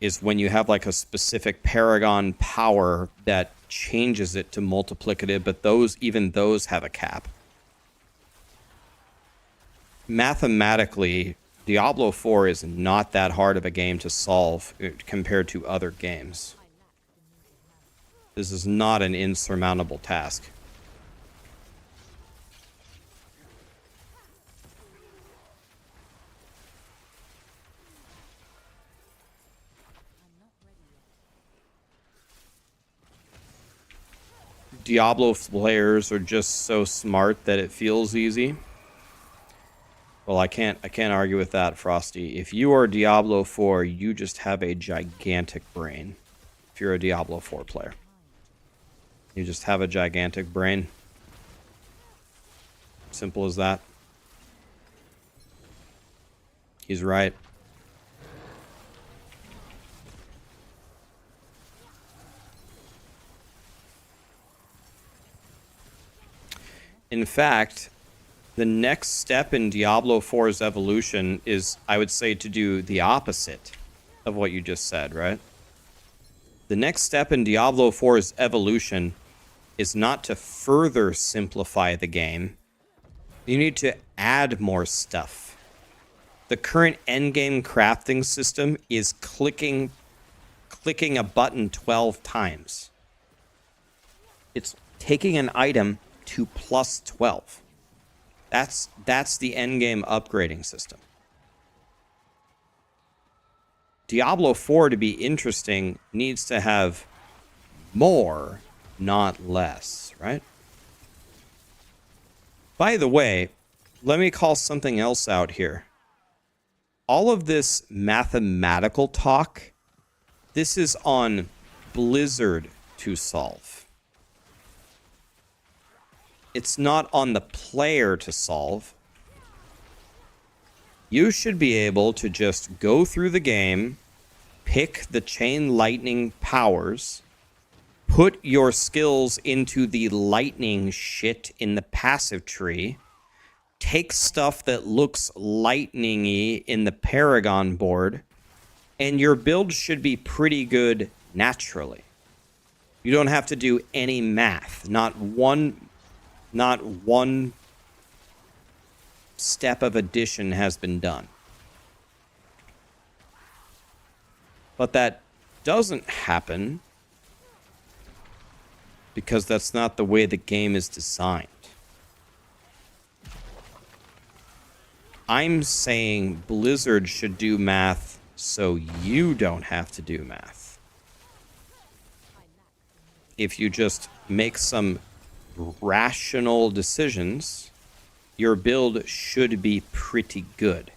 is when you have like a specific paragon power that changes it to multiplicative, but even those have a cap. Mathematically, Diablo 4 is not that hard of a game to solve compared to other games. This is not an insurmountable task. Diablo players are just so smart that it feels easy. Well, I can't argue with that, Frosty. If you are Diablo 4, you just have a gigantic brain. If you're a Diablo 4 player. You just have a gigantic brain. Simple as that. He's right. In fact, the next step in Diablo 4's evolution is, I would say, to do the opposite of what you just said, right? The next step in Diablo 4's evolution is not to further simplify the game. You need to add more stuff. The current endgame crafting system is clicking a button 12 times. It's taking an item to plus 12. That's the endgame upgrading system. Diablo 4 to be interesting needs to have more, not less, right? By the way, let me call something else out here. All of this mathematical talk, this is on Blizzard to solve. It's not on the player to solve. You should be able to just go through the game, pick the chain lightning powers, put your skills into the lightning shit in the passive tree, take stuff that looks lightning-y in the Paragon board, and your build should be pretty good naturally. You don't have to do any math. Not one step of addition has been done. But that doesn't happen because that's not the way the game is designed. I'm saying Blizzard should do math so you don't have to do math. If you just make some rational decisions, your build should be pretty good.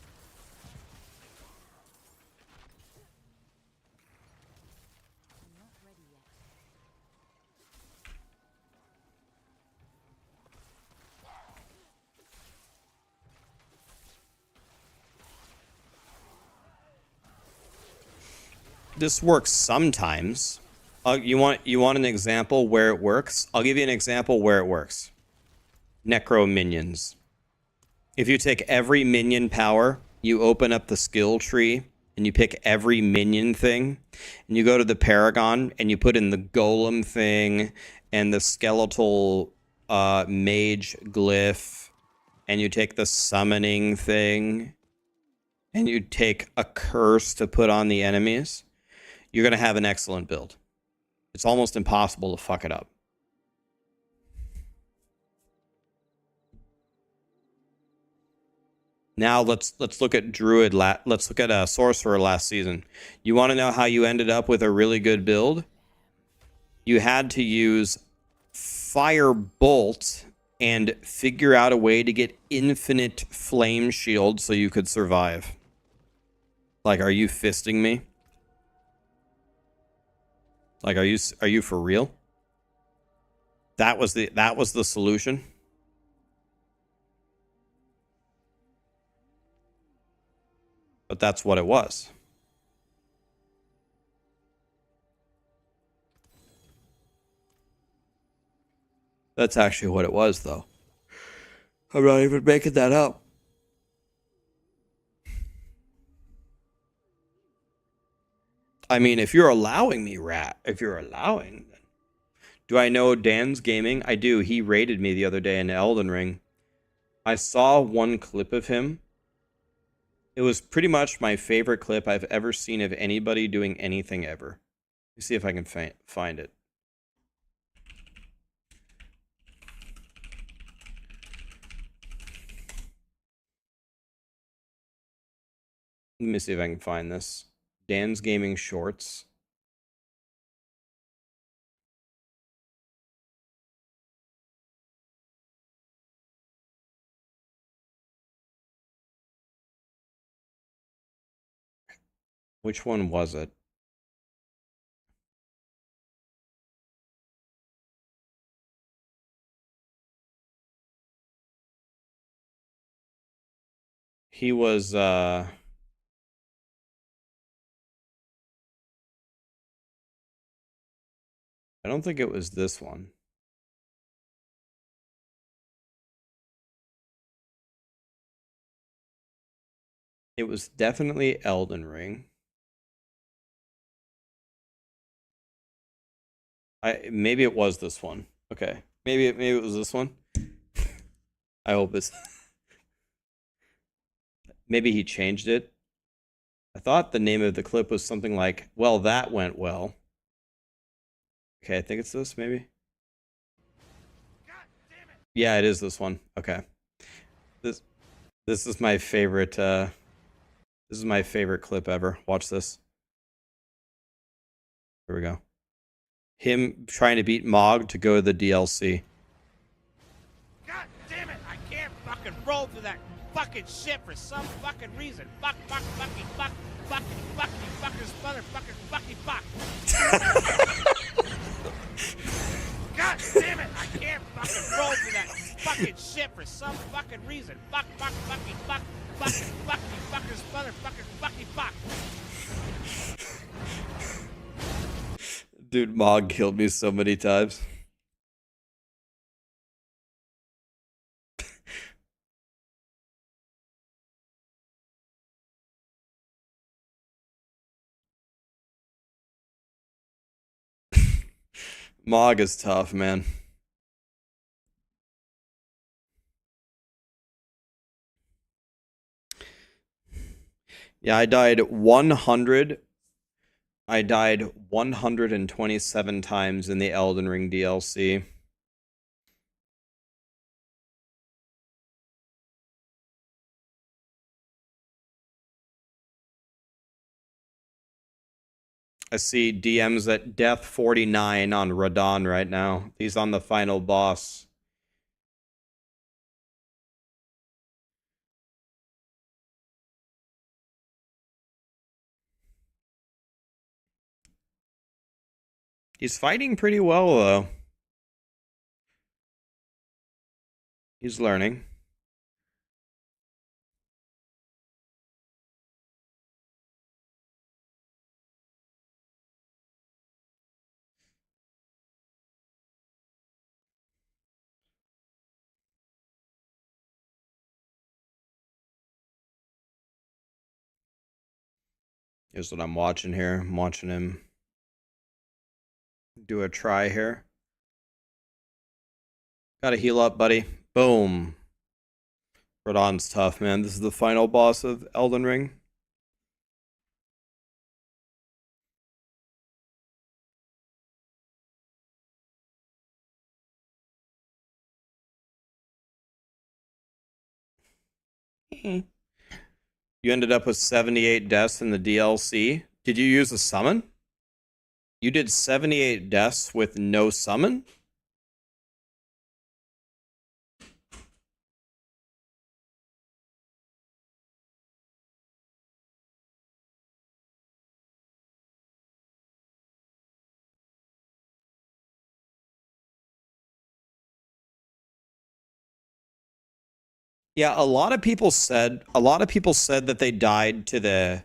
This works sometimes. You want an example where it works? I'll give you an example where it works. Necro minions. If you take every minion power, you open up the skill tree, and you pick every minion thing, and you go to the Paragon, and you put in the golem thing, and the skeletal mage glyph, and you take the summoning thing, and you take a curse to put on the enemies, you're going to have an excellent build. It's almost impossible to fuck it up. Now let's look at Druid. Let's look at Sorcerer last season. You want to know how you ended up with a really good build? You had to use Firebolt and figure out a way to get infinite flame shield so you could survive. Like, are you fisting me? Like, are you for real? That was the solution. But that's what it was. That's actually what it was, though. I'm not even making that up. I mean, if you're allowing me, if you're allowing. Do I know Dan's Gaming? I do. He raided me the other day in Elden Ring. I saw one clip of him. It was pretty much my favorite clip I've ever seen of anybody doing anything ever. Let me see if I can find it. Let me see if I can find this. Dan's Gaming Shorts. Which one was it? He was I don't think it was this one. It was definitely Elden Ring. Maybe it was this one. Okay. Maybe it was this one. I hope it's maybe he changed it. I thought the name of the clip was something like, "Well, that went well." Okay, I think it's this maybe. Yeah, it is this one. Okay. This is my favorite this is my favorite clip ever. Watch this. Here we go. Him trying to beat Mog to go to the DLC. God damn it! I can't fucking roll through that fucking shit for some fucking reason. Fuck, fuck, fucky, fuck, fucky, fucky, fuckers, motherfucker, fucky, fuck. God damn it! I can't fucking roll through that fucking shit for some fucking reason. Fuck, fuck, fucky, fuck, fucky, fucky, fuckers, motherfucker, fucky, fuck. Dude, Mog killed me so many times. Mog is tough, man. Yeah, I died 127 times in the Elden Ring DLC. I see DMs at death 49 on Radon right now. He's on the final boss. He's fighting pretty well, though. He's learning. Here's what I'm watching here. I'm watching him do a try here. Gotta heal up, buddy. Boom. Radon's tough, man. This is the final boss of Elden Ring. You ended up with 78 deaths in the DLC. Did you use a summon? You did 78 deaths with no summon? Yeah, a lot of people said that they died to the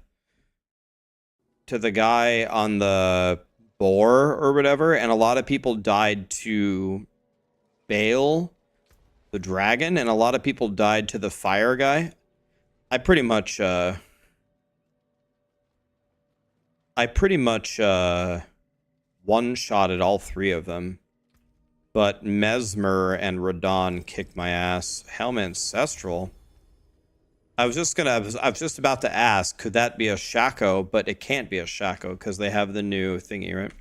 guy on the boar or whatever, and a lot of people died to Bale, the dragon, and a lot of people died to the fire guy. I pretty much one-shotted all three of them. But Mesmer and Radon kicked my ass. Helm Ancestral. I was just about to ask, could that be a Shaco? But it can't be a Shaco because they have the new thingy, right?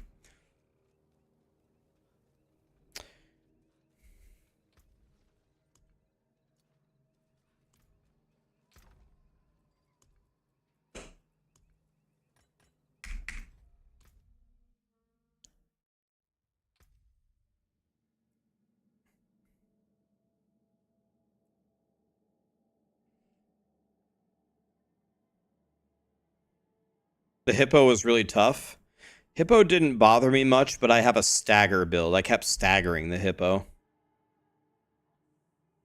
The hippo was really tough. Hippo didn't bother me much, but I have a stagger build. I kept staggering the hippo.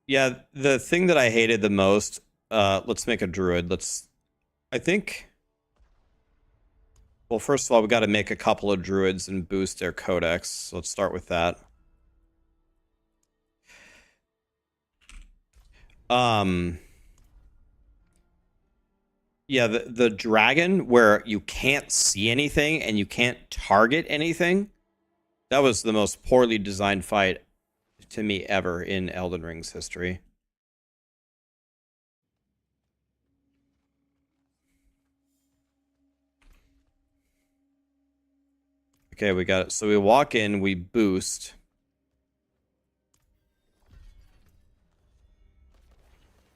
Yeah, the thing that I hated the most, let's make a druid. I think, well, first of all, we got to make a couple of druids and boost their codex. So let's start with that. Yeah, the dragon where you can't see anything and you can't target anything. That was the most poorly designed fight to me ever in Elden Ring's history. Okay, we got it. So we walk in, we boost.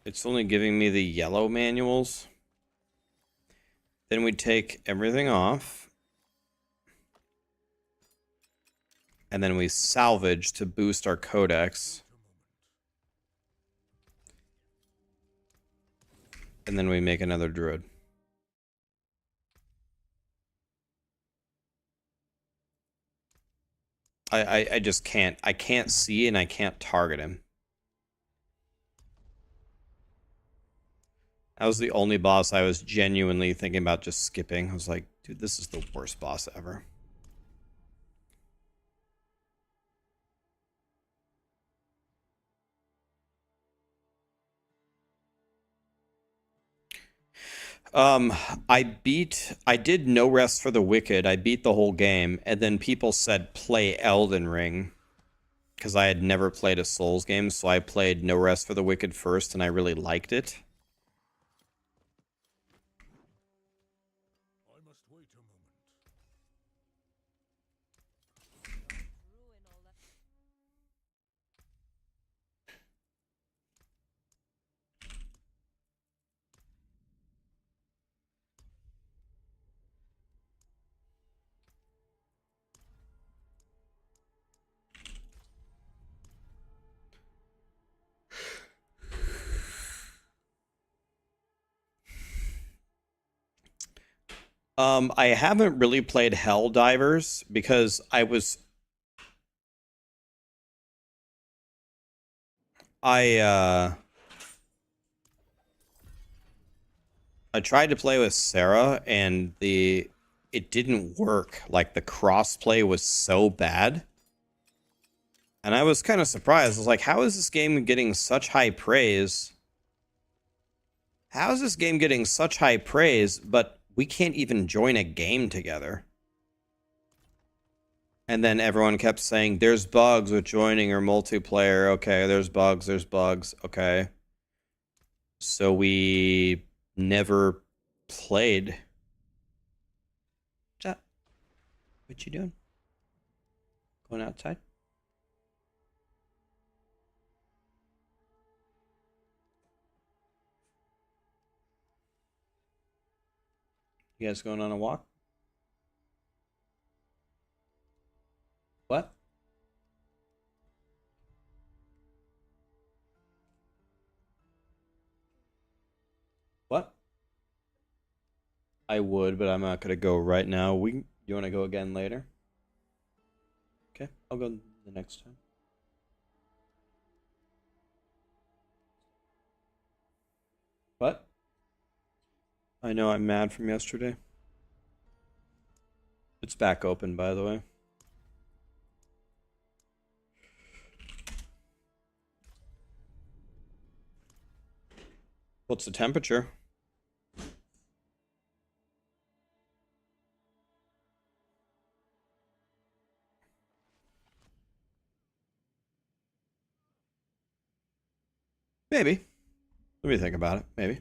It's only giving me the yellow manuals. Then we take everything off. And then we salvage to boost our codex. And then we make another druid. I just can't. I can't see and I can't target him. That was the only boss I was genuinely thinking about just skipping. I was like, dude, this is the worst boss ever. I did No Rest for the Wicked. I beat the whole game, and then people said play Elden Ring because I had never played a Souls game, so I played No Rest for the Wicked first, and I really liked it. I must wait a moment. I haven't really played Helldivers because I tried to play with Sarah and it didn't work. Like the crossplay was so bad. And I was kind of surprised. I was like, how is this game getting such high praise? How is this game getting such high praise, but we can't even join a game together? And then everyone kept saying, there's bugs with joining or multiplayer. Okay, there's bugs. Okay. So we never played. What's up? What you doing? Going outside? You guys going on a walk? What? What? I would, but I'm not gonna go right now. You want to go again later? Okay, I'll go the next time. What? I know I'm mad from yesterday. It's back open, by the way. What's the temperature? Maybe. Let me think about it. Maybe.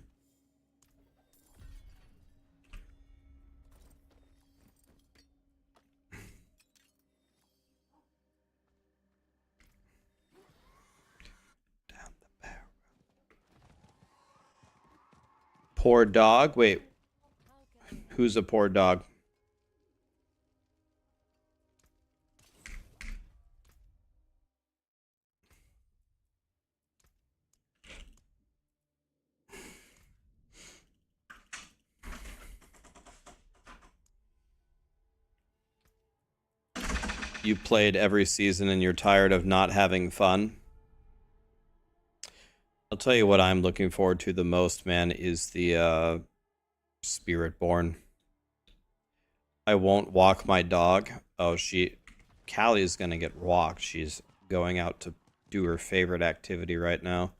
Down the barrel. Poor dog. Wait. Who's a poor dog? you played every season and you're tired of not having fun. I'll tell you what I'm looking forward to the most, man, is the Spiritborn. I won't walk my dog. Oh, Callie's gonna get walked. She's going out to do her favorite activity right now.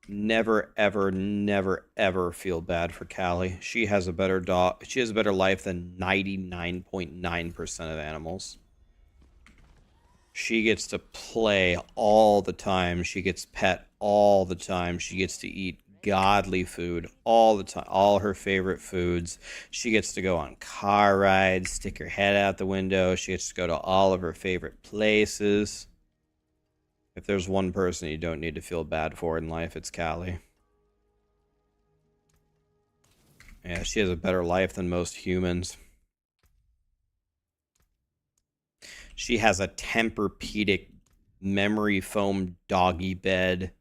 Never, ever, never, ever feel bad for Callie. She has a better dog. She has a better life than 99.9% of animals. She gets to play all the time. She gets pet all the time. She gets to eat godly food all the time. All her favorite foods. She gets to go on car rides, stick her head out the window. She gets to go to all of her favorite places. If there's one person you don't need to feel bad for in life, it's Callie. Yeah, she has a better life than most humans. She has a Tempur-Pedic memory foam doggy bed.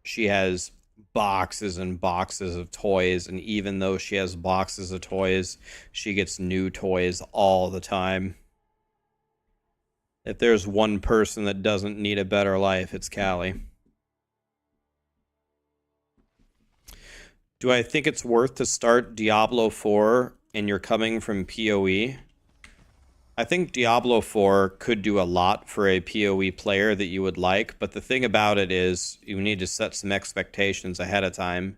She has boxes and boxes of toys, and even though she has boxes of toys, she gets new toys all the time. If there's one person that doesn't need a better life, it's Callie. Do I think it's worth to start Diablo 4 and you're coming from PoE? I think Diablo 4 could do a lot for a PoE player that you would like, but the thing about it is you need to set some expectations ahead of time.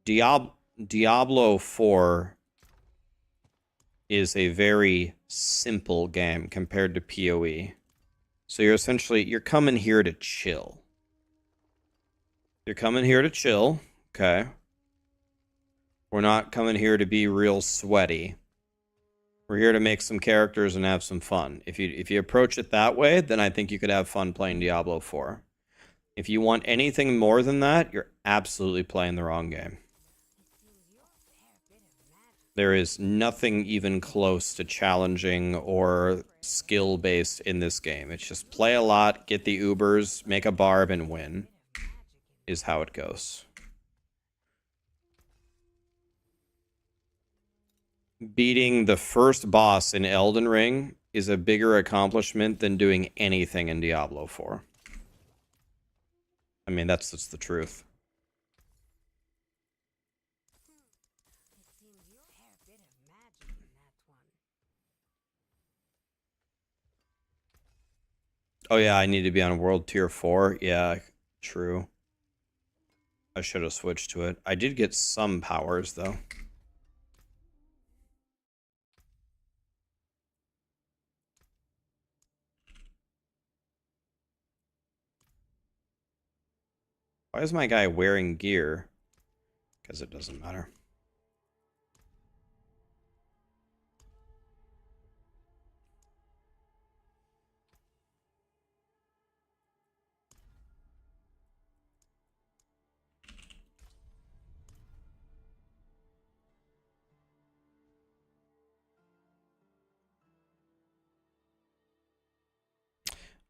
Diablo 4 is a very simple game compared to PoE. So you're coming here to chill. You're coming here to chill, okay? We're not coming here to be real sweaty. We're here to make some characters and have some fun. If you approach it that way, then I think you could have fun playing Diablo 4. If you want anything more than that, you're absolutely playing the wrong game. There is nothing even close to challenging or skill-based in this game. It's just play a lot, get the Ubers, make a barb, and win, is how it goes. Beating the first boss in Elden Ring is a bigger accomplishment than doing anything in Diablo 4. I mean, that's the truth. Oh yeah, I need to be on World Tier 4. Yeah, true. I should have switched to it. I did get some powers, though. Why is my guy wearing gear? Because it doesn't matter.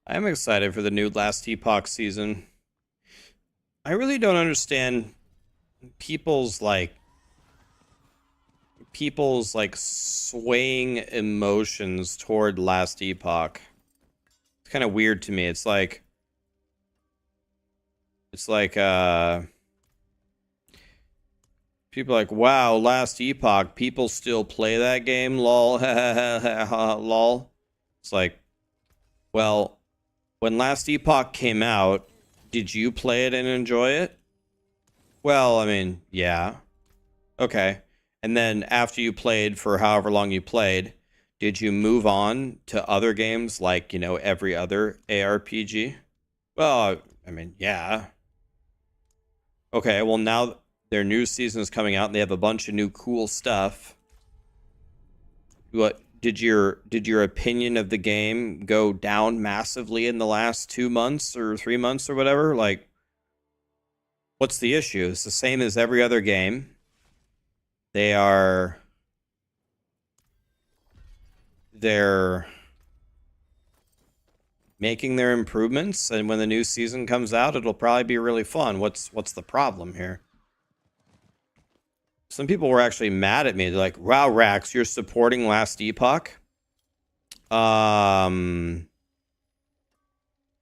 I'm excited for the new Last Epoch season. I really don't understand people's swaying emotions toward Last Epoch. It's kind of weird to me. It's like people are like, wow, Last Epoch, people still play that game, lol. Lol. It's like, well, when Last Epoch came out, did you play it and enjoy it? Well, I mean, yeah. Okay. And then after you played for however long you played, did you move on to other games like, every other ARPG? Well, I mean, yeah. Okay, well now their new season is coming out and they have a bunch of new cool stuff. What did your opinion of the game go down massively in the last 2 months or 3 months or whatever? Like, what's the issue? It's the same as every other game. They're making their improvements, and when the new season comes out, it'll probably be really fun. What's the problem here? Some people were actually mad at me. They're like, wow, Rax, you're supporting Last Epoch?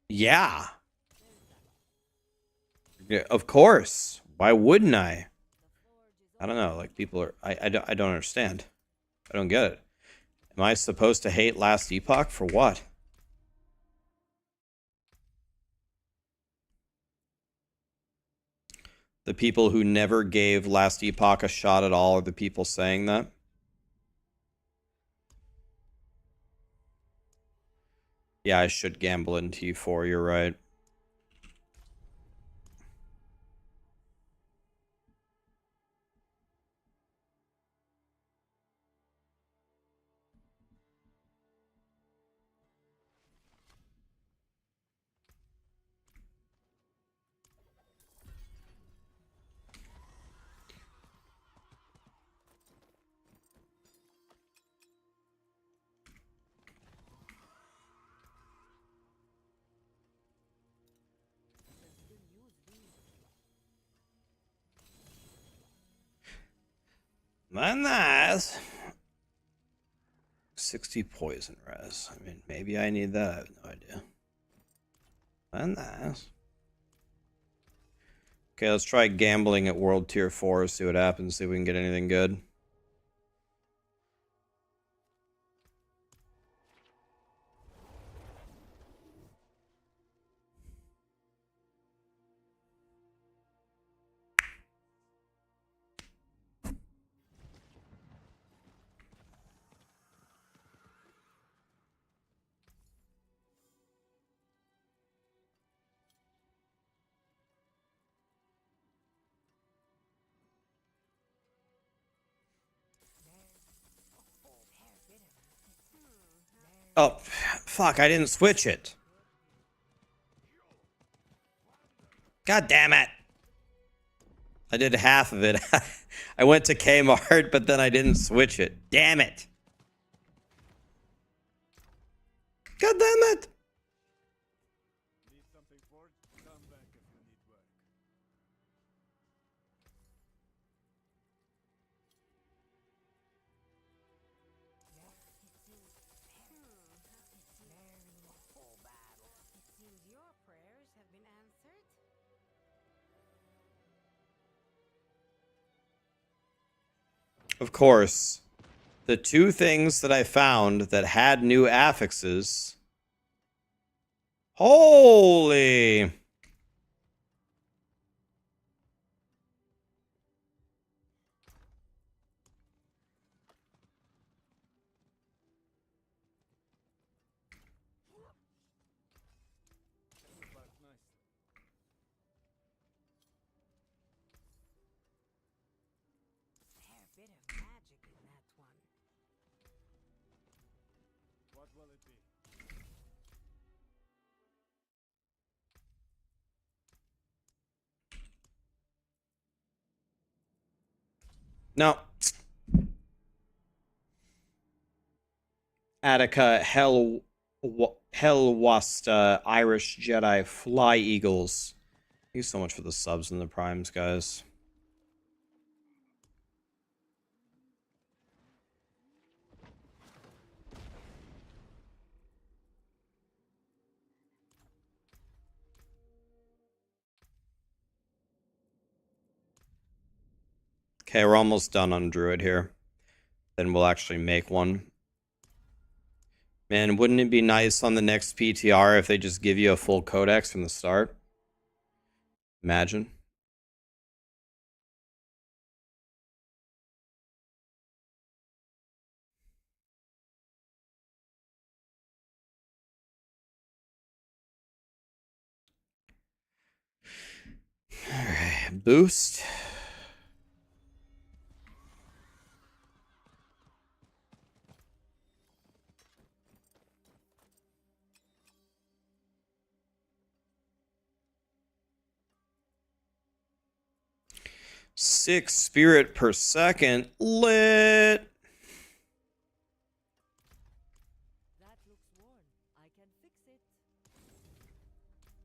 Yeah. Yeah, of course. Why wouldn't I? I don't know. Like, people are... I don't understand. I don't get it. Am I supposed to hate Last Epoch for what? The people who never gave Last Epoch a shot at all are the people saying that? Yeah, I should gamble in T4, you're right. Nice. 60 poison res. I mean, maybe I need that. I have no idea. Nice. Okay, let's try gambling at World Tier 4, see what happens, see if we can get anything good. Oh, fuck, I didn't switch it. God damn it. I did half of it. I went to Kmart, but then I didn't switch it. Damn it. God damn it. Of course, the two things that I found that had new affixes. Holy. No. Attica, Hellwasta, Irish Jedi, Fly Eagles. Thank you so much for the subs and the primes, guys. Okay, we're almost done on Druid here. Then we'll actually make one. Man, wouldn't it be nice on the next PTR if they just give you a full codex from the start? Imagine. Alright, boost. Six spirit per second. Lit.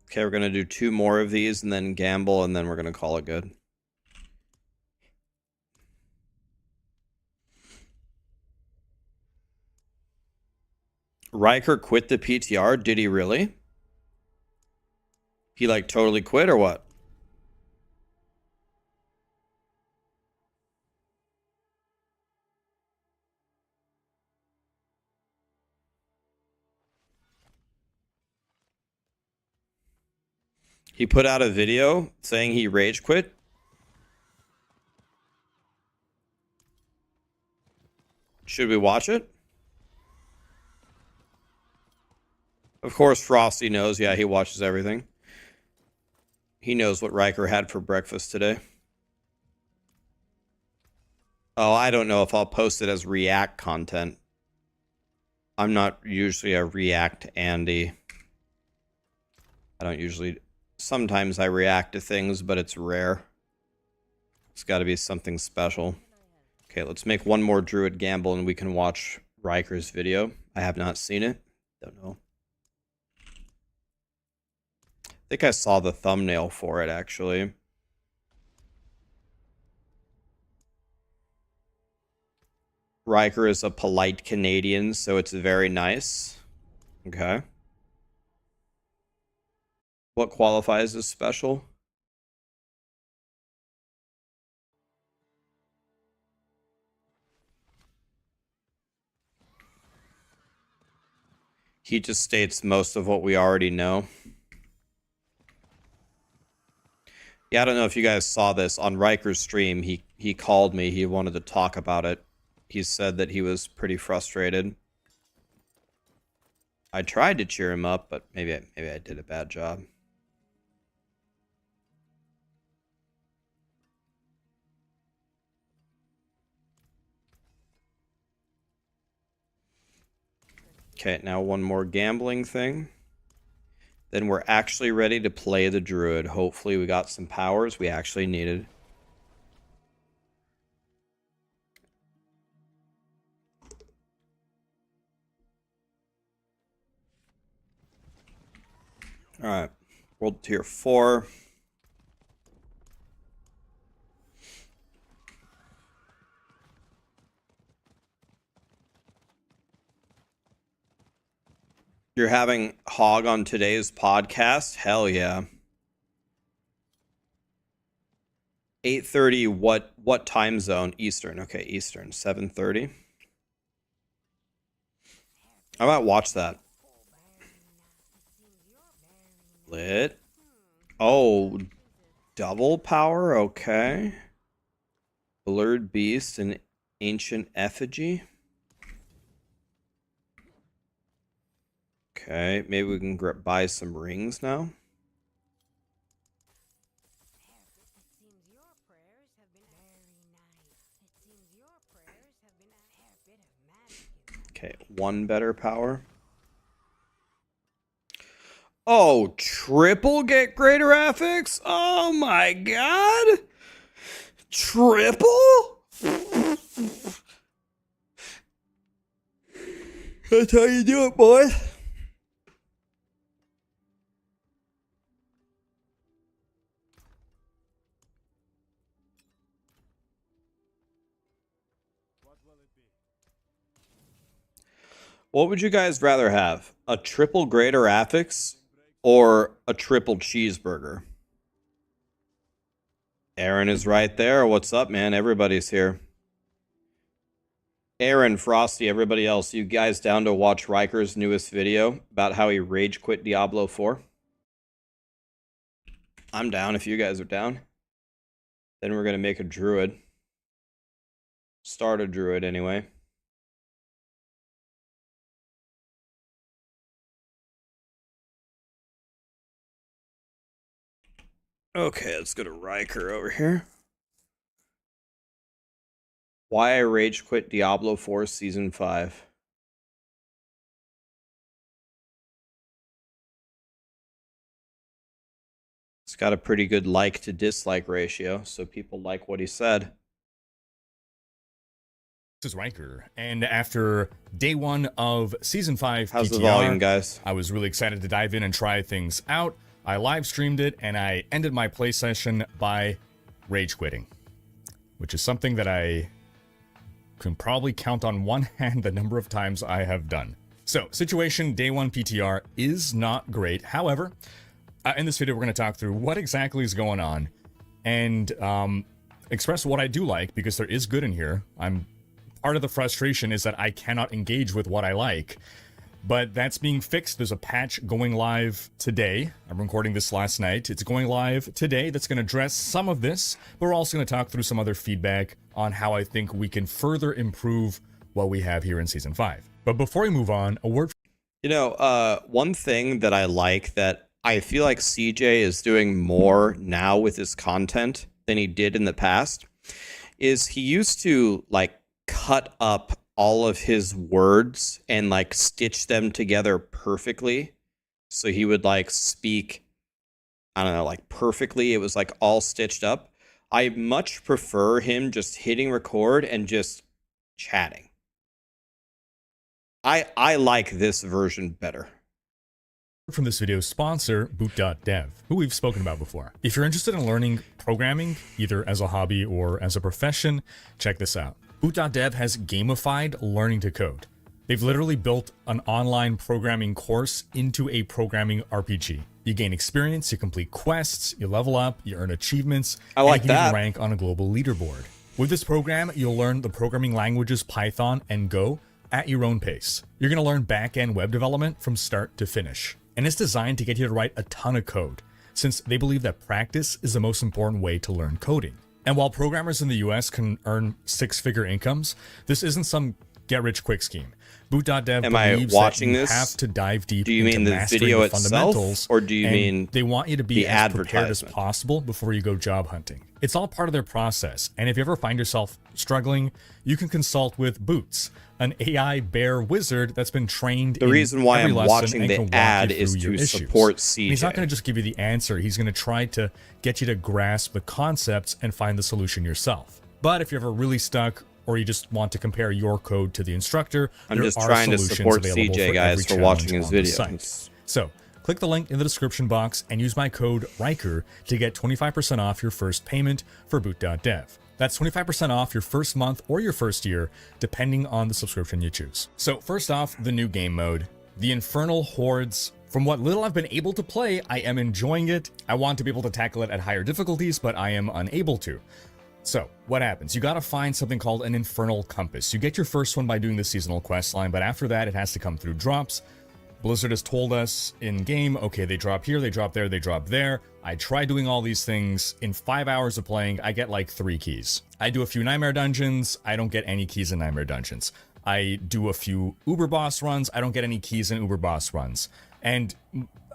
Okay, we're gonna do two more of these and then gamble, and then we're gonna call it good. Riker quit the PTR? Did he really? He like totally quit or what? He put out a video saying he rage quit. Should we watch it? Of course, Frosty knows. Yeah, he watches everything. He knows what Riker had for breakfast today. Oh, I don't know if I'll post it as React content. I'm not usually a React Andy. I don't usually... Sometimes I react to things, but it's rare. It's got to be something special. Okay, let's make one more Druid gamble and we can watch Riker's video. I have not seen it. Don't know. I think I saw the thumbnail for it, actually. Riker is a polite Canadian, so it's very nice. Okay. What qualifies as special? He just states most of what we already know. Yeah, I don't know if you guys saw this on Riker's stream. He called me. He wanted to talk about it. He said that he was pretty frustrated. I tried to cheer him up, but maybe I did a bad job. Okay, now one more gambling thing. Then we're actually ready to play the Druid. Hopefully we got some powers we actually needed. Alright, World Tier 4. You're having Hog on today's podcast? Hell yeah. 8:30, what time zone? Eastern. Okay, Eastern. 7:30. I might watch that. Lit. Oh, double power? Okay. Blurred Beast and Ancient Effigy. Okay, maybe we can buy some rings now. Okay, one better power. Oh, triple get greater affix? Oh my god! Triple? That's how you do it, boys. What would you guys rather have? A triple greater affix or a triple cheeseburger? Aaron is right there. What's up, man? Everybody's here. Aaron, Frosty, everybody else, you guys down to watch Riker's newest video about how he rage quit Diablo 4? I'm down if you guys are down. Then we're going to make a Druid. Start a Druid anyway. Okay, let's go to Riker over here. Why I rage quit Diablo 4 Season 5. It's got a pretty good like to dislike ratio, so people like what he said. This is Riker, and after day one of Season 5 How's PTR, the volume, guys? I was really excited to dive in and try things out. I live streamed it, and I ended my play session by rage quitting, which is something that I can probably count on one hand the number of times I have done. So, situation day 1 PTR is not great. However, in this video, we're going to talk through what exactly is going on and express what I do like, because there is good in here. Part of the frustration is that I cannot engage with what I like, but that's being fixed. There's a patch going live today. I'm recording this last night. It's going live today. That's going to address some of this, but we're also going to talk through some other feedback on how I think we can further improve what we have here in Season 5. But before we move on, a word. You know, one thing that I like that I feel like CJ is doing more now with his content than he did in the past is he used to like cut up all of his words and like stitch them together perfectly. So he would like speak, I don't know, like perfectly. It was like all stitched up. I much prefer him just hitting record and just chatting. I like this version better. From this video's sponsor, boot.dev, who we've spoken about before. If you're interested in learning programming, either as a hobby or as a profession, check this out. Boot.dev has gamified learning to code. They've literally built an online programming course into a programming RPG. You gain experience, you complete quests, you level up, you earn achievements, I like and you can that. even rank on a global leaderboard. With this program, you'll learn the programming languages Python and Go at your own pace. You're going to learn back-end web development from start to finish. And it's designed to get you to write a ton of code, since they believe that practice is the most important way to learn coding. And while programmers in the US can earn six-figure incomes, this isn't some get-rich-quick scheme. Boot.dev Am I believes watching that you this? have to dive deep Do you into mean the mastering video the itself, fundamentals, or do you and mean they want you to be the as prepared as advertisement? possible before you go job hunting. It's all part of their process, and if you ever find yourself struggling, you can consult with Boots, an AI bear wizard that's been trained The reason why every I'm lesson watching and the can walk ad you is through to your issues. support And he's not CJ. going to just give you the answer. He's going to try to get you to grasp the concepts and find the solution yourself. But if you're ever really stuck, or you just want to compare your code to the instructor, I'm there just are trying to solutions support available CJ, for guys, every for watching challenge his on the video. site. So, click the link in the description box and use my code Riker to get 25% off your first payment for boot.dev. That's 25% off your first month or your first year, depending on the subscription you choose. So first off, the new game mode, the Infernal Hordes. From what little I've been able to play, I am enjoying it. I want to be able to tackle it at higher difficulties, but I am unable to. So, what happens? You gotta find something called an Infernal Compass. You get your first one by doing the seasonal quest line, but after that, it has to come through drops. Blizzard has told us in-game, okay, they drop here, they drop there, they drop there. I try doing all these things. In 5 hours of playing, I get like 3 keys. I do a few Nightmare Dungeons, I don't get any keys in Nightmare Dungeons. I do a few Uber Boss runs, I don't get any keys in Uber Boss runs. And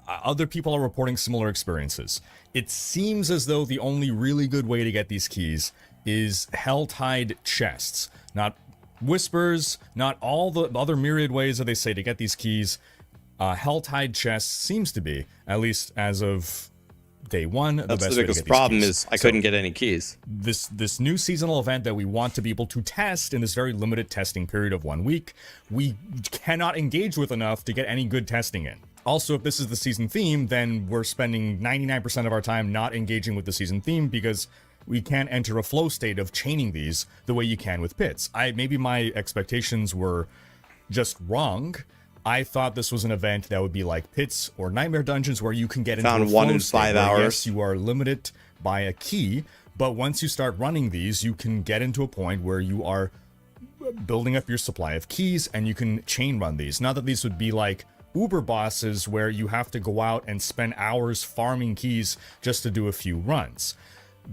other people are reporting similar experiences. It seems as though the only really good way to get these keys is Hell-Tide chests. Not whispers, not all the other myriad ways that they say to get these keys. Hell-Tide chests seems to be, at least as of day one, the That's best the way to biggest get these problem keys. is I So, couldn't get any keys. this new seasonal event that we want to be able to test in this very limited testing period of 1 week, we cannot engage with enough to get any good testing in. Also, if this is the season theme, then we're spending 99% of our time not engaging with the season theme because we can't enter a flow state of chaining these the way you can with pits. Maybe my expectations were just wrong. I thought this was an event that would be like pits or Nightmare Dungeons where you can get into Found a one flow in state 5 where, hours. yes, you are limited by a key, but once you start running these, you can get into a point where you are building up your supply of keys and you can chain run these. Not that these would be like Uber bosses where you have to go out and spend hours farming keys just to do a few runs.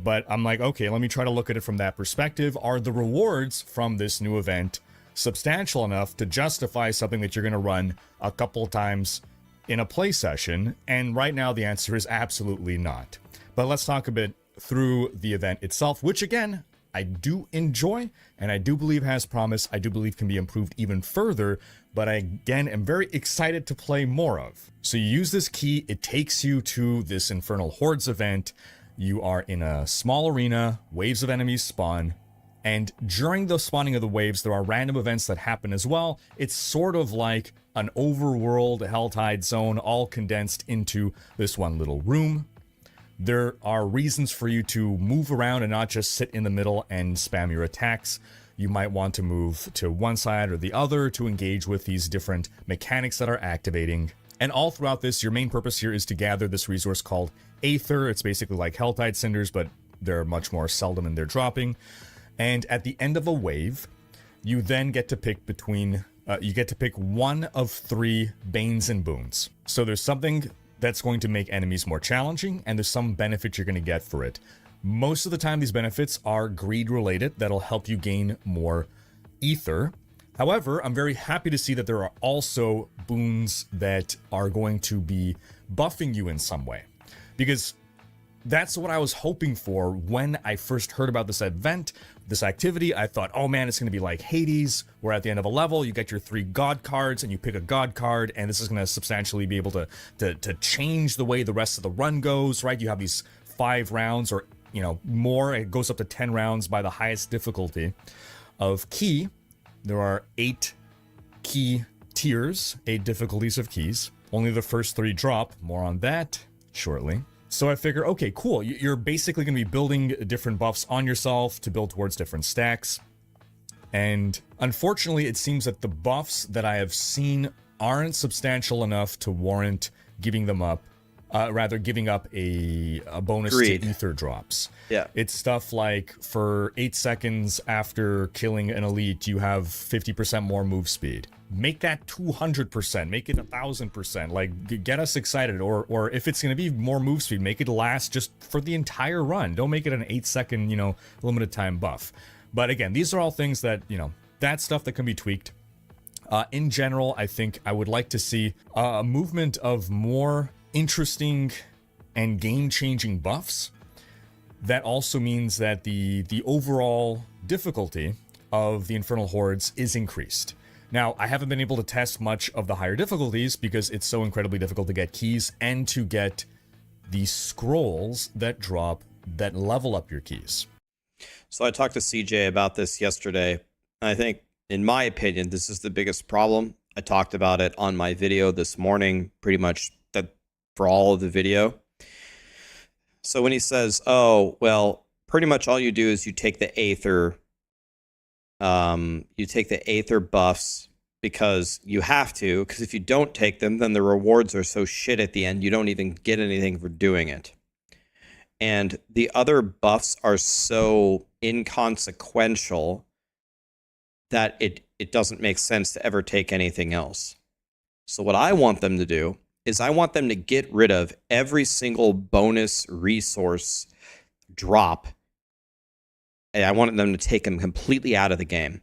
But I'm like, okay, let me try to look at it from that perspective. Are the rewards from this new event substantial enough to justify something that you're going to run a couple times in a play session? And right now the answer is absolutely not. But let's talk a bit through the event itself, which again, I do enjoy and I do believe has promise. I do believe can be improved even further, but I again am very excited to play more of. So you use this key, it takes you to this Infernal Hordes event. You are in a small arena, waves of enemies spawn, and during the spawning of the waves, there are random events that happen as well. It's sort of like an overworld Hell-Tide zone all condensed into this one little room. There are reasons for you to move around and not just sit in the middle and spam your attacks. you might want to move to one side or the other to engage with these different mechanics that are activating. And all throughout this, your main purpose here is to gather this resource called Aether. It's basically like Helltide Cinders, but they're much more seldom in their dropping. And at the end of a wave, you then get to pick between, you get to pick one of 3 Banes and Boons. So there's something that's going to make enemies more challenging, and there's some benefit you're going to get for it. Most of the time, these benefits are greed related. That'll help you gain more Ether. However, I'm very happy to see that there are also boons that are going to be buffing you in some way, because that's what I was hoping for when I first heard about this event, this activity. I thought, oh man, it's going to be like Hades, where at the end of a level, you get your 3 god cards and you pick a god card, and this is going to substantially be able to change the way the rest of the run goes, right? You have these 5 rounds or, you know, more. It goes up to 10 rounds by the highest difficulty of key. There are 8 key tiers, 8 difficulties of keys. Only the first 3 drop. More on that shortly. So I figure, okay, cool. You're basically going to be building different buffs on yourself to build towards different stacks. And unfortunately, it seems that the buffs that I have seen aren't substantial enough to warrant giving them up. Rather giving up a bonus Agreed. to ether drops. Yeah. It's stuff like for 8 seconds after killing an elite, you have 50% more move speed. Make that 200%, make it 1000%. Like, get us excited. Or if it's going to be more move speed, make it last just for the entire run. Don't make it an 8-second, limited time buff. But again, these are all things that, that's stuff that can be tweaked. In general, I think I would like to see a movement of more interesting and game-changing buffs. That also means that the overall difficulty of the Infernal Hordes is increased. Now, I haven't been able to test much of the higher difficulties because it's so incredibly difficult to get keys and to get the scrolls that drop that level up your keys. So I talked to CJ about this yesterday. I think, in my opinion, this is the biggest problem. I talked about it on my video this morning, pretty much for all of the video. So when he says, oh, well, pretty much all you do is you take the Aether, buffs because you have to, because if you don't take them, then the rewards are so shit at the end, you don't even get anything for doing it. And the other buffs are so inconsequential that it doesn't make sense to ever take anything else. So what I want them to do is I want them to get rid of every single bonus resource drop. And I want them to take them completely out of the game.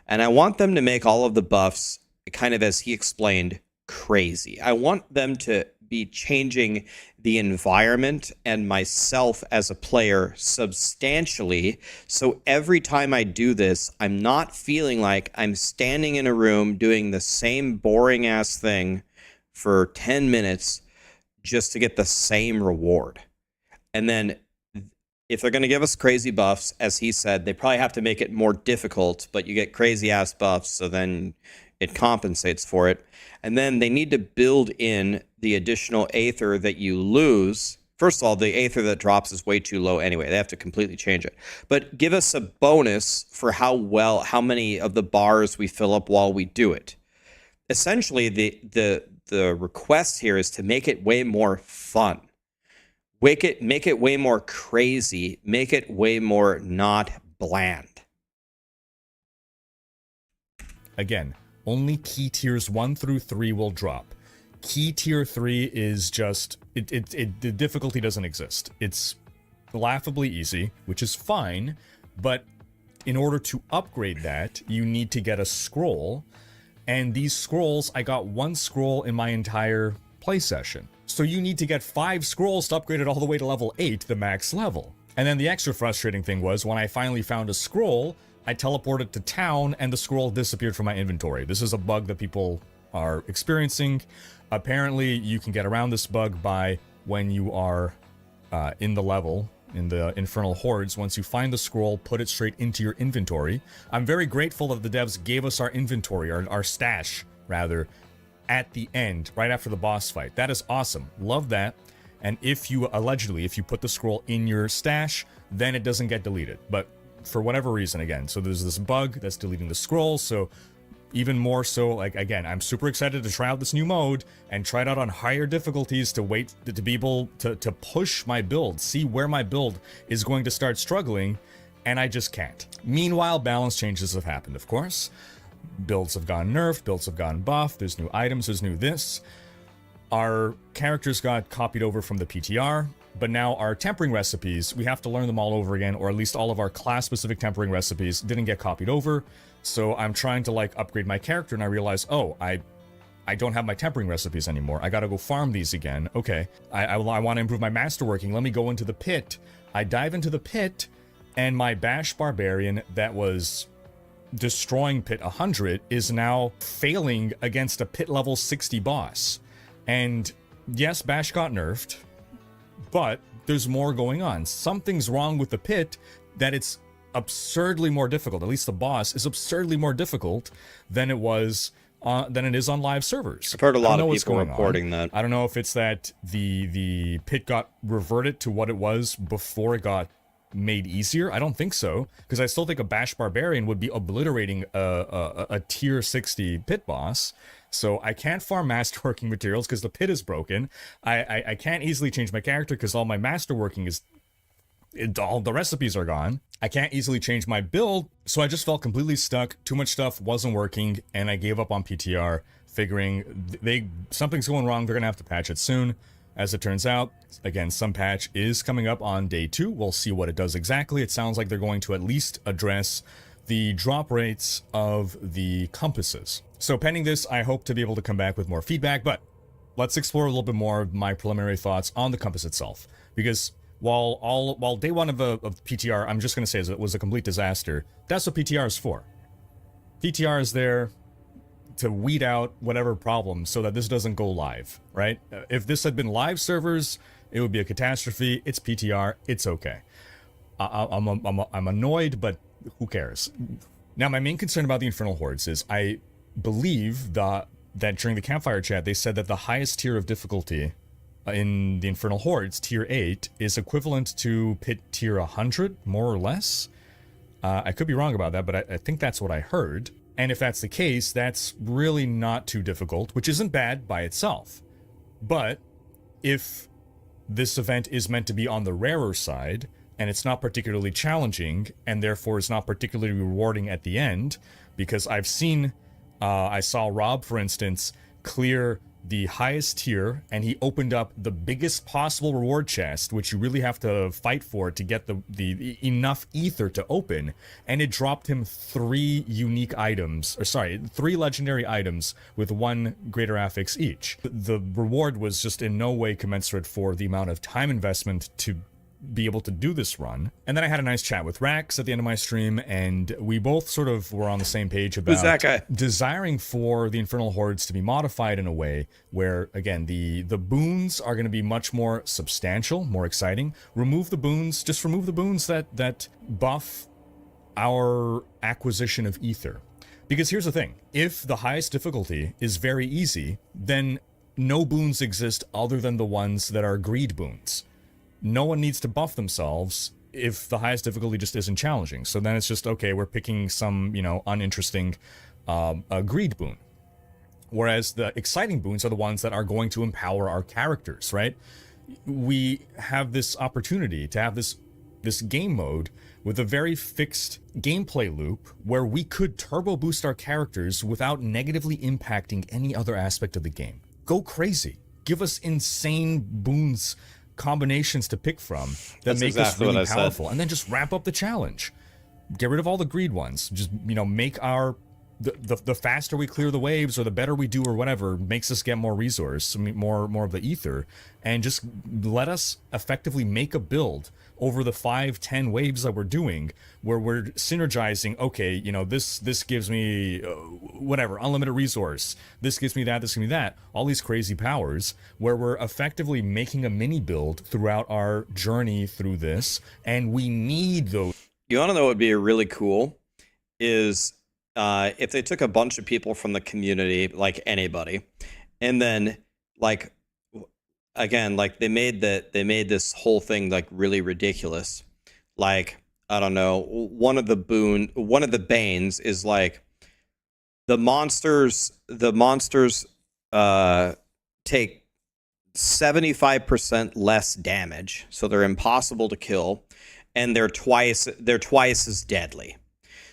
And I want them to make all of the buffs, kind of as he explained, crazy. I want them to be changing the environment and myself as a player substantially. So every time I do this, I'm not feeling like I'm standing in a room doing the same boring ass thing for 10 minutes just to get the same reward. And then if they're going to give us crazy buffs, as he said, they probably have to make it more difficult, but you get crazy ass buffs, so then it compensates for it. And then they need to build in the additional Aether that you lose. First of all, the Aether that drops is way too low anyway. They have to completely change it. But give us a bonus for how many of the bars we fill up while we do it. Essentially, the request here is to make it way more fun. Make it way more crazy. Make it way more not bland. Again, only key tiers 1 through 3 will drop. Key tier 3 is just the difficulty doesn't exist. It's laughably easy, which is fine, but in order to upgrade that, you need to get a scroll. And these scrolls, I got 1 scroll in my entire play session. So you need to get 5 scrolls to upgrade it all the way to level 8, the max level. And then the extra frustrating thing was when I finally found a scroll, I teleported to town and the scroll disappeared from my inventory. This is a bug that people are experiencing. Apparently, you can get around this bug by when you are in the level, in the Infernal Hordes. Once you find the scroll, put it straight into your inventory. I'm very grateful that the devs gave us our inventory, our stash, rather, at the end, right after the boss fight. That is awesome. Love that. And if you put the scroll in your stash, then it doesn't get deleted. But for whatever reason again. So there's this bug that's deleting the scroll. So even more so, like, again, I'm super excited to try out this new mode and try it out on higher difficulties to be able to push my build, see where my build is going to start struggling, and I just can't. Meanwhile, balance changes have happened, of course. Builds have gone nerfed, builds have gone buffed, there's new items, there's new this. Our characters got copied over from the PTR, but now our tempering recipes, we have to learn them all over again, or at least all of our class-specific tempering recipes didn't get copied over. So I'm trying to like upgrade my character and I realize, oh, I don't have my tempering recipes anymore. I gotta go farm these again. Okay, I want to improve my masterworking. Let me go into the pit. I dive into the pit and my Bash Barbarian that was destroying pit 100 is now failing against a pit level 60 boss. And yes, Bash got nerfed, but there's more going on. Something's wrong with the pit that it's absurdly more difficult. At least the boss is absurdly more difficult than it was than it is on live servers. I've heard a lot of people reporting that. I don't know if it's that the pit got reverted to what it was before it got made easier. I don't think so, because I still think a Bash Barbarian would be obliterating a tier 60 pit boss. So I can't farm masterworking materials because the pit is broken. I can't easily change my character because all my masterworking is... all the recipes are gone. I can't easily change my build, so I just felt completely stuck. Too much stuff wasn't working, and I gave up on PTR, figuring something's going wrong. They're gonna have to patch it soon. As it turns out, again, some patch is coming up on day 2. We'll see what it does exactly. It sounds like they're going to at least address the drop rates of the compasses. So pending this, I hope to be able to come back with more feedback, but let's explore a little bit more of my preliminary thoughts on the compass itself, because while day 1 of PTR, I'm just going to say it was a complete disaster, that's what PTR is for. PTR is there to weed out whatever problems so that this doesn't go live, right? If this had been live servers, it would be a catastrophe. It's PTR. It's okay. I'm annoyed, but who cares? Now, my main concern about the Infernal Hordes is I believe that during the campfire chat, they said that the highest tier of difficulty in the Infernal Hordes, tier 8, is equivalent to pit tier 100, more or less. I could be wrong about that, but I think that's what I heard. And if that's the case, that's really not too difficult, which isn't bad by itself. But if this event is meant to be on the rarer side, and it's not particularly challenging, and therefore is not particularly rewarding at the end, because I've seen, I saw Rob, for instance, clear the highest tier, and he opened up the biggest possible reward chest, which you really have to fight for to get the enough ether to open, and it dropped him 3 unique items, or sorry, 3 legendary items with 1 greater affix each. The reward was just in no way commensurate for the amount of time investment to be able to do this run. And then I had a nice chat with Rax at the end of my stream, and we both sort of were on the same page about Who's that guy? Desiring for the Infernal Hordes to be modified in a way where, again, the boons are going to be much more substantial, more exciting. Remove the boons, just remove the boons that buff our acquisition of ether. Because here's the thing, if the highest difficulty is very easy, then no boons exist other than the ones that are greed boons. No one needs to buff themselves if the highest difficulty just isn't challenging. So then it's just, okay, we're picking some, uninteresting greed boon. Whereas the exciting boons are the ones that are going to empower our characters, right? We have this opportunity to have this game mode with a very fixed gameplay loop where we could turbo boost our characters without negatively impacting any other aspect of the game. Go crazy. Give us insane boons combinations to pick from that make us really powerful, and then just wrap up the challenge. Get rid of all the greed ones. Just make our the faster we clear the waves, or the better we do, or whatever, makes us get more resource, more of the ether, and just let us effectively make a build over the 5-10 waves that we're doing, where we're synergizing. Okay, this gives me whatever, unlimited resource, this gives me that, all these crazy powers, where we're effectively making a mini build throughout our journey through this, and we need those. You want to know what would be really cool is if they took a bunch of people from the community, like anybody, and then again, they made this whole thing like really ridiculous. Like, I don't know, one of the banes is like the monsters take 75% less damage, so they're impossible to kill, and they're twice as deadly.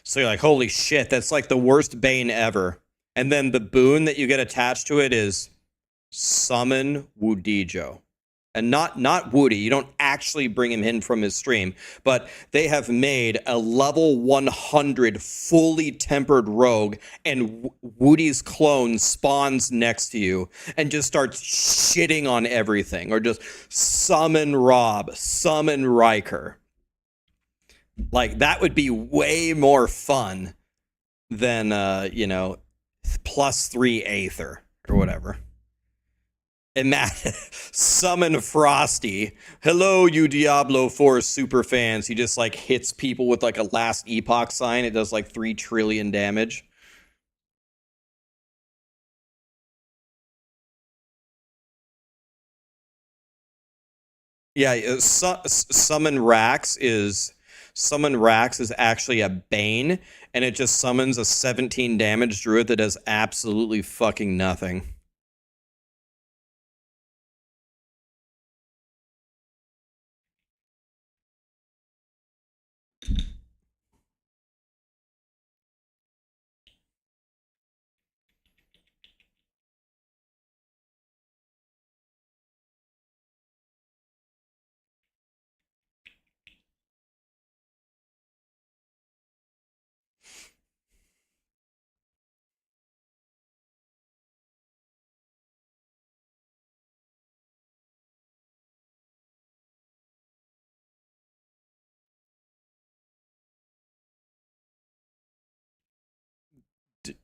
So you're like, holy shit, that's like the worst bane ever. And then the boon that you get attached to it is summon Wudijo. And not Woody. You don't actually bring him in from his stream, but they have made a level 100 fully tempered rogue, and Woody's clone spawns next to you and just starts shitting on everything, or just summon Rob, summon Riker. Like, that would be way more fun than +3 Aether or whatever. Imagine summon Frosty. Hello, you Diablo 4 super fans. He just like hits people with like a last Epoch sign. It does like 3 trillion damage. Yeah, summon Rax is actually a bane, and it just summons a 17 damage druid that does absolutely fucking nothing.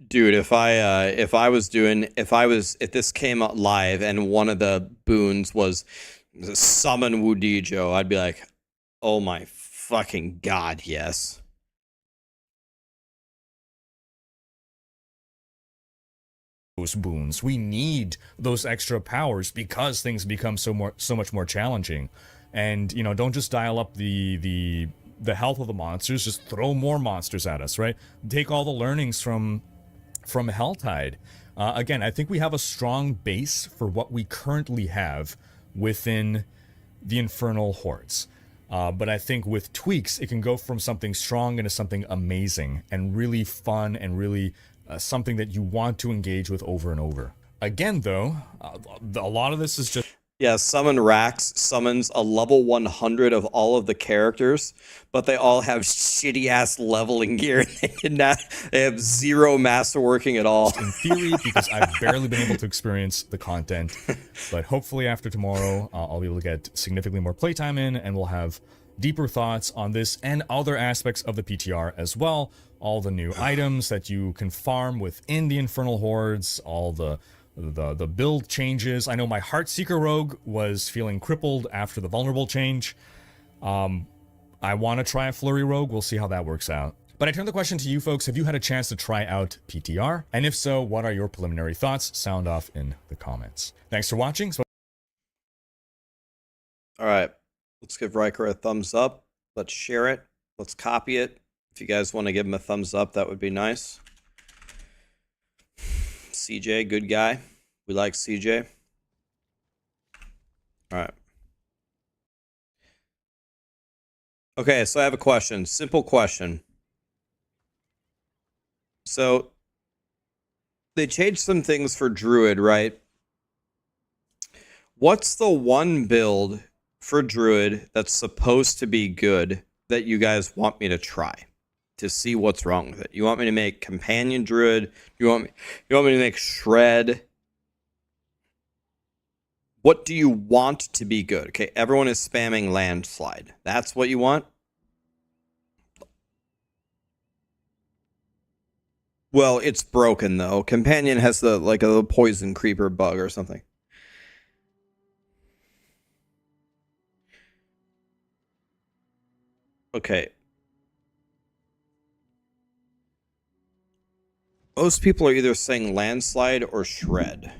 Dude, if this came out live and one of the boons was summon Wudijo, I'd be like, oh my fucking god, yes. Those boons. We need those extra powers because things become so much more challenging. And don't just dial up the health of the monsters, just throw more monsters at us, right? Take all the learnings from Helltide. Again, I think we have a strong base for what we currently have within the Infernal Hordes. But I think with tweaks, it can go from something strong into something amazing and really fun and really something that you want to engage with over and over. Again, though, a lot of this is just... Yeah, Summon Rax summons a level 100 of all of the characters, but they all have shitty-ass leveling gear. They have zero masterworking at all. In theory, because I've barely been able to experience the content. But hopefully after tomorrow, I'll be able to get significantly more playtime in, and we'll have deeper thoughts on this and other aspects of the PTR as well. All the new items that you can farm within the Infernal Hordes, all the build changes. I know my Heartseeker Rogue was feeling crippled after the Vulnerable change. I want to try a Flurry Rogue. We'll see how that works out. But I turn the question to you folks. Have you had a chance to try out PTR? And if so, what are your preliminary thoughts? Sound off in the comments. Thanks for watching. All right. Let's give Riker a thumbs up. Let's share it. Let's copy it. If you guys want to give him a thumbs up, that would be nice. CJ, good guy. We like CJ. All right. Okay, so I have a question. Simple question. So they changed some things for Druid, right? What's the one build for Druid that's supposed to be good that you guys want me to try to see what's wrong with it? You want me to make Companion Druid? You want me to make Shred? What do you want to be good? Okay, everyone is spamming Landslide. That's what you want? Well, it's broken though. Companion has like a poison creeper bug or something. Okay. Most people are either saying Landslide or Shred.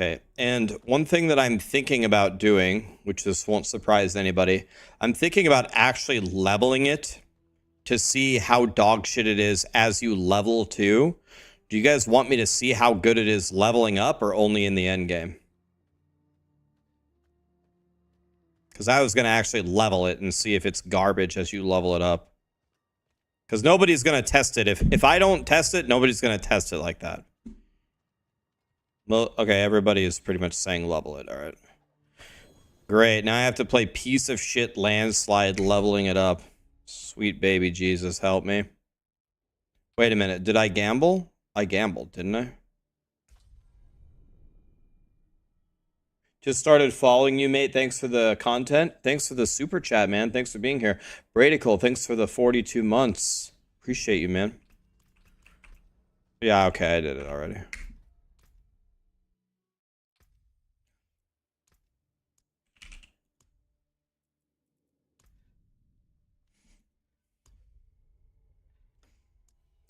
Okay, and one thing that I'm thinking about doing, which this won't surprise anybody, I'm thinking about actually leveling it to see how dog shit it is as you level too. Do you guys want me to see how good it is leveling up or only in the end game? Because I was going to actually level it and see if it's garbage as you level it up. Because nobody's going to test it. If I don't test it, nobody's going to test it like that. Well, okay, everybody is pretty much saying level it. All right. Great. Now I have to play piece of shit landslide leveling it up. Sweet baby Jesus, help me. Wait a minute. Did I gamble? I gambled, didn't I? Just started following you, mate. Thanks for the content. Thanks for the super chat, man. Thanks for being here. Bradical, thanks for the 42 months. Appreciate you, man. Yeah, okay, I did it already.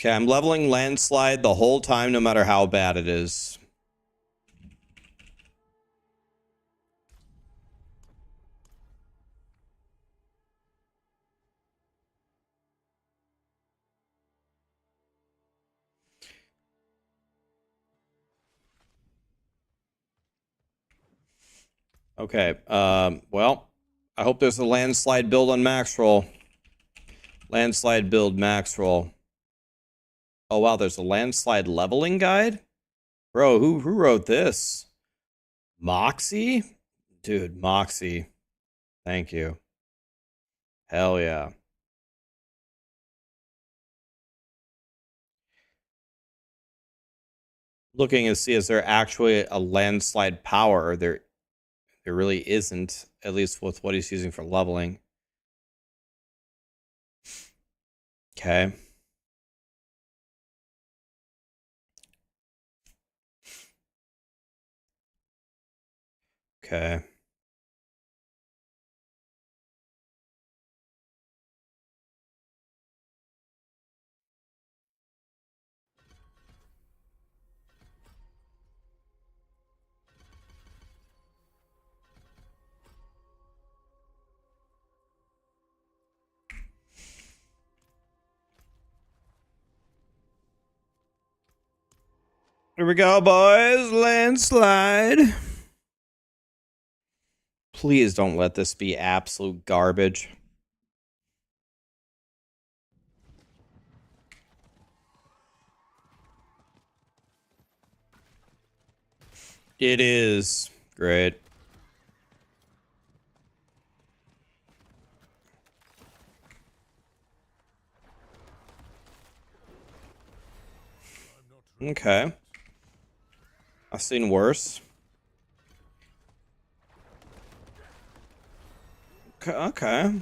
Okay, I'm leveling landslide the whole time, no matter how bad it is. Okay, well, I hope there's a landslide build on Maxroll. Landslide build Maxroll. Oh, wow, there's a landslide leveling guide? Bro, who wrote this? Moxie? Dude, Moxie. Thank you. Hell yeah. Looking to see is there actually a landslide power? There really isn't, at least with what he's using for leveling. Okay. Okay. Here we go, boys. Landslide. Please don't let this be absolute garbage. It is. Great. Okay. I've seen worse. Okay.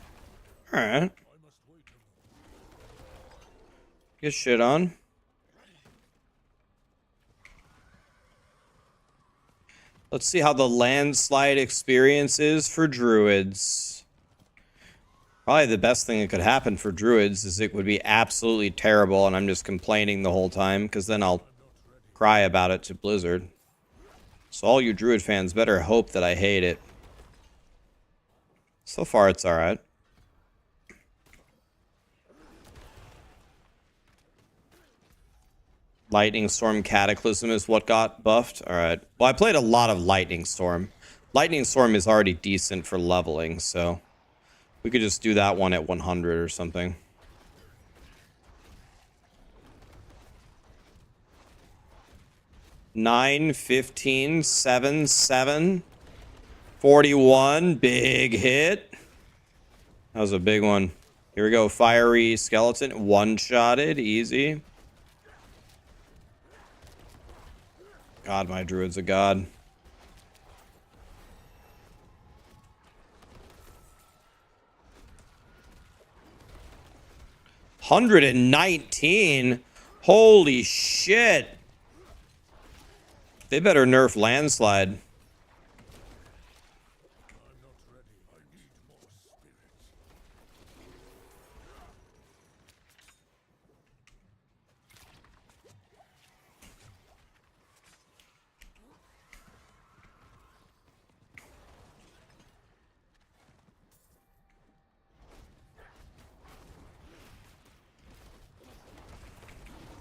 Alright. Get shit on. Let's see how the landslide experience is for druids. Probably the best thing that could happen for druids is it would be absolutely terrible and I'm just complaining the whole time, because then I'll cry about it to Blizzard. So all you druid fans better hope that I hate it. So far it's alright. Lightning Storm Cataclysm is what got buffed. Alright. Well, I played a lot of Lightning Storm. Lightning Storm is already decent for leveling, so we could just do that one at 100 or something. Nine, 15, 7, 7, 41. Big hit. That was a big one. Here we go. Fiery Skeleton. One-shotted. Easy. God, my druid's a god. $119. Holy shit. They better nerf landslide.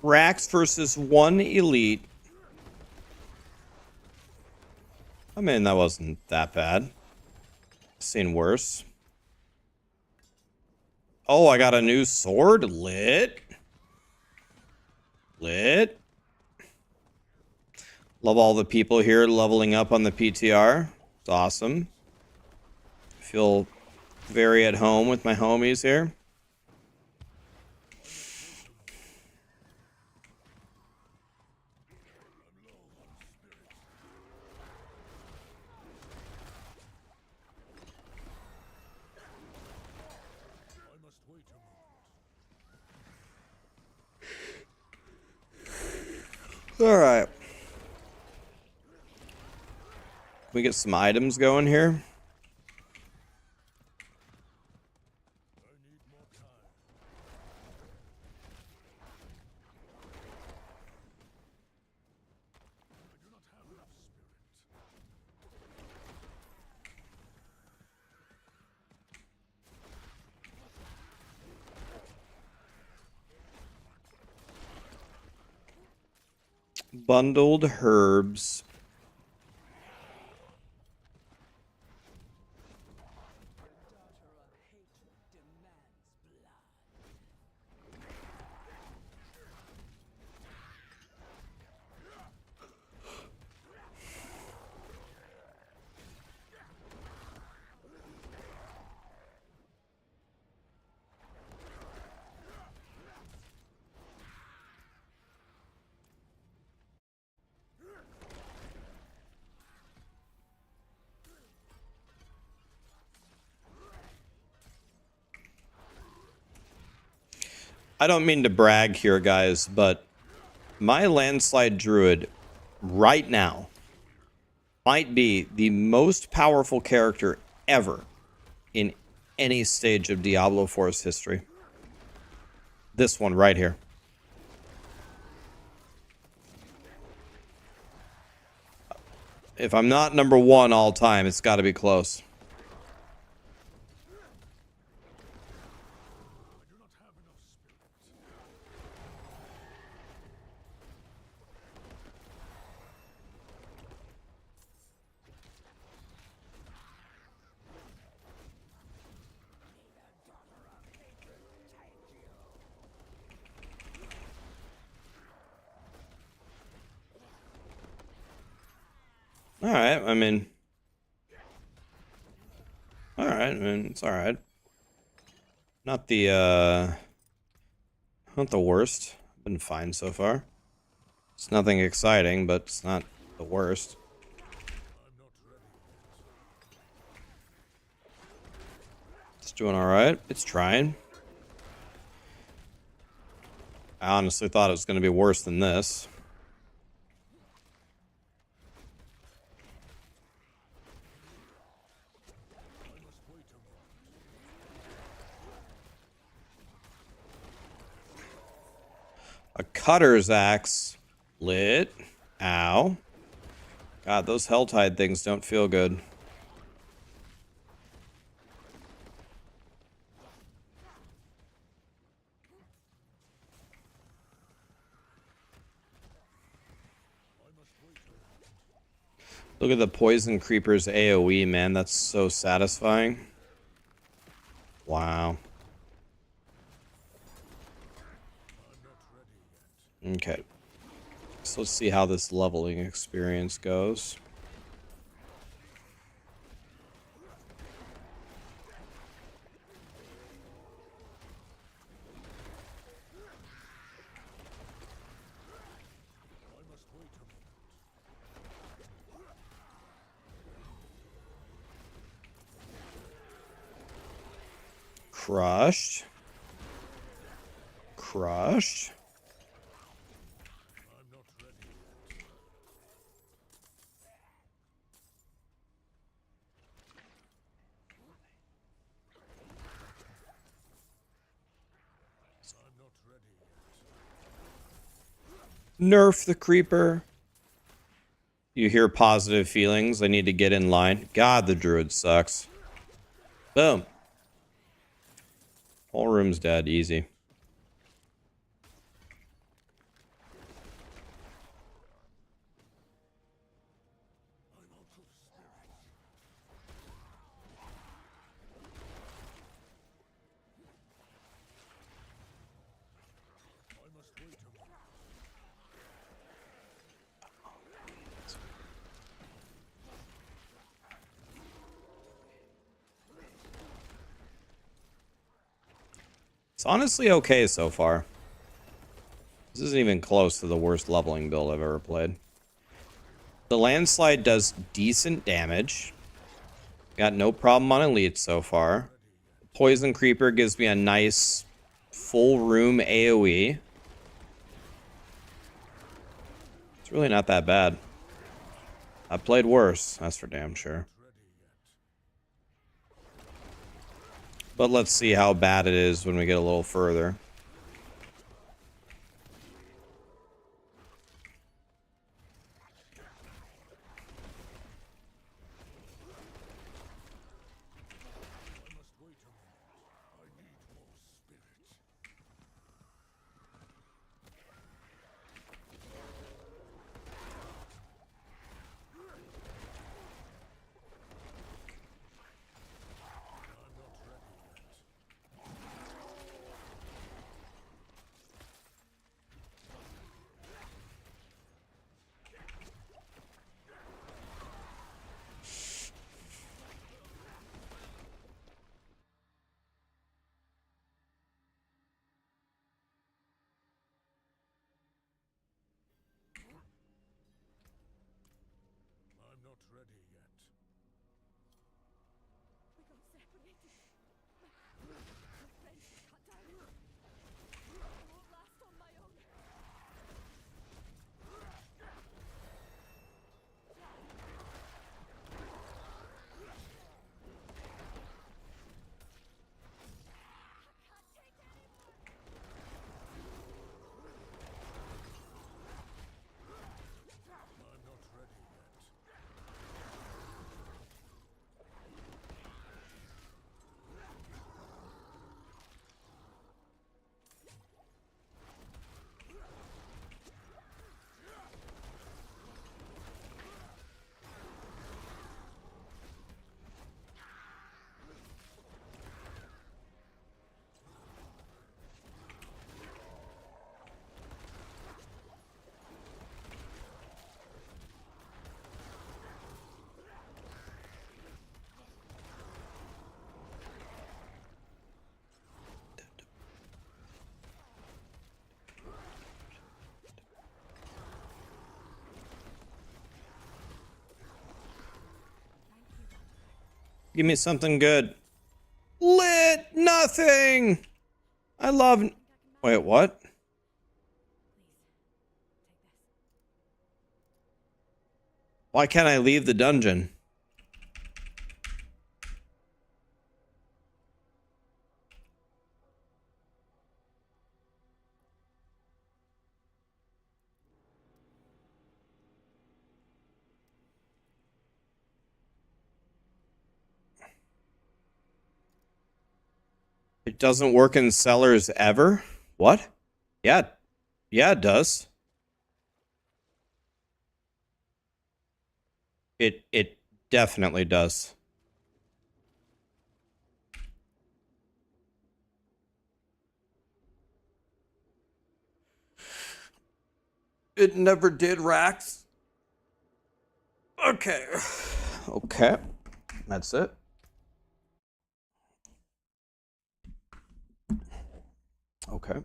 Rax versus 1 elite. I mean, that wasn't that bad. Seen worse. Oh, I got a new sword. Lit. Lit. Love all the people here leveling up on the PTR. It's awesome. Feel very at home with my homies here. All right. Can we get some items going here? Bundled herbs. I don't mean to brag here, guys, but my landslide druid right now might be the most powerful character ever in any stage of Diablo 4's history. This one right here. If I'm not number 1 all time, it's got to be close. Alright, I mean... Alright, I mean, it's alright. Not the worst. Been fine so far. It's nothing exciting, but it's not the worst. It's doing alright. It's trying. I honestly thought it was going to be worse than this. A cutter's axe. Lit. Ow. God, those Helltide things don't feel good. Look at the poison creeper's AoE, man. That's so satisfying. Wow. Okay. So let's see how this leveling experience goes. Crushed. Crushed. Nerf the creeper. You hear positive feelings. I need to get in line. God, the druid sucks. Boom. Whole room's dead. Easy. It's honestly okay so far. This isn't even close to the worst leveling build I've ever played. The landslide does decent damage. Got no problem on elite so far. Poison creeper gives me a nice full room AoE. It's really not that bad. I played worse, that's for damn sure. But let's see how bad it is when we get a little further. Give me something good. Lit nothing. I love. Wait, what? Why can't I leave the dungeon? It doesn't work in cellars ever? What? Yeah. Yeah, it does. It definitely does. It never did, Rax. Okay. Okay. That's it. Okay.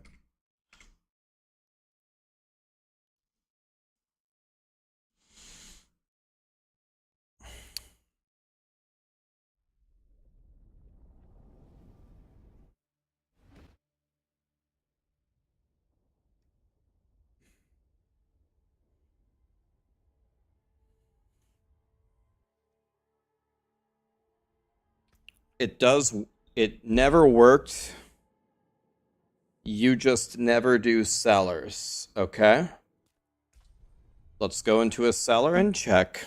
It does. It never worked. You just never do cellars. Okay. Let's go into a cellar and check.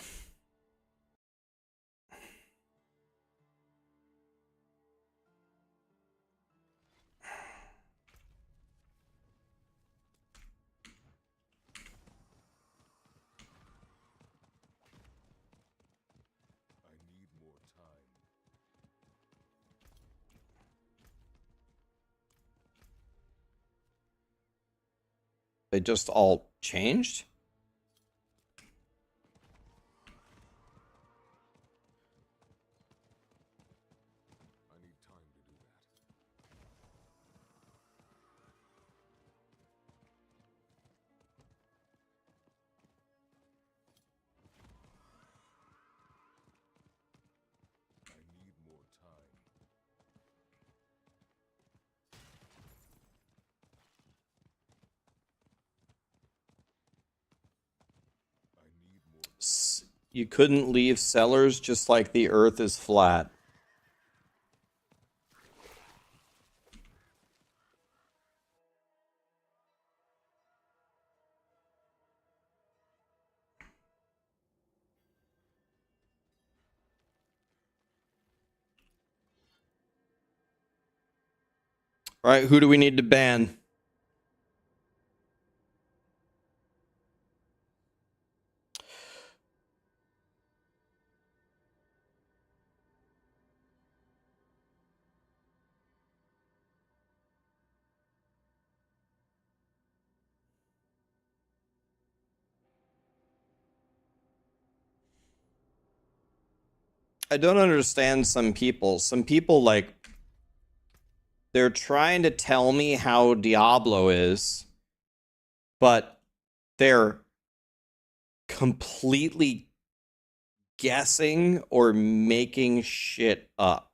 They just all changed? You couldn't leave cellars just like the earth is flat. All right, who do we need to ban? I don't understand some people. Some people, like, they're trying to tell me how Diablo is, but they're completely guessing or making shit up.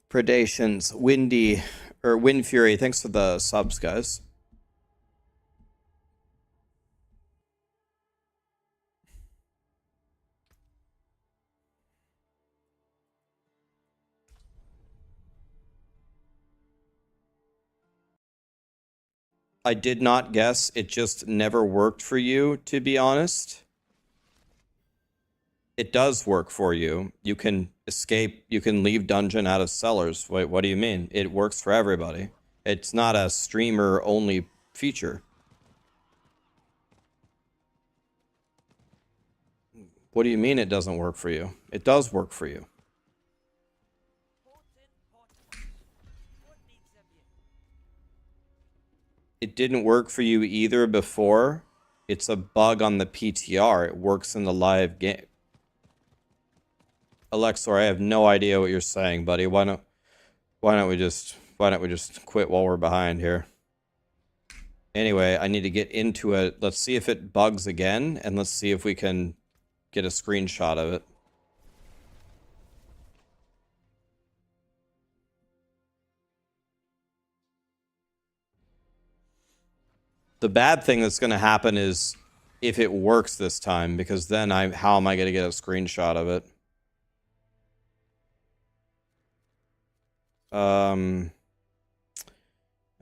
Predations, Windy, or Wind Fury, thanks for the subs, guys. I did not guess. It just never worked for you, to be honest. It does work for you. You can escape. You can leave dungeon out of cellars. Wait, what do you mean? It works for everybody. It's not a streamer only feature. What do you mean it doesn't work for you? It does work for you. It didn't work for you either before. It's a bug on the PTR. It works in the live game. Alexor, I have no idea what you're saying, buddy. Why don't we just quit while we're behind here? Anyway, I need to get into it. Let's see if it bugs again, and let's see if we can get a screenshot of it. The bad thing that's going to happen is if it works this time, because then how am I going to get a screenshot of it? I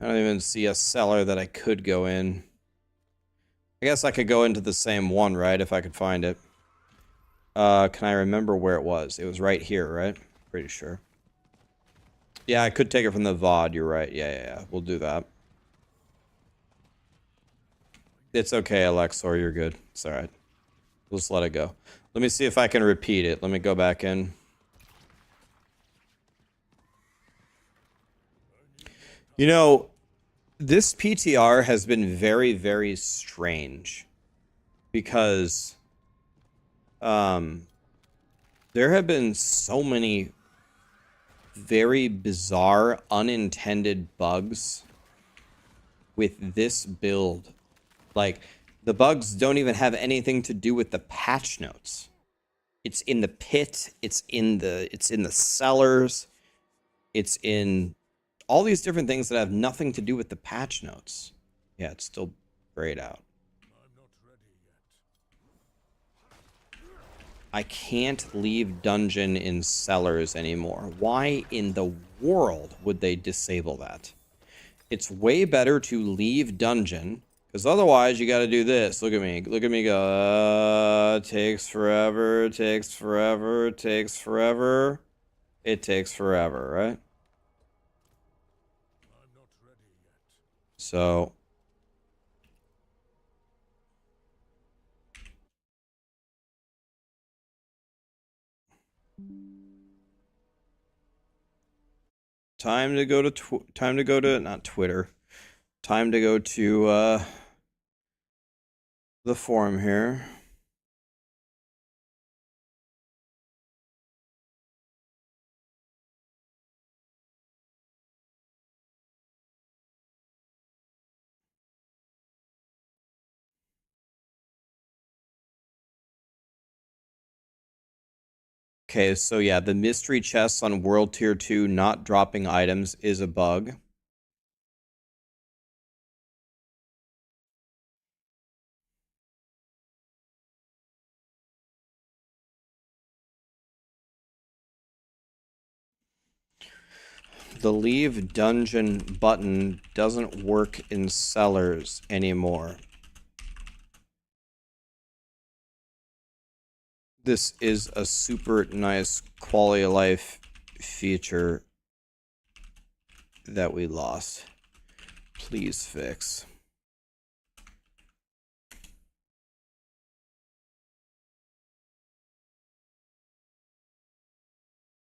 don't even see a cellar that I could go in. I guess I could go into the same one, right? If I could find it. Can I remember where it was? It was right here, right? Pretty sure. Yeah, I could take it from the VOD. You're right. Yeah. We'll do that. It's okay, Alexor. You're good. It's alright. We'll just let it go. Let me see if I can repeat it. Let me go back in. You know, this PTR has been very, very strange. Because there have been so many very bizarre, unintended bugs with this build. Like, the bugs don't even have anything to do with the patch notes. It's in the pit, it's in the cellars, it's in all these different things that have nothing to do with the patch notes. Yeah, it's still grayed out. I can't leave dungeon in cellars anymore. Why in the world would they disable that? It's way better to leave dungeon, because otherwise you got to do this. Look at me go. Takes forever, takes forever, takes forever. It takes forever, right? So time to go to not Twitter. Time to go to the forum here. Okay, so yeah, the mystery chests on World Tier 2 not dropping items is a bug. The leave dungeon button doesn't work in cellars anymore. This is a super nice quality of life feature that we lost. Please fix.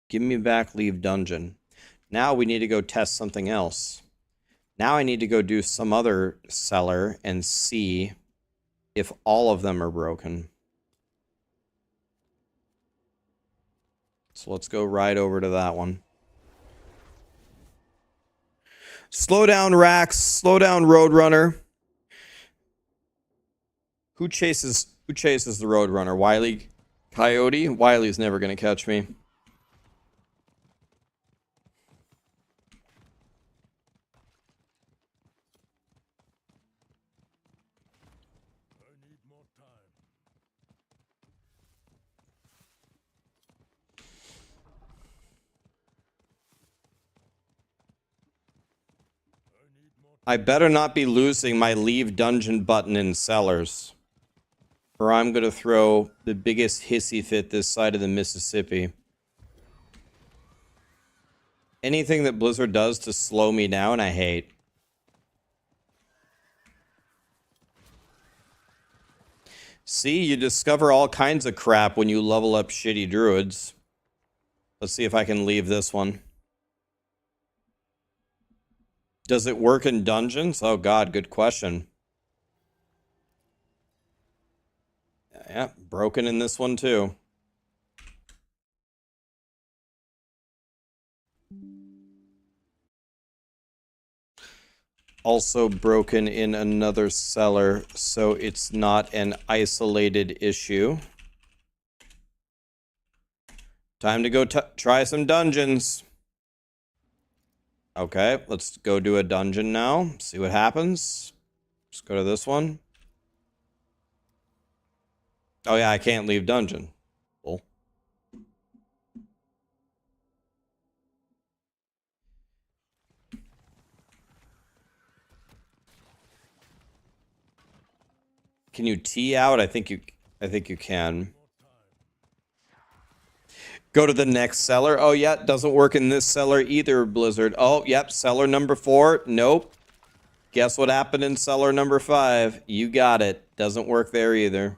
Give me back leave dungeon. Now we need to go test something else. Now I need to go do some other cellar and see if all of them are broken. So let's go right over to that one. Slow down, Rax. Slow down, Roadrunner. Who chases the Roadrunner? Wily Coyote? Wily's never gonna catch me. I better not be losing my leave dungeon button in cellars, or I'm gonna throw the biggest hissy fit this side of the Mississippi. Anything that Blizzard does to slow me down, I hate. See, you discover all kinds of crap when you level up shitty druids. Let's see if I can leave this one. Does it work in dungeons? Oh god, good question. Yeah, broken in this one too. Also broken in another cellar, so it's not an isolated issue. Time to go try some dungeons. Okay, let's go do a dungeon now. See what happens. Let's go to this one. Oh yeah, I can't leave dungeon. Cool. Can you tee out? I think you can. Go to the next cellar. Oh yeah, doesn't work in this cellar either, Blizzard. Oh, yep, cellar number 4. Nope. Guess what happened in cellar number 5? You got it. Doesn't work there either.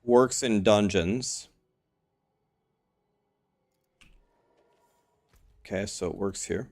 Works in dungeons. Okay, so it works here.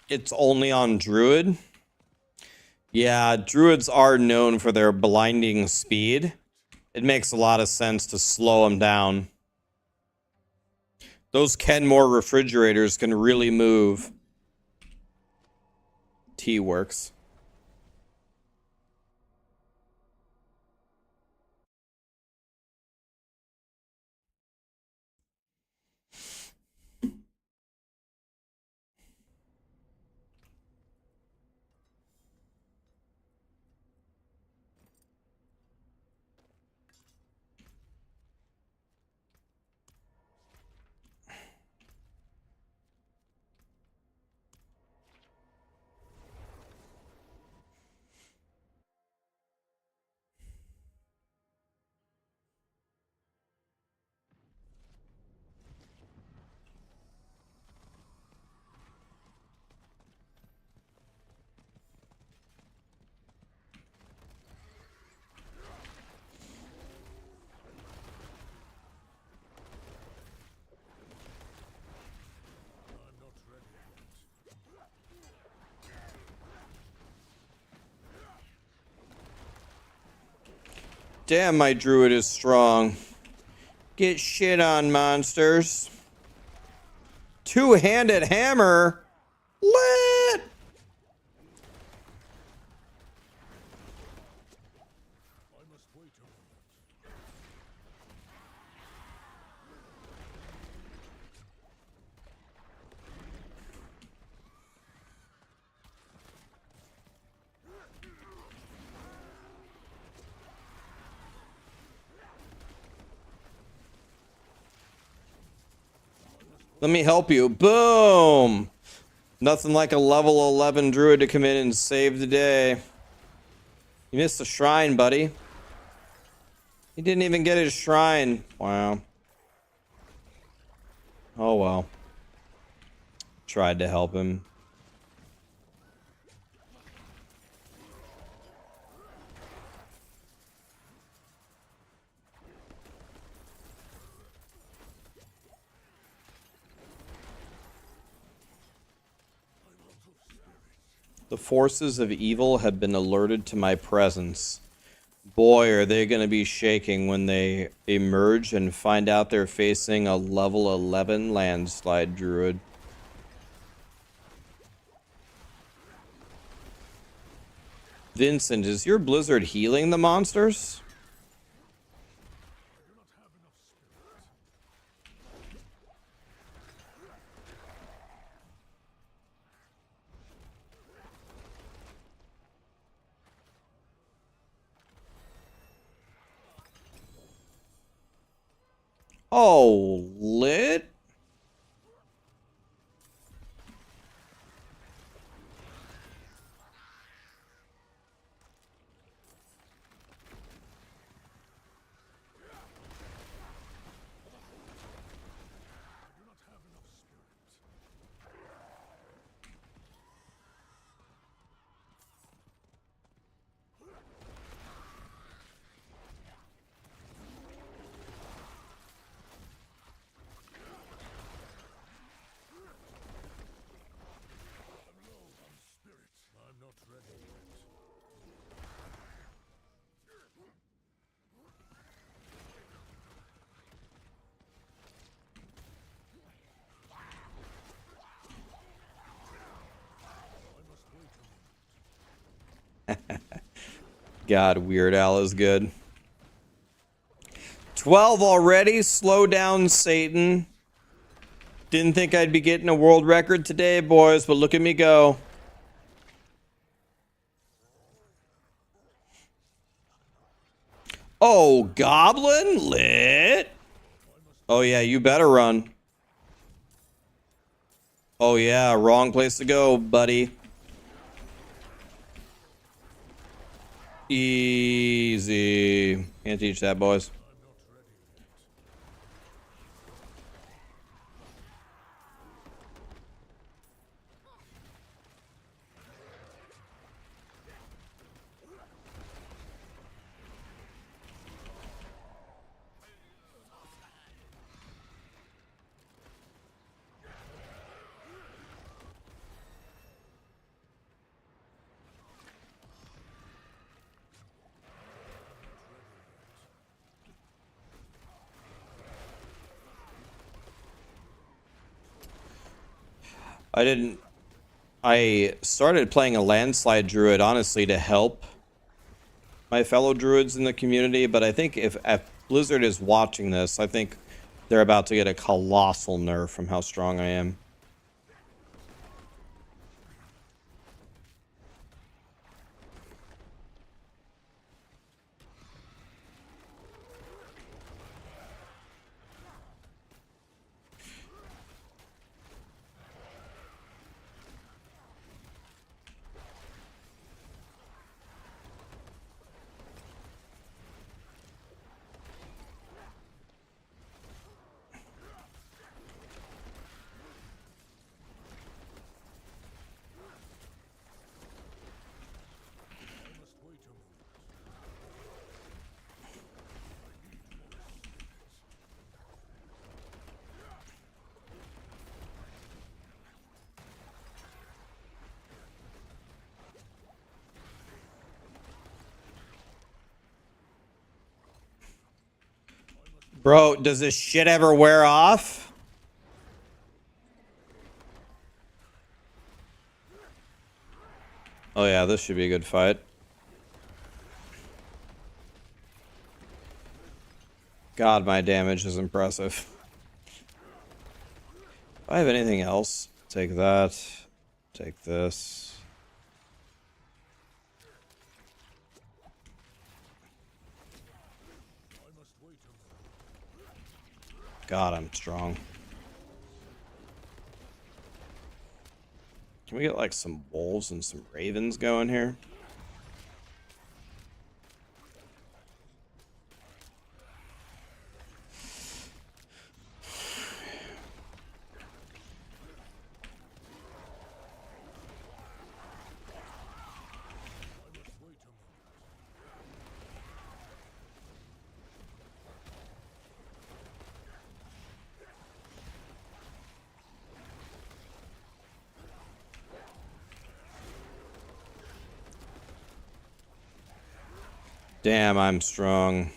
It's only on Druid. Yeah, Druids are known for their blinding speed. It makes a lot of sense to slow them down. Those Kenmore refrigerators can really move. T works. Damn, my druid is strong. Get shit on, monsters. Two-handed hammer? Lit! Let me help you. Boom! Nothing like a level 11 druid to come in and save the day. You missed a shrine, buddy. He didn't even get his shrine. Wow. Oh well. Tried to help him. The forces of evil have been alerted to my presence. Boy, are they going to be shaking when they emerge and find out they're facing a level 11 landslide druid. Vincent, is your blizzard healing the monsters? Oh, lit? God, Weird Al is good. 12 already? Slow down, Satan. Didn't think I'd be getting a world record today, boys, but look at me go. Oh, Goblin? Lit? Oh, yeah, you better run. Oh, yeah, wrong place to go, buddy. Easy. Can't teach that, boys. I started playing a landslide druid, honestly, to help my fellow druids in the community, but I think if Blizzard is watching this, I think they're about to get a colossal nerf from how strong I am. Bro, does this shit ever wear off? Oh yeah, this should be a good fight. God, my damage is impressive. Do I have anything else? Take that. Take this. God, I'm strong. Can we get like some wolves and some ravens going here? Damn, I'm strong.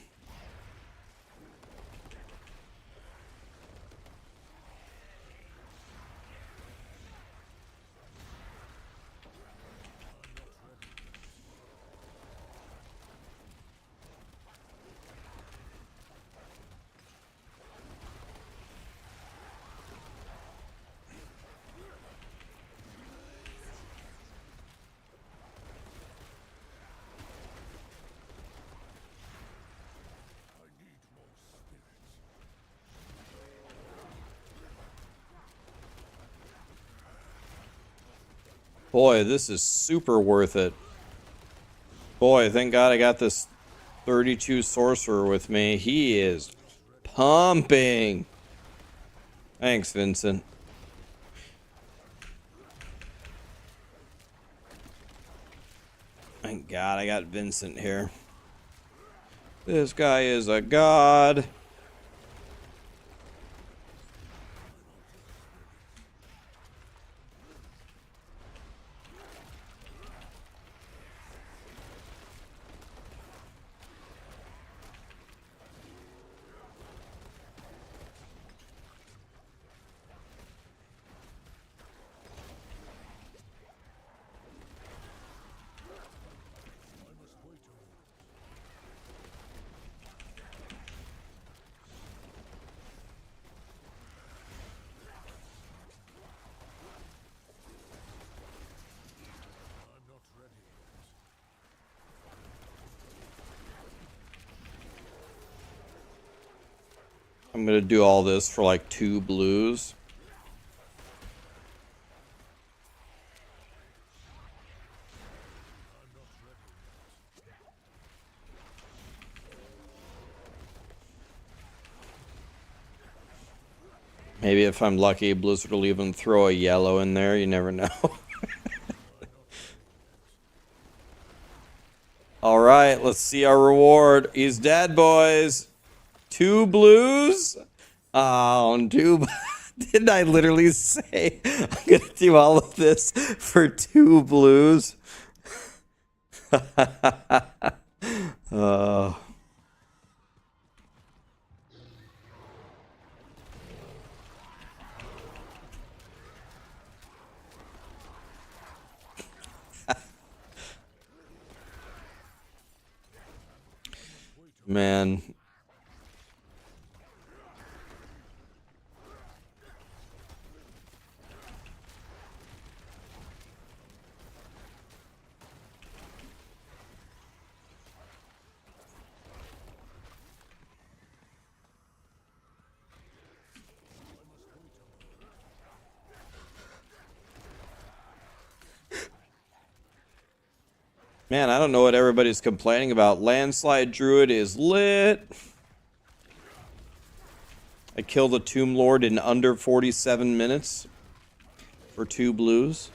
Boy, this is super worth it. Boy, thank God I got this 32 Sorcerer with me. He is pumping. Thanks, Vincent. Thank God I got Vincent here. This guy is a god. I'm gonna do all this for like 2 blues. Maybe if I'm lucky, Blizzard will even throw a yellow in there. You never know. All right, let's see our reward. He's dead, boys. 2 blues? Oh, 2. Didn't I literally say I'm going to do all of this for 2 blues? Oh. Man. Man, I don't know what everybody's complaining about. Landslide Druid is lit. I killed a Tomb Lord in under 47 minutes for 2 blues.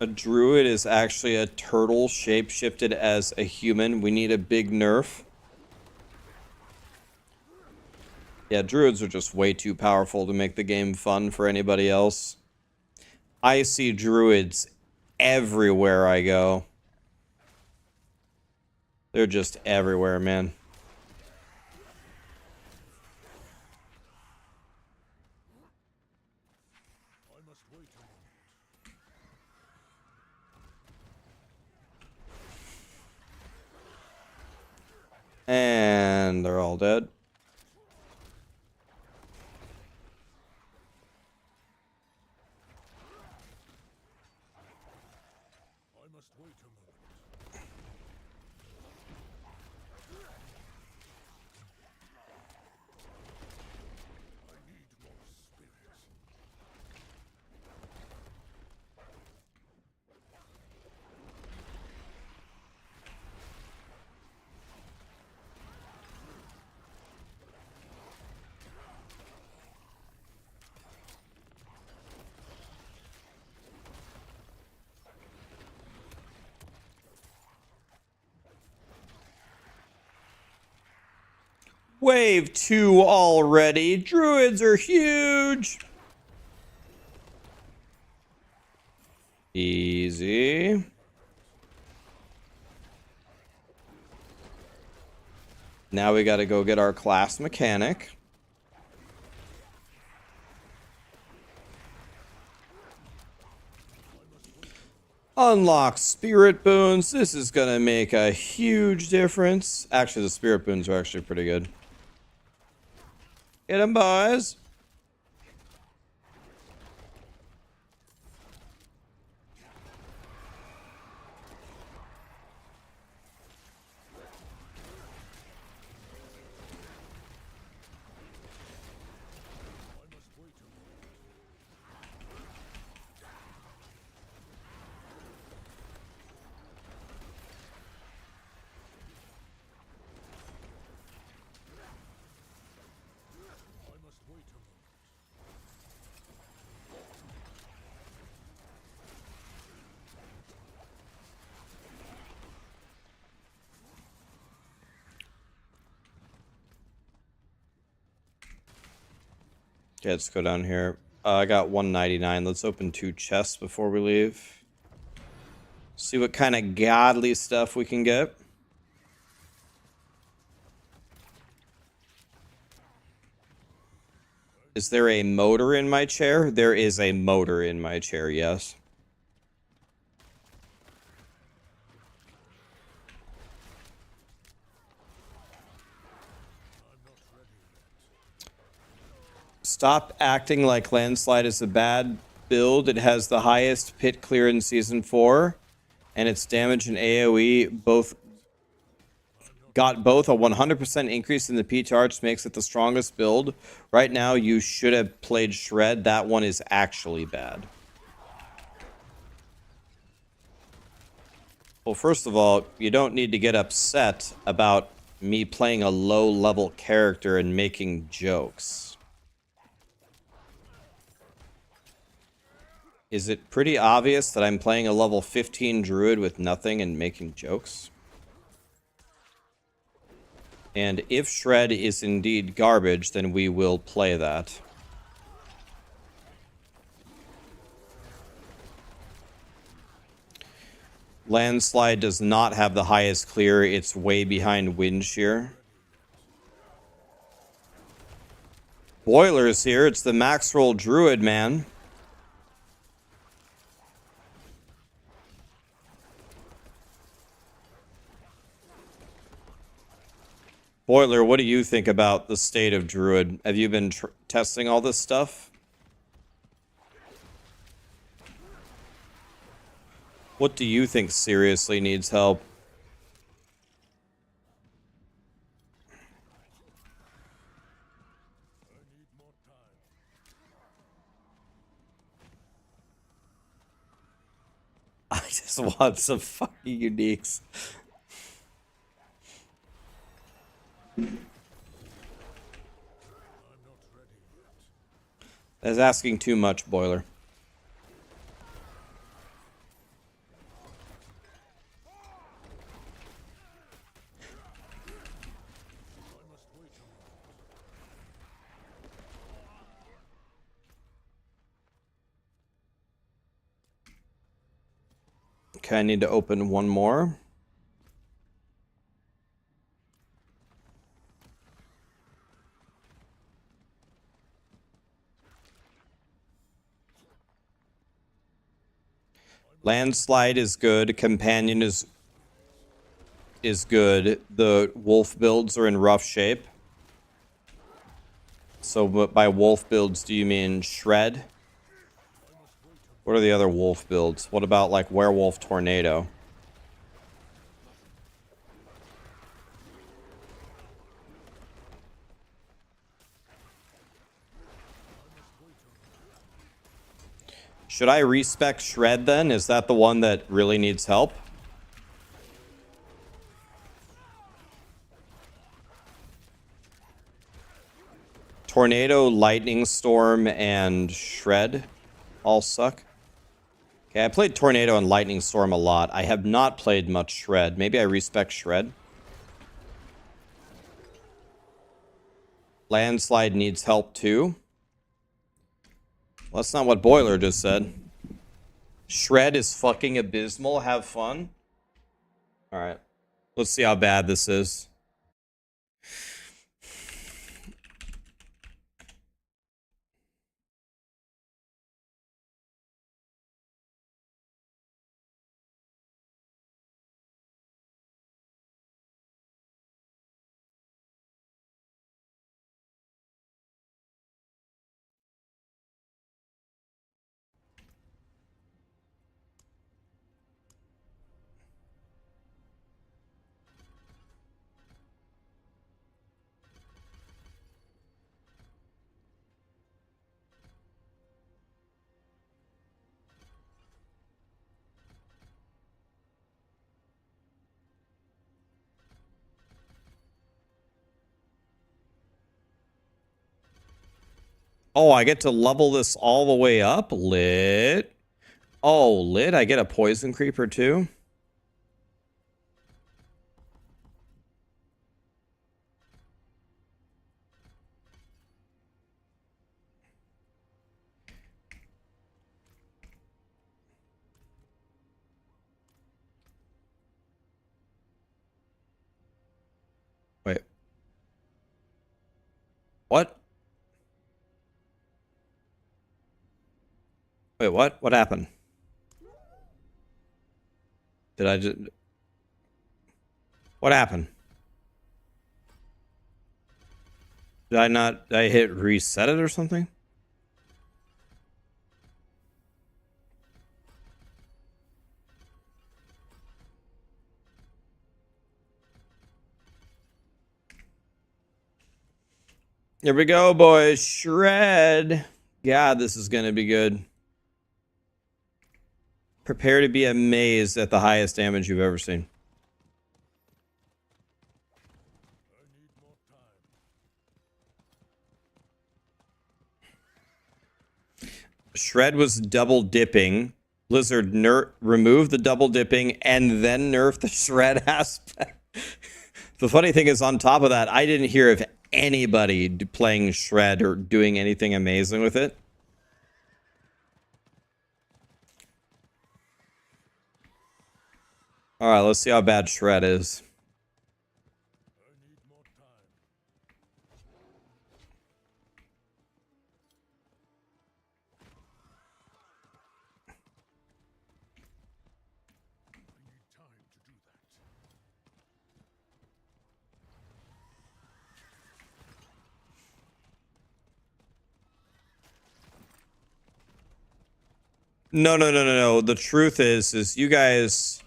A druid is actually a turtle shape-shifted as a human. We need a big nerf. Yeah, druids are just way too powerful to make the game fun for anybody else. I see druids everywhere I go. They're just everywhere, man. And they're all dead. Wave 2 already. Druids are huge. Easy. Now we got to go get our class mechanic. Unlock spirit boons. This is going to make a huge difference. Actually, the spirit boons are actually pretty good. Get them, boys. Okay, let's go down here. I got 199. Let's open 2 chests before we leave. See what kind of godly stuff we can get. Is there a motor in my chair? There is a motor in my chair, yes. Stop acting like Landslide is a bad build. It has the highest pit clear in Season 4, and its damage and AoE got both a 100% increase in the PTR, which makes it the strongest build. Right now, you should have played Shred. That one is actually bad. Well, first of all, you don't need to get upset about me playing a low-level character and making jokes. Is it pretty obvious that I'm playing a level 15 Druid with nothing and making jokes? And if Shred is indeed garbage, then we will play that. Landslide does not have the highest clear. It's way behind Windshear. Boiler's here. It's the Maxroll Druid, man. Boiler, what do you think about the state of Druid? Have you been testing all this stuff? What do you think seriously needs help? I just want some fucking uniques. That's asking too much, Boiler. Okay, I need to open one more. Landslide is good. Companion is good. The wolf builds are in rough shape. So by wolf builds, do you mean shred? What are the other wolf builds? What about like werewolf tornado? Should I respec shred then? Is that the one that really needs help? Tornado, lightning storm, and shred all suck. Okay, I played tornado and lightning storm a lot. I have not played much shred. Maybe I respec shred. Landslide needs help too. Well, that's not what Boiler just said. Shred is fucking abysmal. Have fun. All right. Let's see how bad this is. Oh, I get to level this all the way up? Lit. Oh, lit. I get a poison creeper too? Wait. What? Wait, what? What happened? Did I just... What happened? Did I not... Did I hit reset it or something? Here we go, boys. Shred. God, this is going to be good. Prepare to be amazed at the highest damage you've ever seen. Shred was double dipping. Blizzard removed the double dipping and then nerfed the shred aspect. The funny thing is, on top of that, I didn't hear of anybody playing shred or doing anything amazing with it. All right, let's see how bad shred is. No. The truth is you guys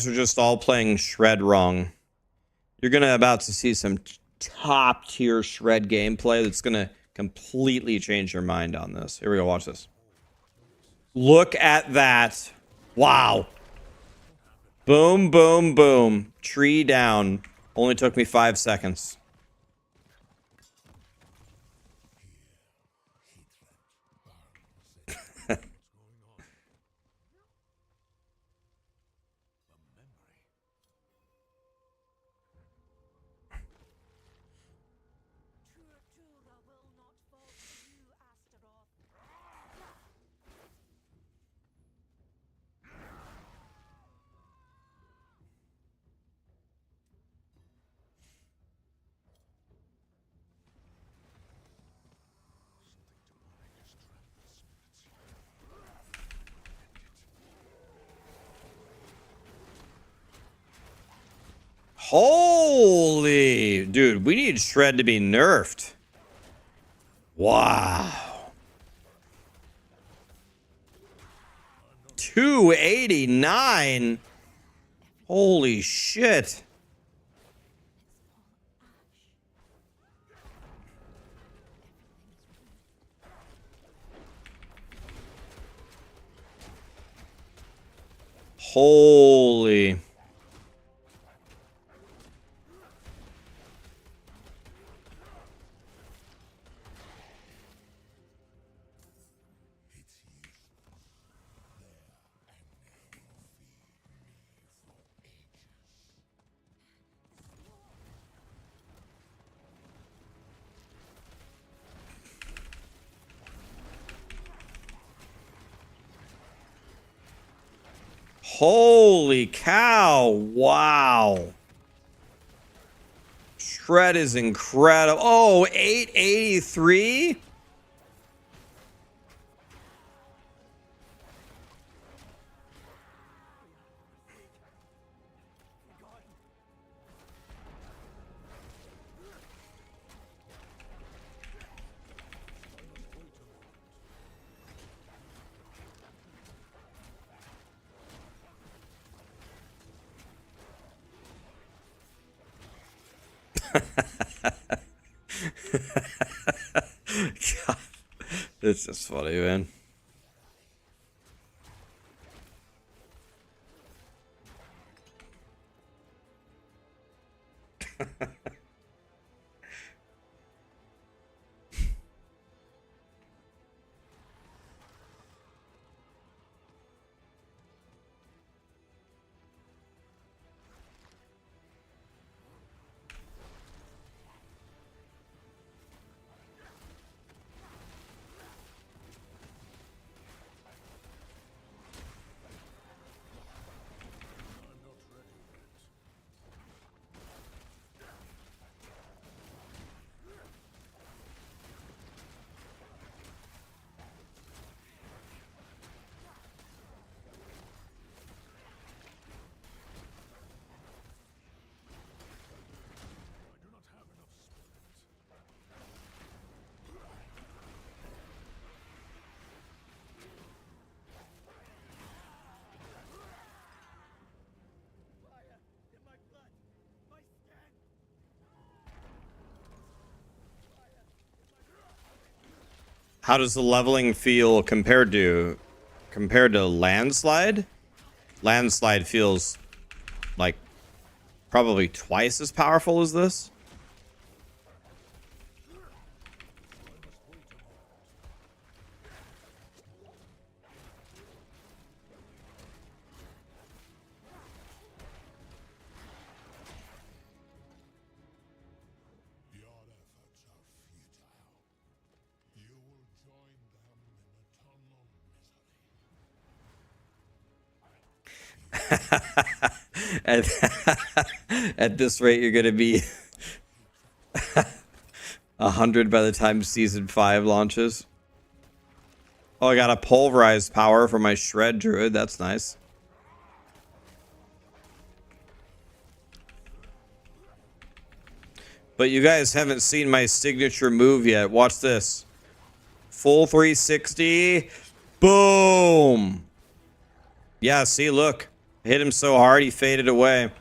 are just all playing shred wrong. You're gonna about to see some top tier shred gameplay that's gonna completely change your mind on this. Here we go, watch this. Look at that. Wow. Boom, boom, boom. Tree down. Only took me 5 seconds. Holy, dude, we need Shred to be nerfed. Wow. 289. Holy shit. Holy. Holy cow. Wow. Shred is incredible. Oh, 883? God, this is funny, man. How does the leveling feel compared to landslide? Landslide feels like probably twice as powerful as this. at, at this rate, you're gonna be 100 by the time season 5 launches. Oh, I got a pulverized power for my shred druid. That's nice. But you guys haven't seen my signature move yet. Watch this. Full 360. Boom. Yeah, see, look. Hit him so hard he faded away.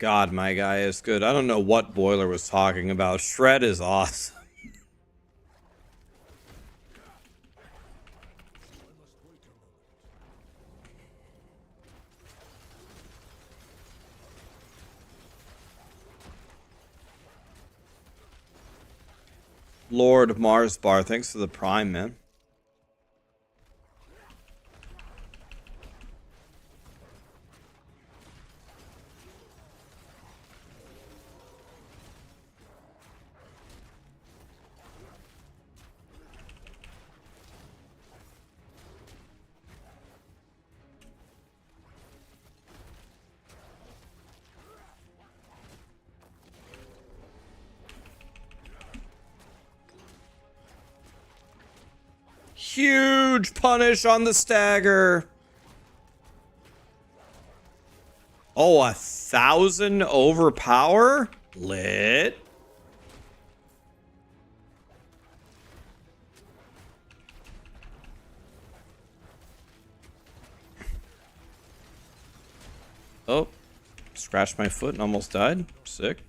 God, my guy is good. I don't know what Boiler was talking about. Shred is awesome. Lord Mars Bar, thanks for the prime, man. Huge punish on the stagger. Oh, 1,000 overpower? Lit. Oh, scratched my foot and almost died. Sick.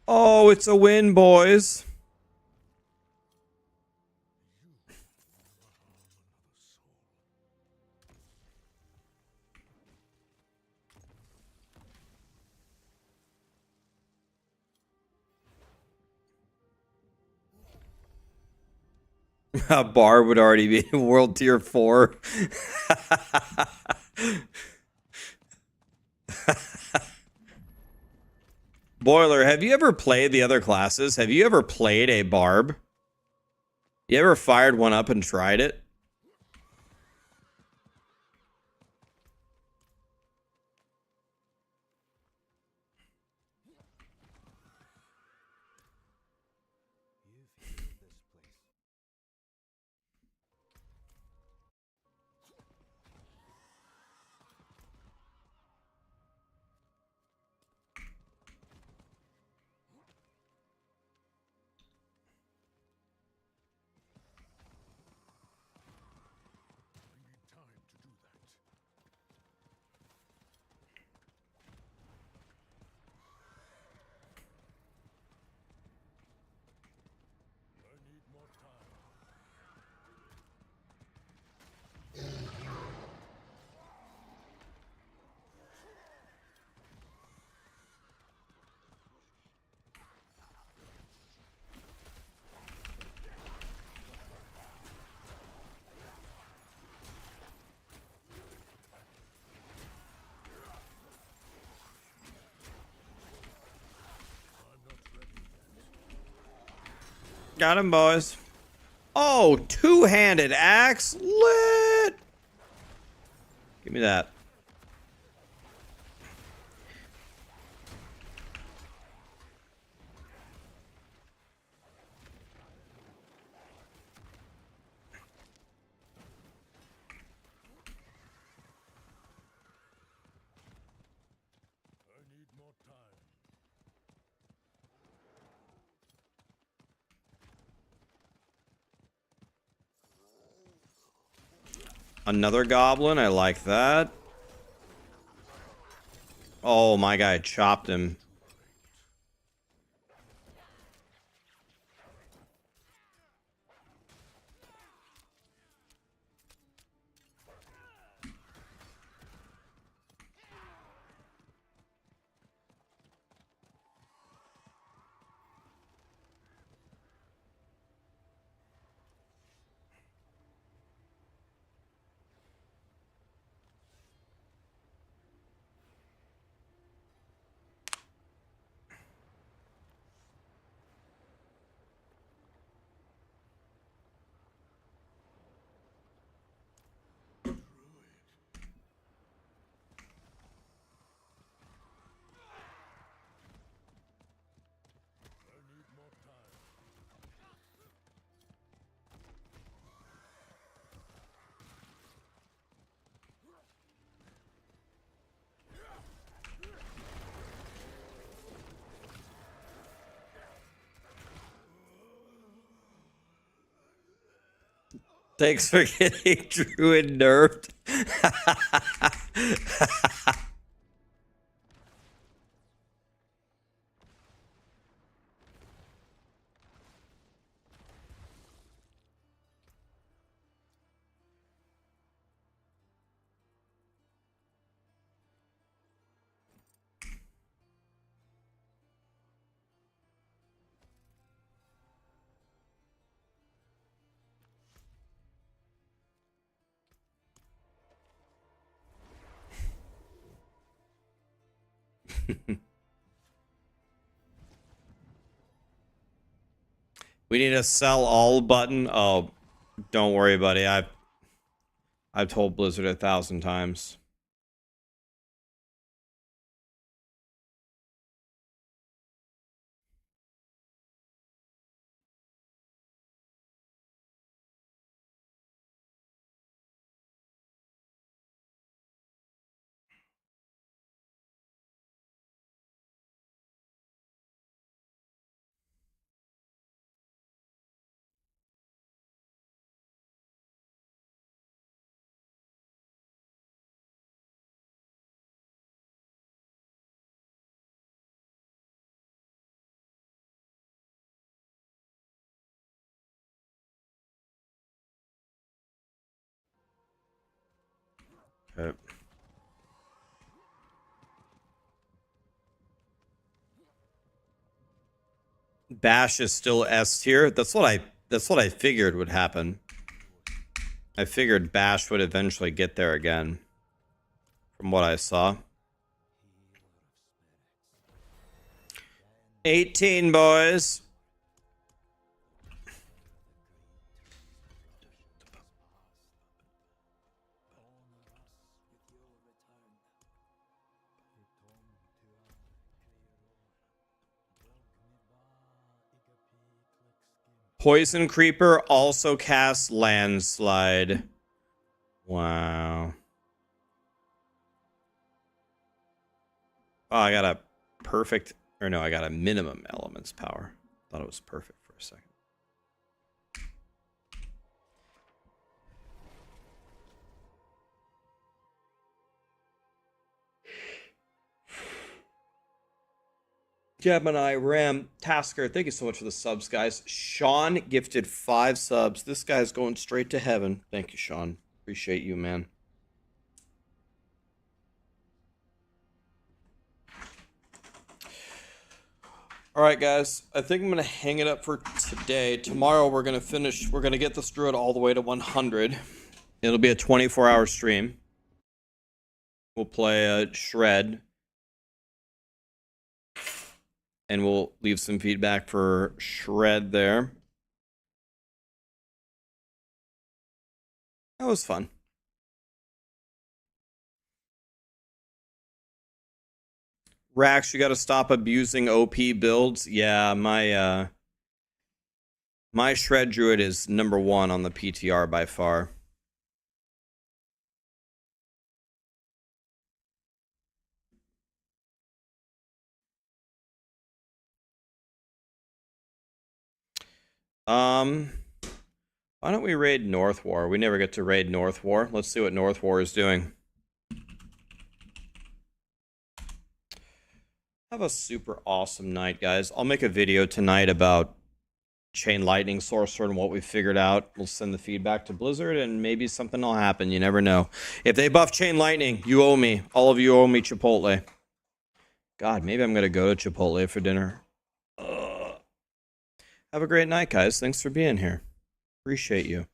Oh, it's a win, boys. A bar would already be world tier 4. Boiler, have you ever played the other classes? Have you ever played a barb? You ever fired one up and tried it? Got him, boys. Oh, two-handed axe. Lit. Give me that. Another goblin. I like that. Oh, my guy chopped him. Thanks for getting Druid nerfed. We need a sell all button. Oh, don't worry, buddy. I've told Blizzard 1,000 times. Okay. Bash is still S tier. That's what I figured would happen. I figured Bash would eventually get there again. From what I saw. 18 boys. Poison Creeper also casts Landslide. Wow. Oh, I got a perfect, or no, I got a minimum elements power. Thought it was perfect for a second. Gemini, Ram, Tasker, thank you so much for the subs, guys. Sean gifted 5 subs. This guy's going straight to heaven. Thank you, Sean. Appreciate you, man. All right, guys. I think I'm going to hang it up for today. Tomorrow, we're going to finish. We're going to get this Druid all the way to 100. It'll be a 24-hour stream. We'll play a Shred. And we'll leave some feedback for Shred there. That was fun. Rax, you got to stop abusing OP builds. Yeah, my Shred Druid is #1 on the PTR by far. Why don't we raid North War? We never get to raid North War. Let's see what North War is doing. Have a super awesome night, guys. I'll make a video tonight about Chain Lightning Sorcerer and what we figured out. We'll send the feedback to Blizzard and maybe something will happen. You never know. If they buff Chain Lightning, you owe me. All of you owe me Chipotle. God, maybe I'm going to go to Chipotle for dinner. Have a great night, guys. Thanks for being here. Appreciate you.